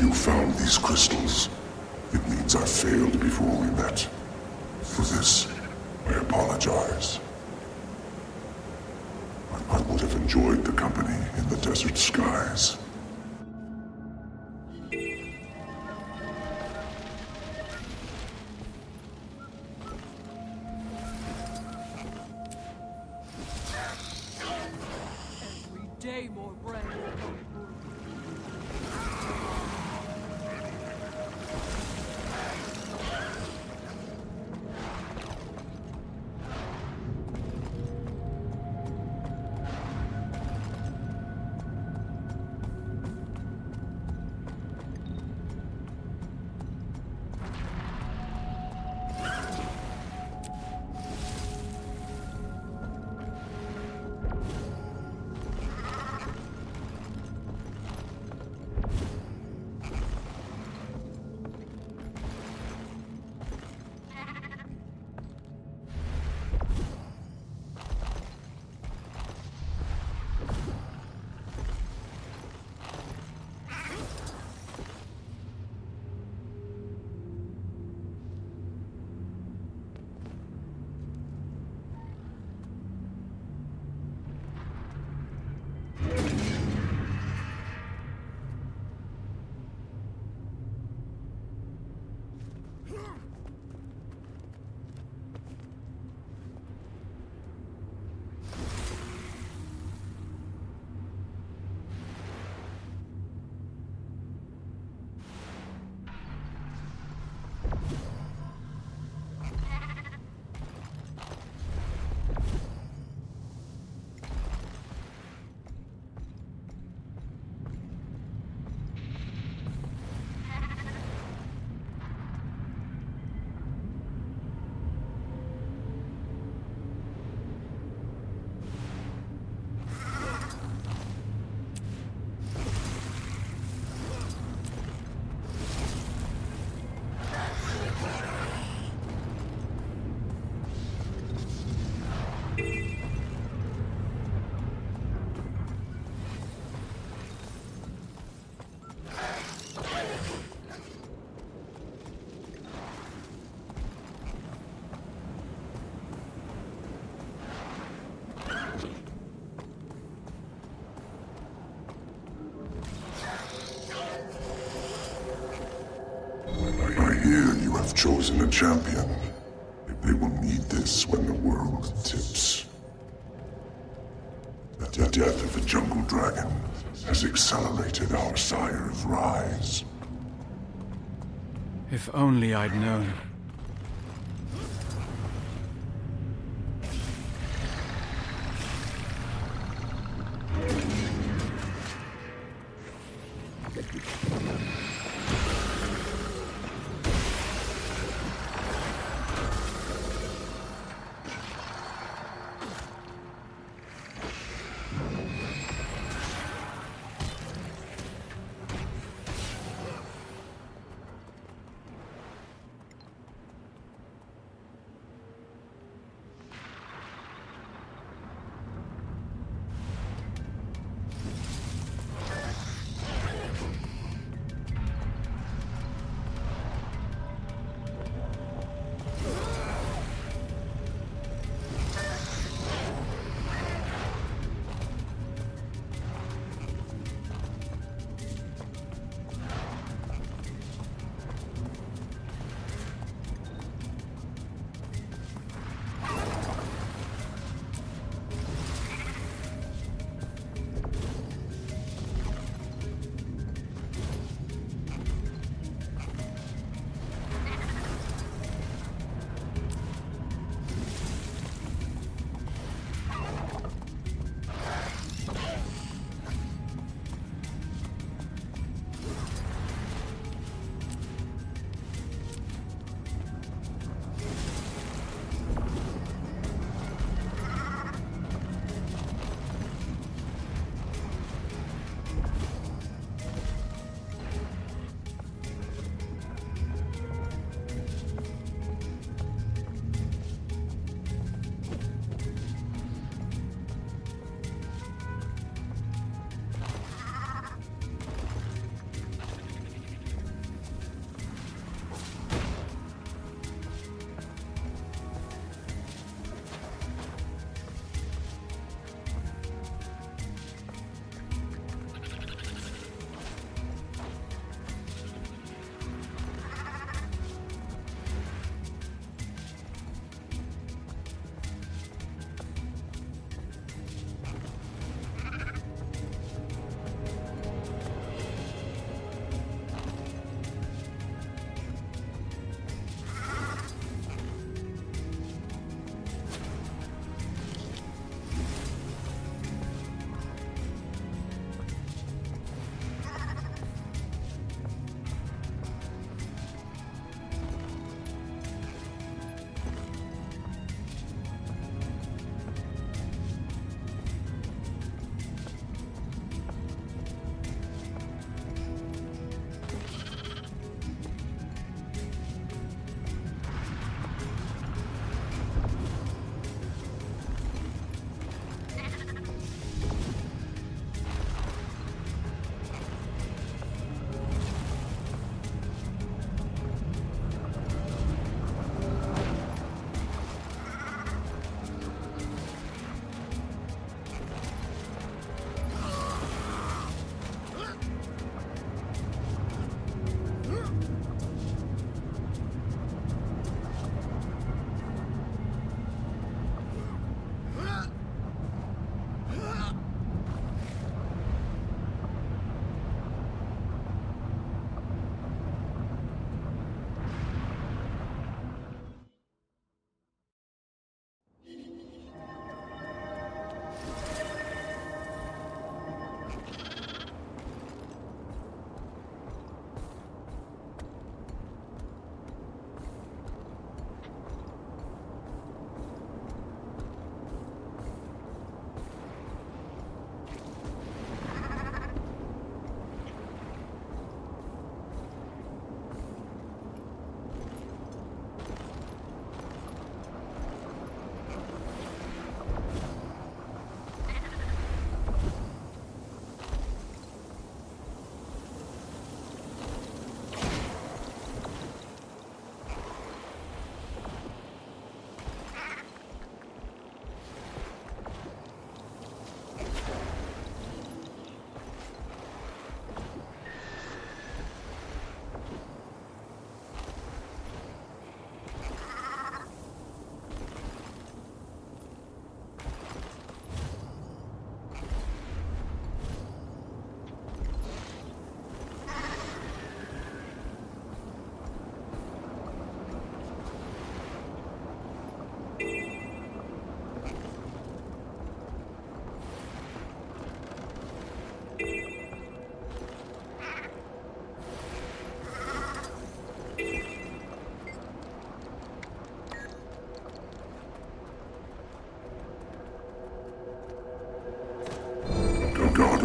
If you found these crystals, it means I failed before we met. For this, I apologize. I would have enjoyed the company in the desert skies. Every day more bread. I've chosen a champion. They will need this when the world tips. The death of the jungle dragon has accelerated our sire's rise. If only I'd known.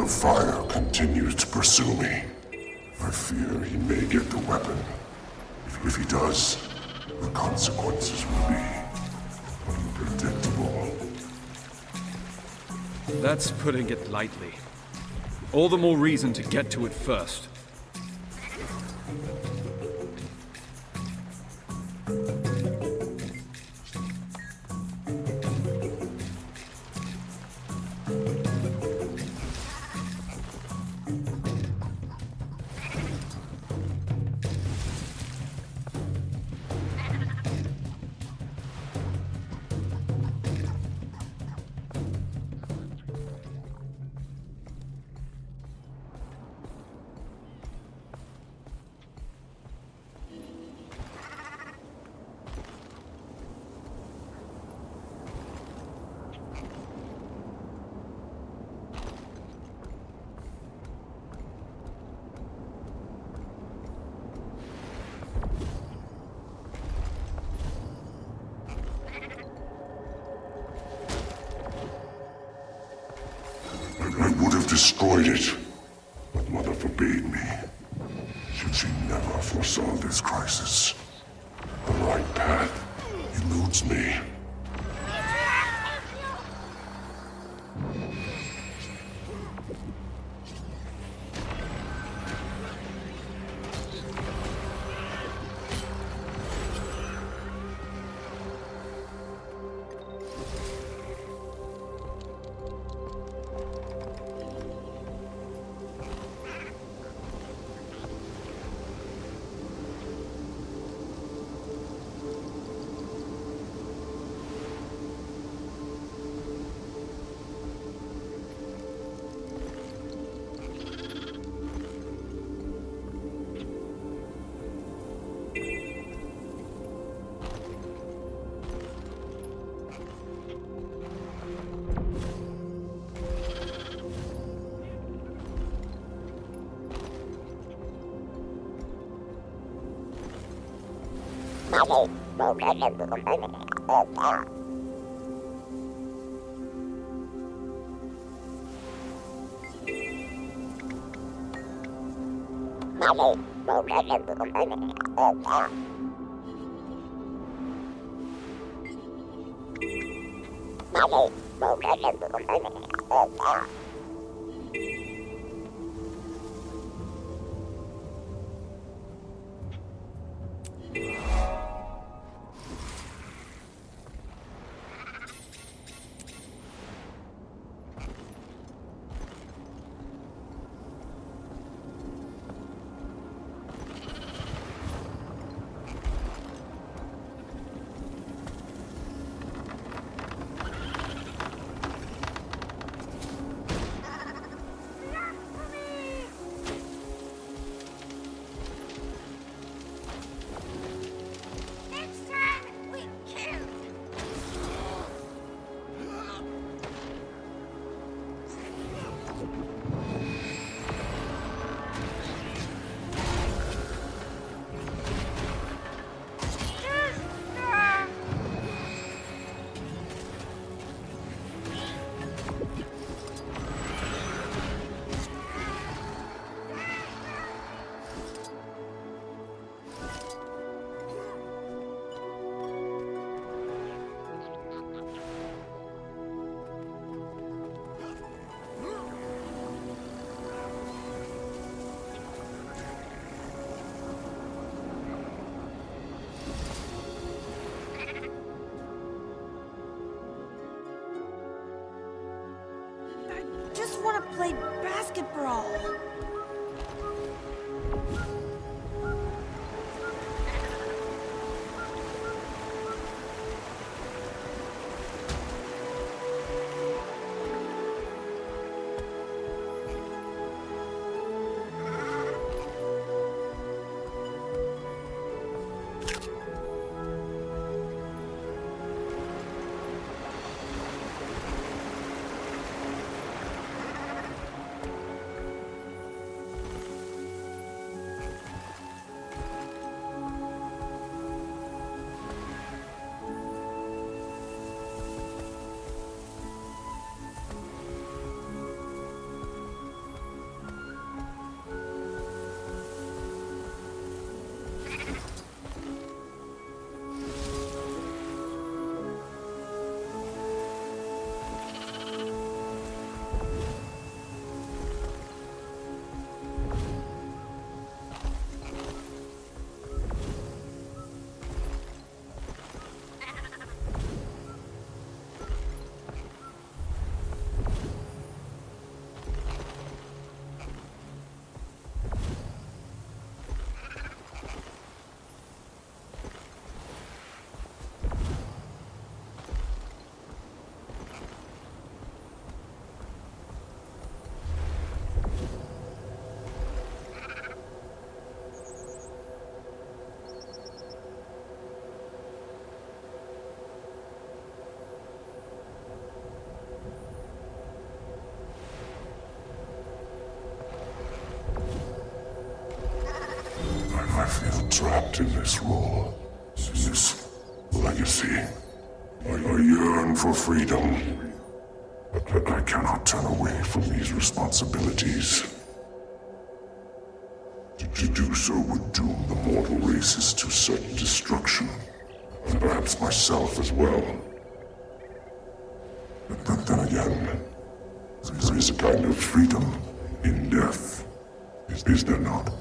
of fire continues to pursue me. I fear he may get the weapon. If he does, the consequences will be unpredictable. That's putting it lightly. All the more reason to get to it first. I would have destroyed it, but Mother forbade me. She never foresaw this crisis. The right path eludes me. Just want to play basketball. I feel trapped in this role. This legacy. I yearn for freedom. But I cannot turn away from these responsibilities. To do so would doom the mortal races to certain destruction. And perhaps myself as well. But then again, there is a kind of freedom in death. Is there not?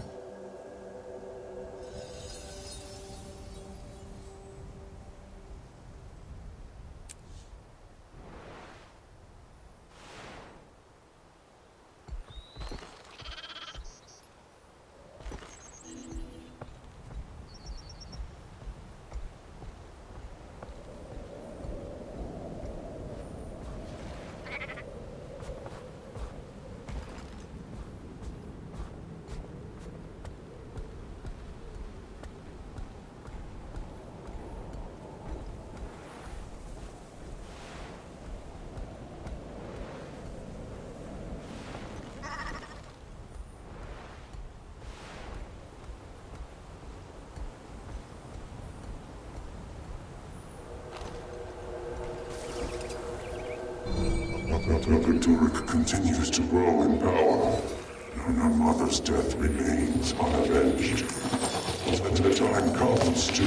Turek continues to grow in power, and her mother's death remains unavenged. The time comes to...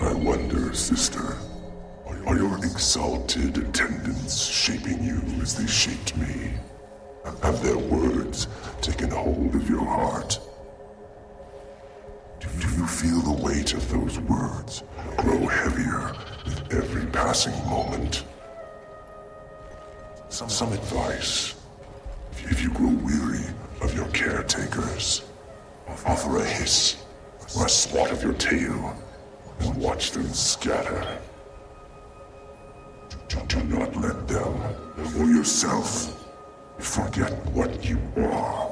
I wonder, sister, are your exalted attendants shaping you as they shaped me? Have their words taken hold of your heart? Do you feel the weight of those words grow heavier with every passing moment? Some advice. If you grow weary of your caretakers, offer a hiss or a swat of your tail and watch them scatter. Do not let them, or yourself, forget what you are.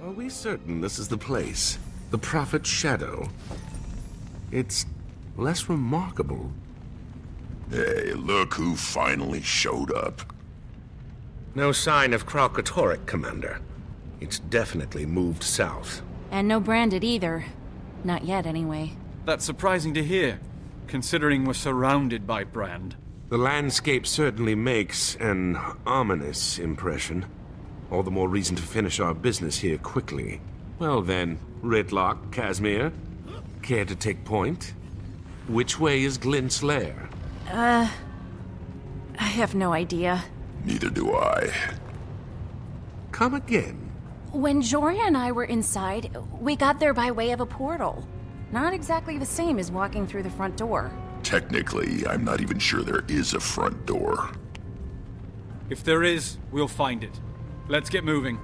Are we certain this is the place? The Prophet's Shadow? It's less remarkable. Hey, look who finally showed up. No sign of Kralkatorrik, Commander. It's definitely moved south. And no branded either. Not yet, anyway. That's surprising to hear. considering we're surrounded by Brand. The landscape certainly makes an ominous impression. All the more reason to finish our business here quickly. Well then, Ritlock, Casimir, care to take point? Which way is Glint's lair? I have no idea. Neither do I. Come again? When Joria and I were inside, we got there by way of a portal. Not exactly the same as walking through the front door. Technically, I'm not even sure there is a front door. If there is, we'll find it. Let's get moving.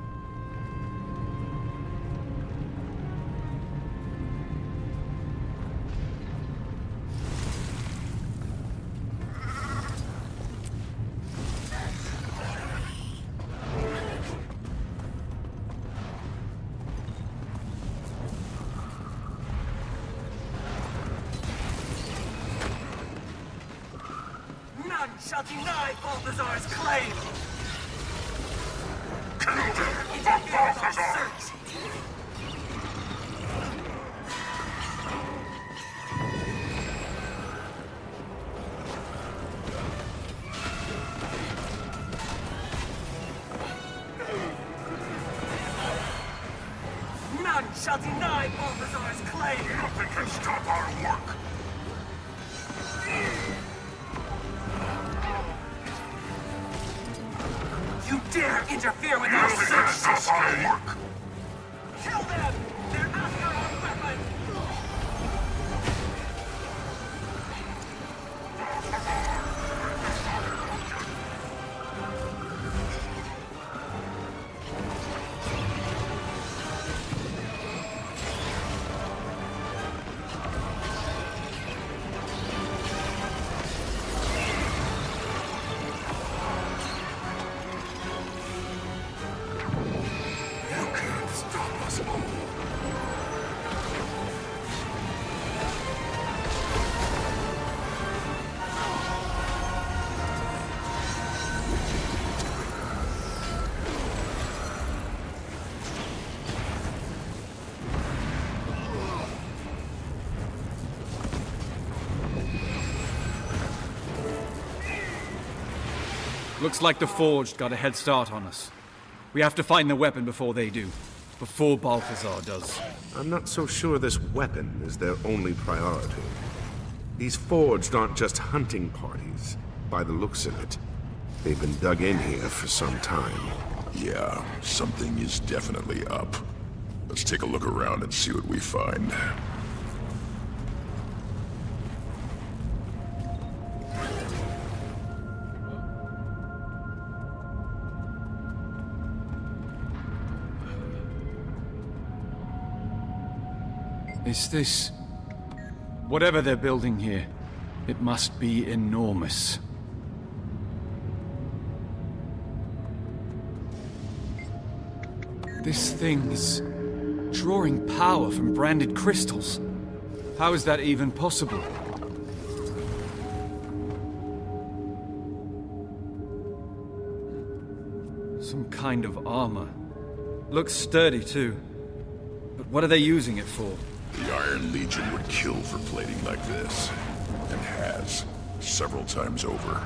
None shall deny Balthazar's claim! Search! None shall deny Balthazar's claim! Nothing can stop our work! You dare interfere with our search! Stop our work! Kill them! They're after our weapon! You can't stop us all. Looks like the Forged got a head start on us. We have to find the weapon before they do. Before Balthazar does. I'm not so sure this weapon is their only priority. These Forged aren't just hunting parties. By the looks of it, they've been dug in here for some time. Yeah, something is definitely up. Let's take a look around and see what we find. Is this... Whatever they're building here, it must be enormous. This thing's drawing power from branded crystals. How is that even possible? Some kind of armor. Looks sturdy too. But what are they using it for? The Iron Legion would kill for plating like this. And has. Several times over.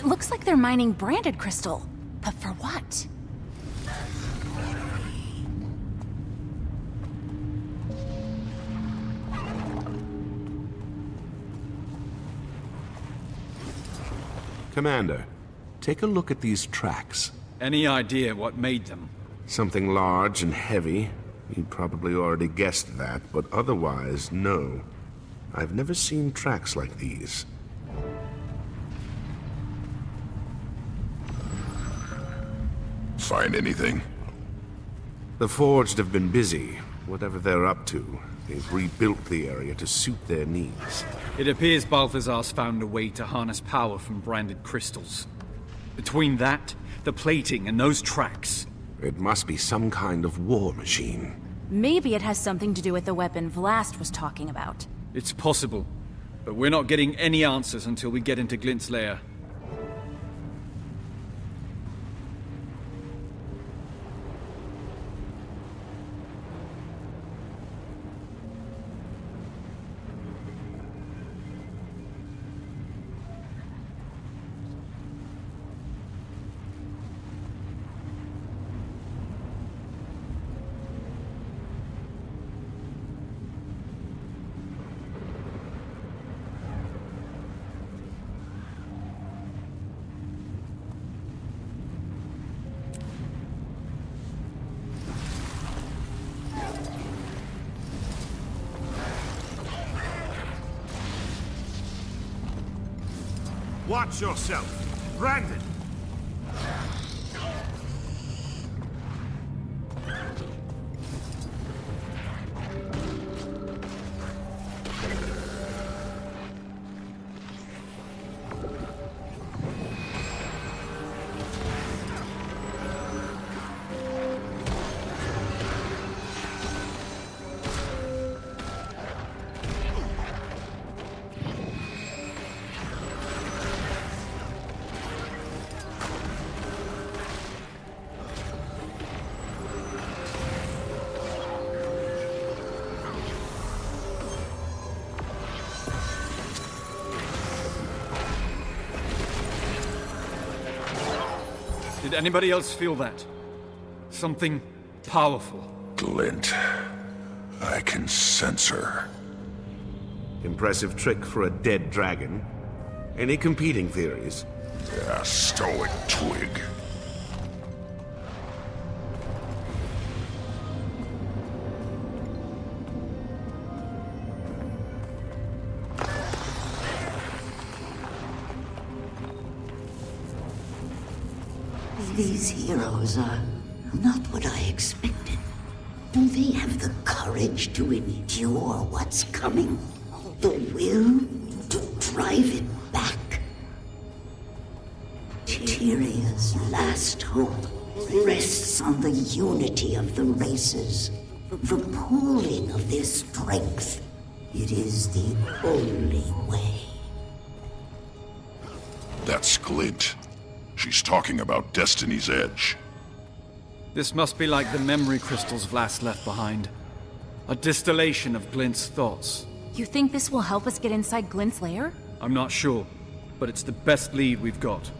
It looks like they're mining branded crystal. But for what? Commander, take a look at these tracks. Any idea what made them? Something large and heavy. You'd probably already guessed that, but otherwise, no. I've never seen tracks like these. Find anything? The Forged have been busy. Whatever they're up to, they've rebuilt the area to suit their needs. It appears Balthazar's found a way to harness power from branded crystals. Between that, the plating, and those tracks... It must be some kind of war machine. Maybe it has something to do with the weapon Vlast was talking about. It's possible, but we're not getting any answers until we get into Glint's lair. Watch yourself, Brandon! Did anybody else feel that? Something powerful. Glint. I can sense her. Impressive trick for a dead dragon. Any competing theories? Yeah, stoic twig. These heroes are not what I expected. Do they have the courage to endure what's coming? The will to drive it back? Tyria's last hope rests on the unity of the races, the pooling of their strength. It is the only way. That's Glint. She's talking about Destiny's Edge. This must be like the memory crystals Vlast left behind. A distillation of Glint's thoughts. You think this will help us get inside Glint's lair? I'm not sure, but it's the best lead we've got.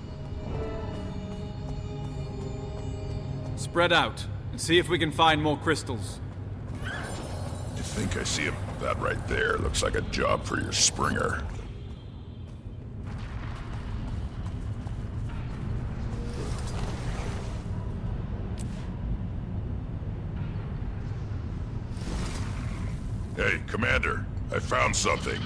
Spread out, and see if we can find more crystals. I think I see that right there. Looks like a job for your Springer. Hey, Commander, I found something.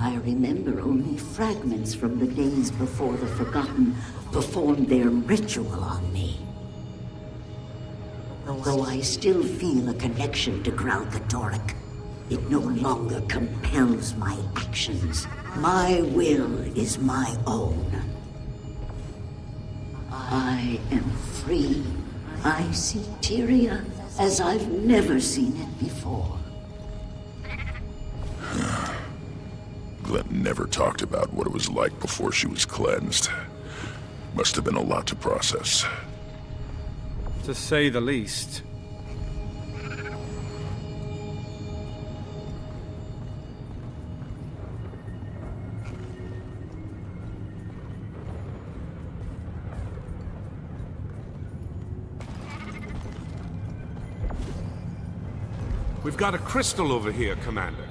I remember only fragments from the days before the Forgotten performed their ritual on me. Though I still feel a connection to Graal Catoric, it no longer compels my actions. My will is my own. I am free. I see Tyria as I've never seen it before. Glenn never talked about what it was like before she was cleansed. Must have been a lot to process. To say the least. We've got a crystal over here, Commander.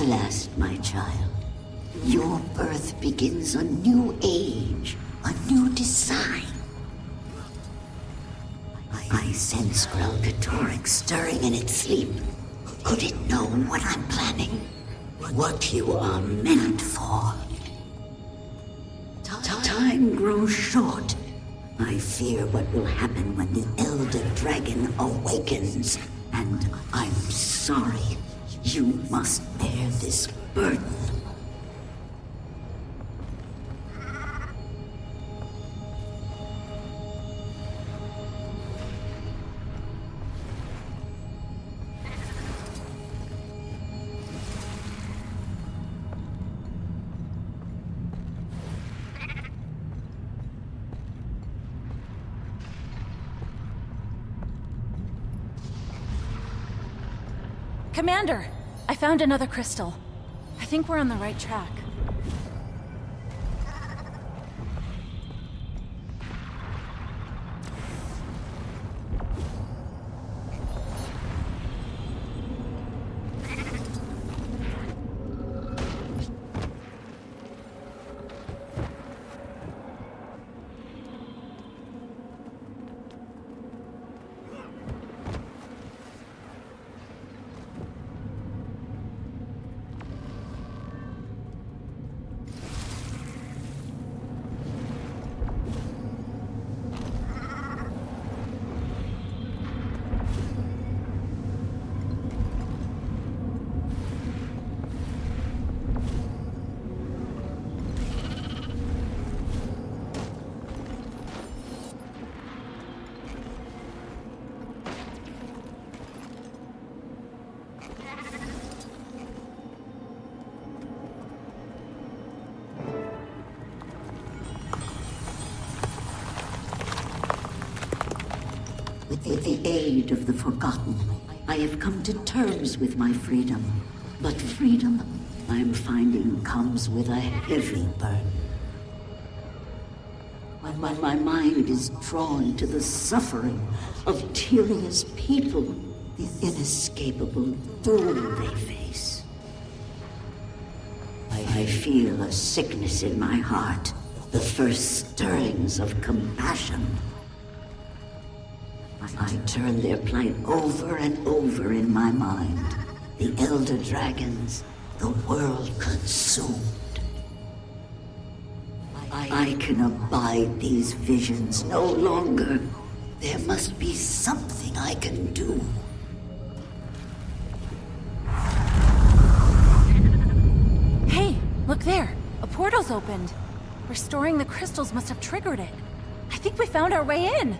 Last, my child, your birth begins a new age, a new design. I sense Graal Catoric stirring in its sleep. Could it know what I'm planning? What you are meant for? Time grows short. I fear what will happen when the Elder Dragon awakens. And I'm sorry. You must bear this burden. Commander, I found another crystal. I think we're on the right track. With the aid of the Forgotten, I have come to terms with my freedom. But freedom, I am finding, comes with a heavy burden. When my mind is drawn to the suffering of Tyria's people, the inescapable doom they face. I feel a sickness in my heart, the first stirrings of compassion. I turn their plight over and over in my mind. The Elder Dragons, the world consumed. I can abide these visions no longer. There must be something I can do. Hey, look there. A portal's opened. Restoring the crystals must have triggered it. I think we found our way in.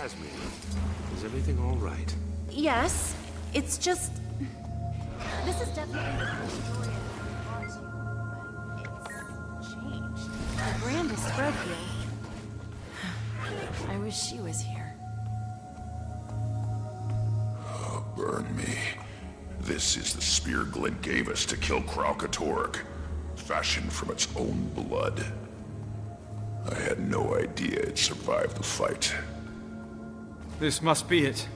Casimir, is everything all right? Yes, it's just... This is definitely the first story I've brought you, but it's changed. The brand is spread here. I wish she was here. Oh, burn me. This is the spear Glint gave us to kill Kralkatorg, fashioned from its own blood. I had no idea it survived the fight. This must be it.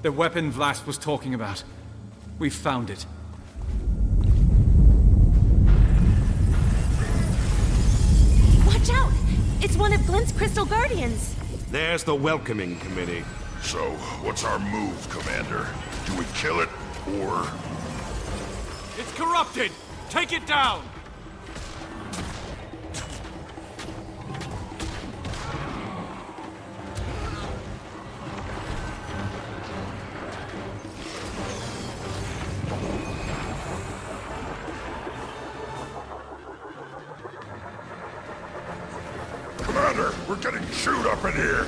The weapon Vlast was talking about. We found it. Watch out! It's one of Glint's Crystal Guardians! There's the welcoming committee. So, what's our move, Commander? Do we kill it, or... It's corrupted! Take it down! Commander, we're getting chewed up in here!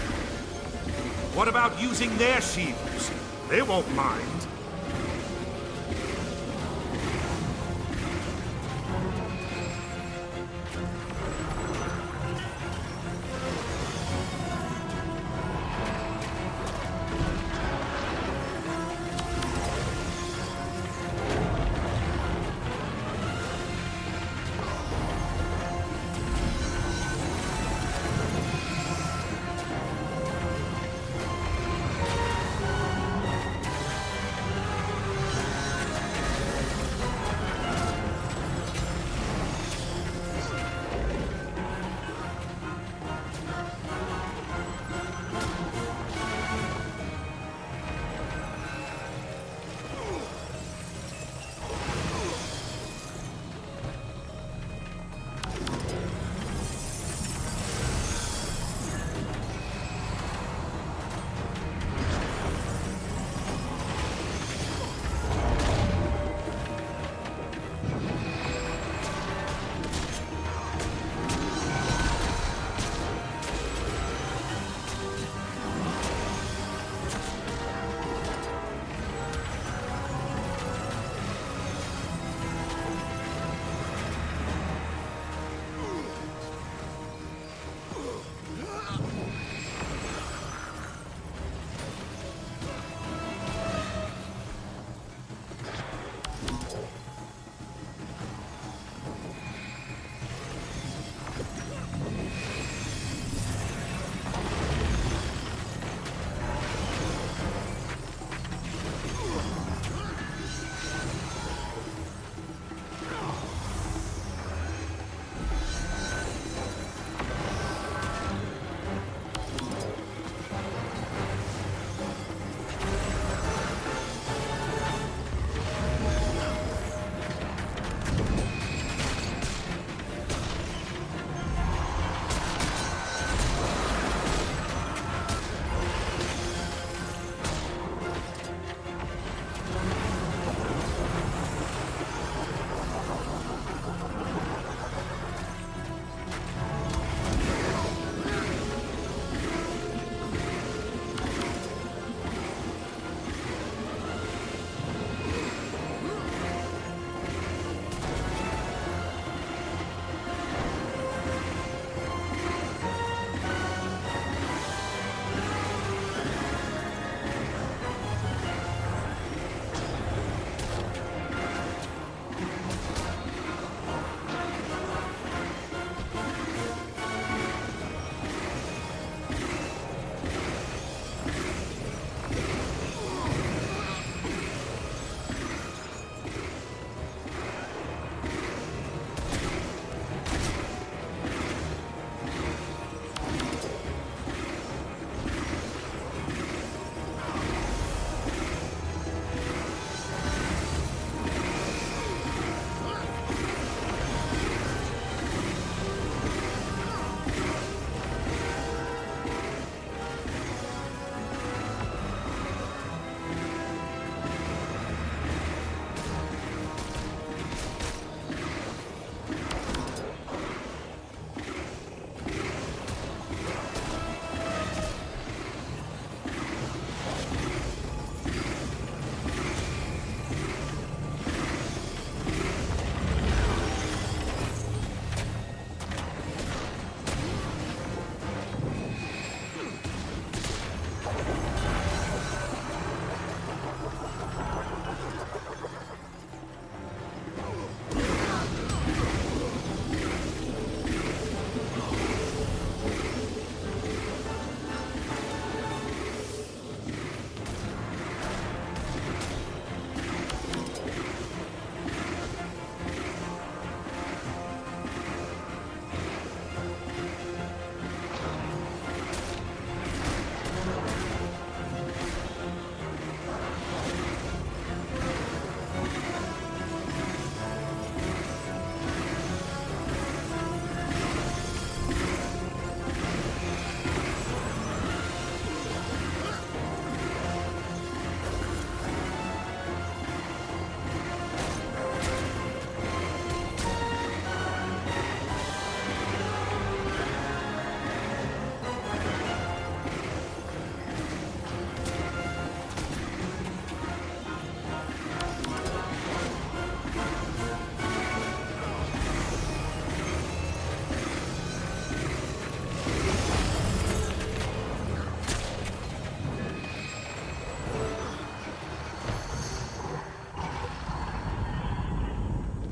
What about using their shields? They won't mind.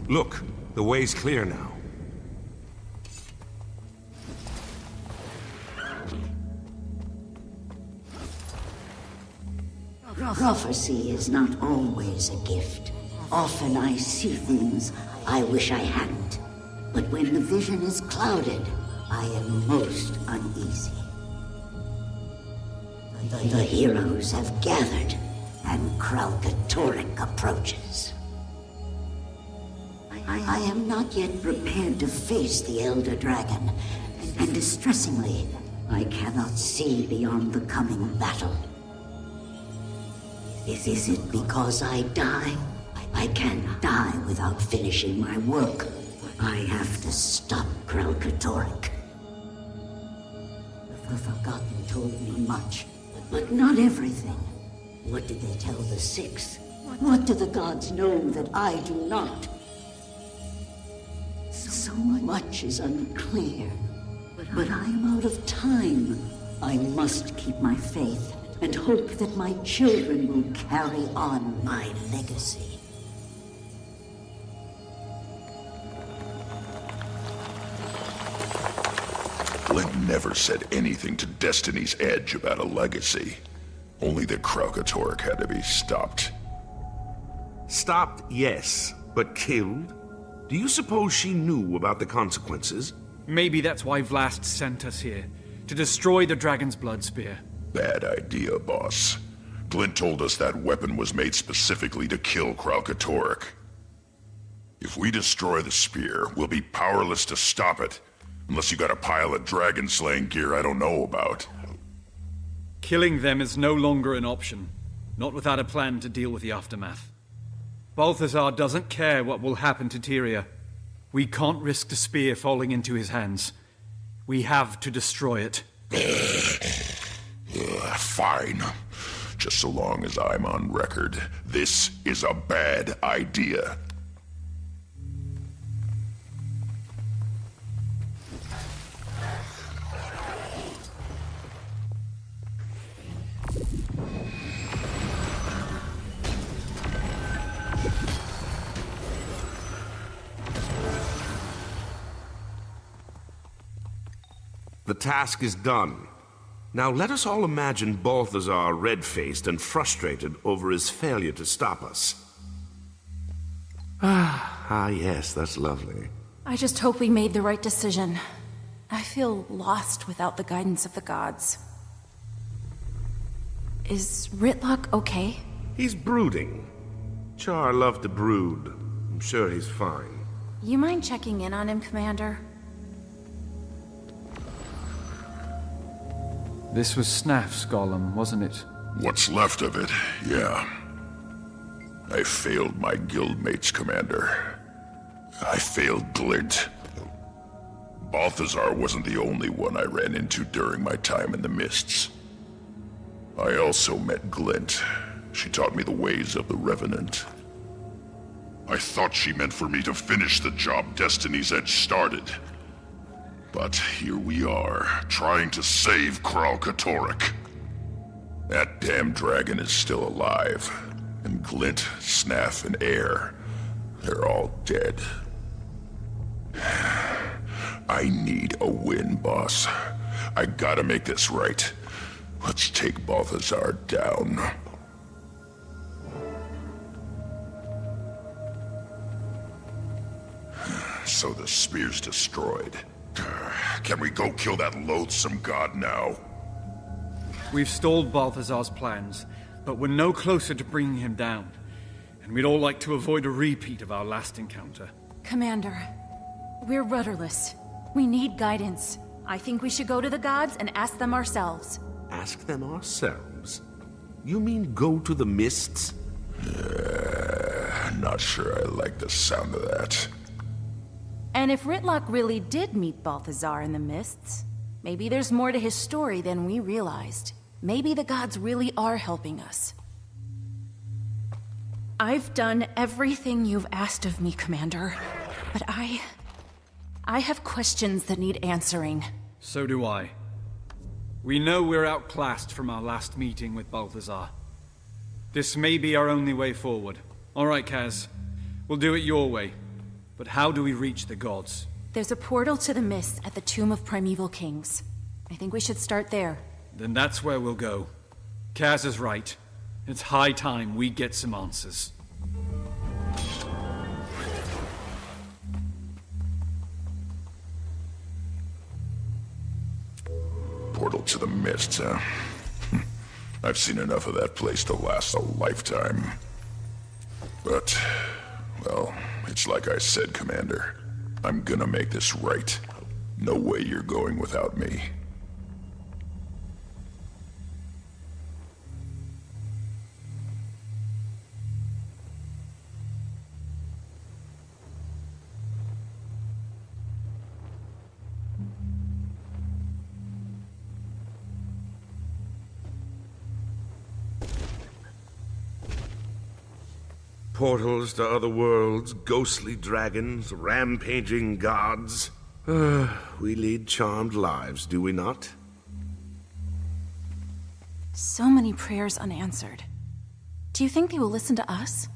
Look, the way's clear now. Prophecy is not always a gift. Often I see things I wish I hadn't. But when the vision is clouded, I am most uneasy. The heroes have gathered, and Kralkatorrik approaches. I am not yet prepared to face the Elder Dragon, and distressingly, I cannot see beyond the coming battle. Is it because I die? I cannot die without finishing my work. I have to stop Kralkatorrik. The Forgotten told me much, but not everything. What did they tell the Six? What do the gods know that I do not? So much is unclear, but I am out of time. I must keep my faith and hope that my children will carry on my legacy. Glint never said anything to Destiny's Edge about a legacy. Only that Kralkatorrik had to be stopped. Stopped, yes, but killed? Do you suppose she knew about the consequences? Maybe that's why Vlast sent us here, to destroy the Dragon's Blood Spear. Bad idea, boss. Glint told us that weapon was made specifically to kill Kralkatorrik. If we destroy the spear, we'll be powerless to stop it. Unless you got a pile of dragon-slaying gear I don't know about. Killing them is no longer an option. Not without a plan to deal with the aftermath. Balthazar doesn't care what will happen to Tyria. We can't risk the spear falling into his hands. We have to destroy it. Fine. Just so long as I'm on record. This is a bad idea. The task is done. Now let us all imagine Balthazar red-faced and frustrated over his failure to stop us. Yes, that's lovely. I just hope we made the right decision. I feel lost without the guidance of the gods. Is Rytlock okay? He's brooding. Char loved to brood. I'm sure he's fine. You mind checking in on him, Commander? This was Snaff's golem, wasn't it? What's left of it, yeah. I failed my guildmates, Commander. I failed Glint. Balthazar wasn't the only one I ran into during my time in the Mists. I also met Glint. She taught me the ways of the Revenant. I thought she meant for me to finish the job Destiny's Edge started. But here we are, trying to save Kralkatorrik. That damn dragon is still alive. And Glint, Snaff, and Air, they're all dead. I need a win, boss. I gotta make this right. Let's take Balthazar down. So the spear's destroyed. Can we go kill that loathsome god now? We've stalled Balthazar's plans, but we're no closer to bringing him down. And we'd all like to avoid a repeat of our last encounter. Commander, we're rudderless. We need guidance. I think we should go to the gods and ask them ourselves. Ask them ourselves? You mean go to the Mists? Not sure I like the sound of that. And if Rytlock really did meet Balthazar in the Mists, maybe there's more to his story than we realized. Maybe the gods really are helping us. I've done everything you've asked of me, Commander. But I have questions that need answering. So do I. We know we're outclassed from our last meeting with Balthazar. This may be our only way forward. All right, Kaz. We'll do it your way. But how do we reach the gods? There's a portal to the mist at the Tomb of Primeval Kings. I think we should start there. Then that's where we'll go. Kaz is right. It's high time we get some answers. Portal to the mist, huh? I've seen enough of that place to last a lifetime. But, well, it's like I said, Commander. I'm gonna make this right. No way you're going without me. Portals to other worlds, ghostly dragons, rampaging gods. We lead charmed lives, do we not? So many prayers unanswered. Do you think they will listen to us?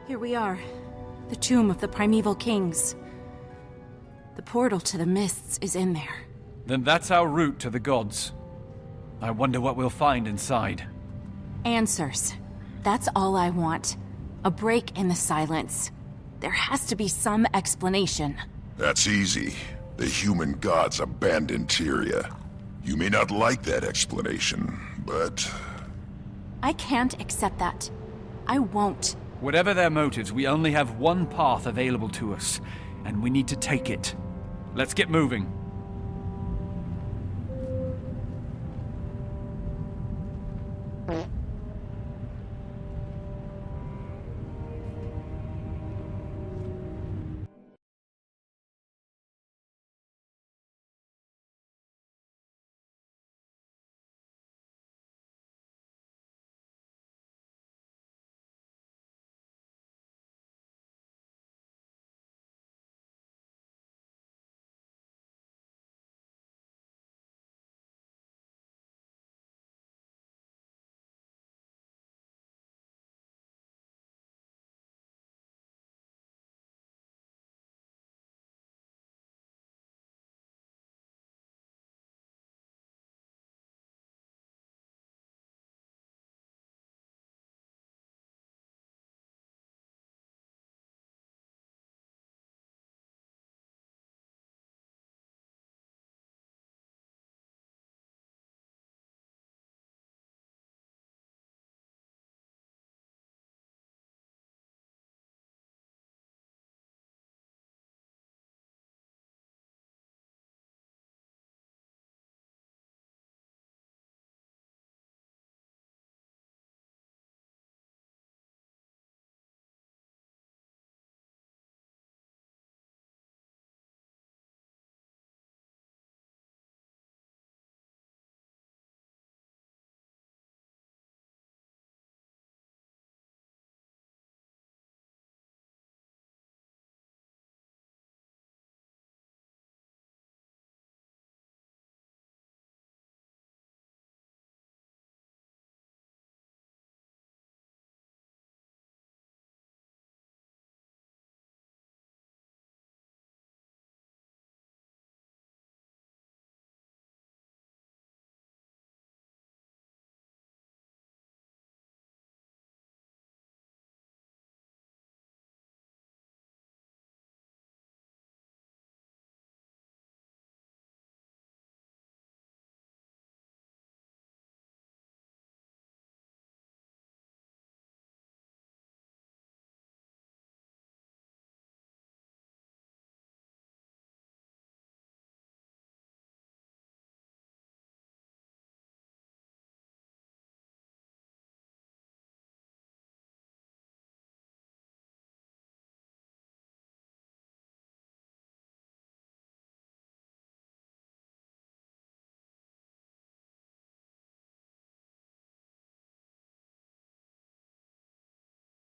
Here we are. The tomb of the primeval kings. The portal to the mists is in there. Then that's our route to the gods. I wonder what we'll find inside. Answers. That's all I want. A break in the silence. There has to be some explanation. That's easy. The human gods abandoned Tyria. You may not like that explanation, but... I can't accept that. I won't. Whatever their motives, we only have one path available to us, and we need to take it. Let's get moving.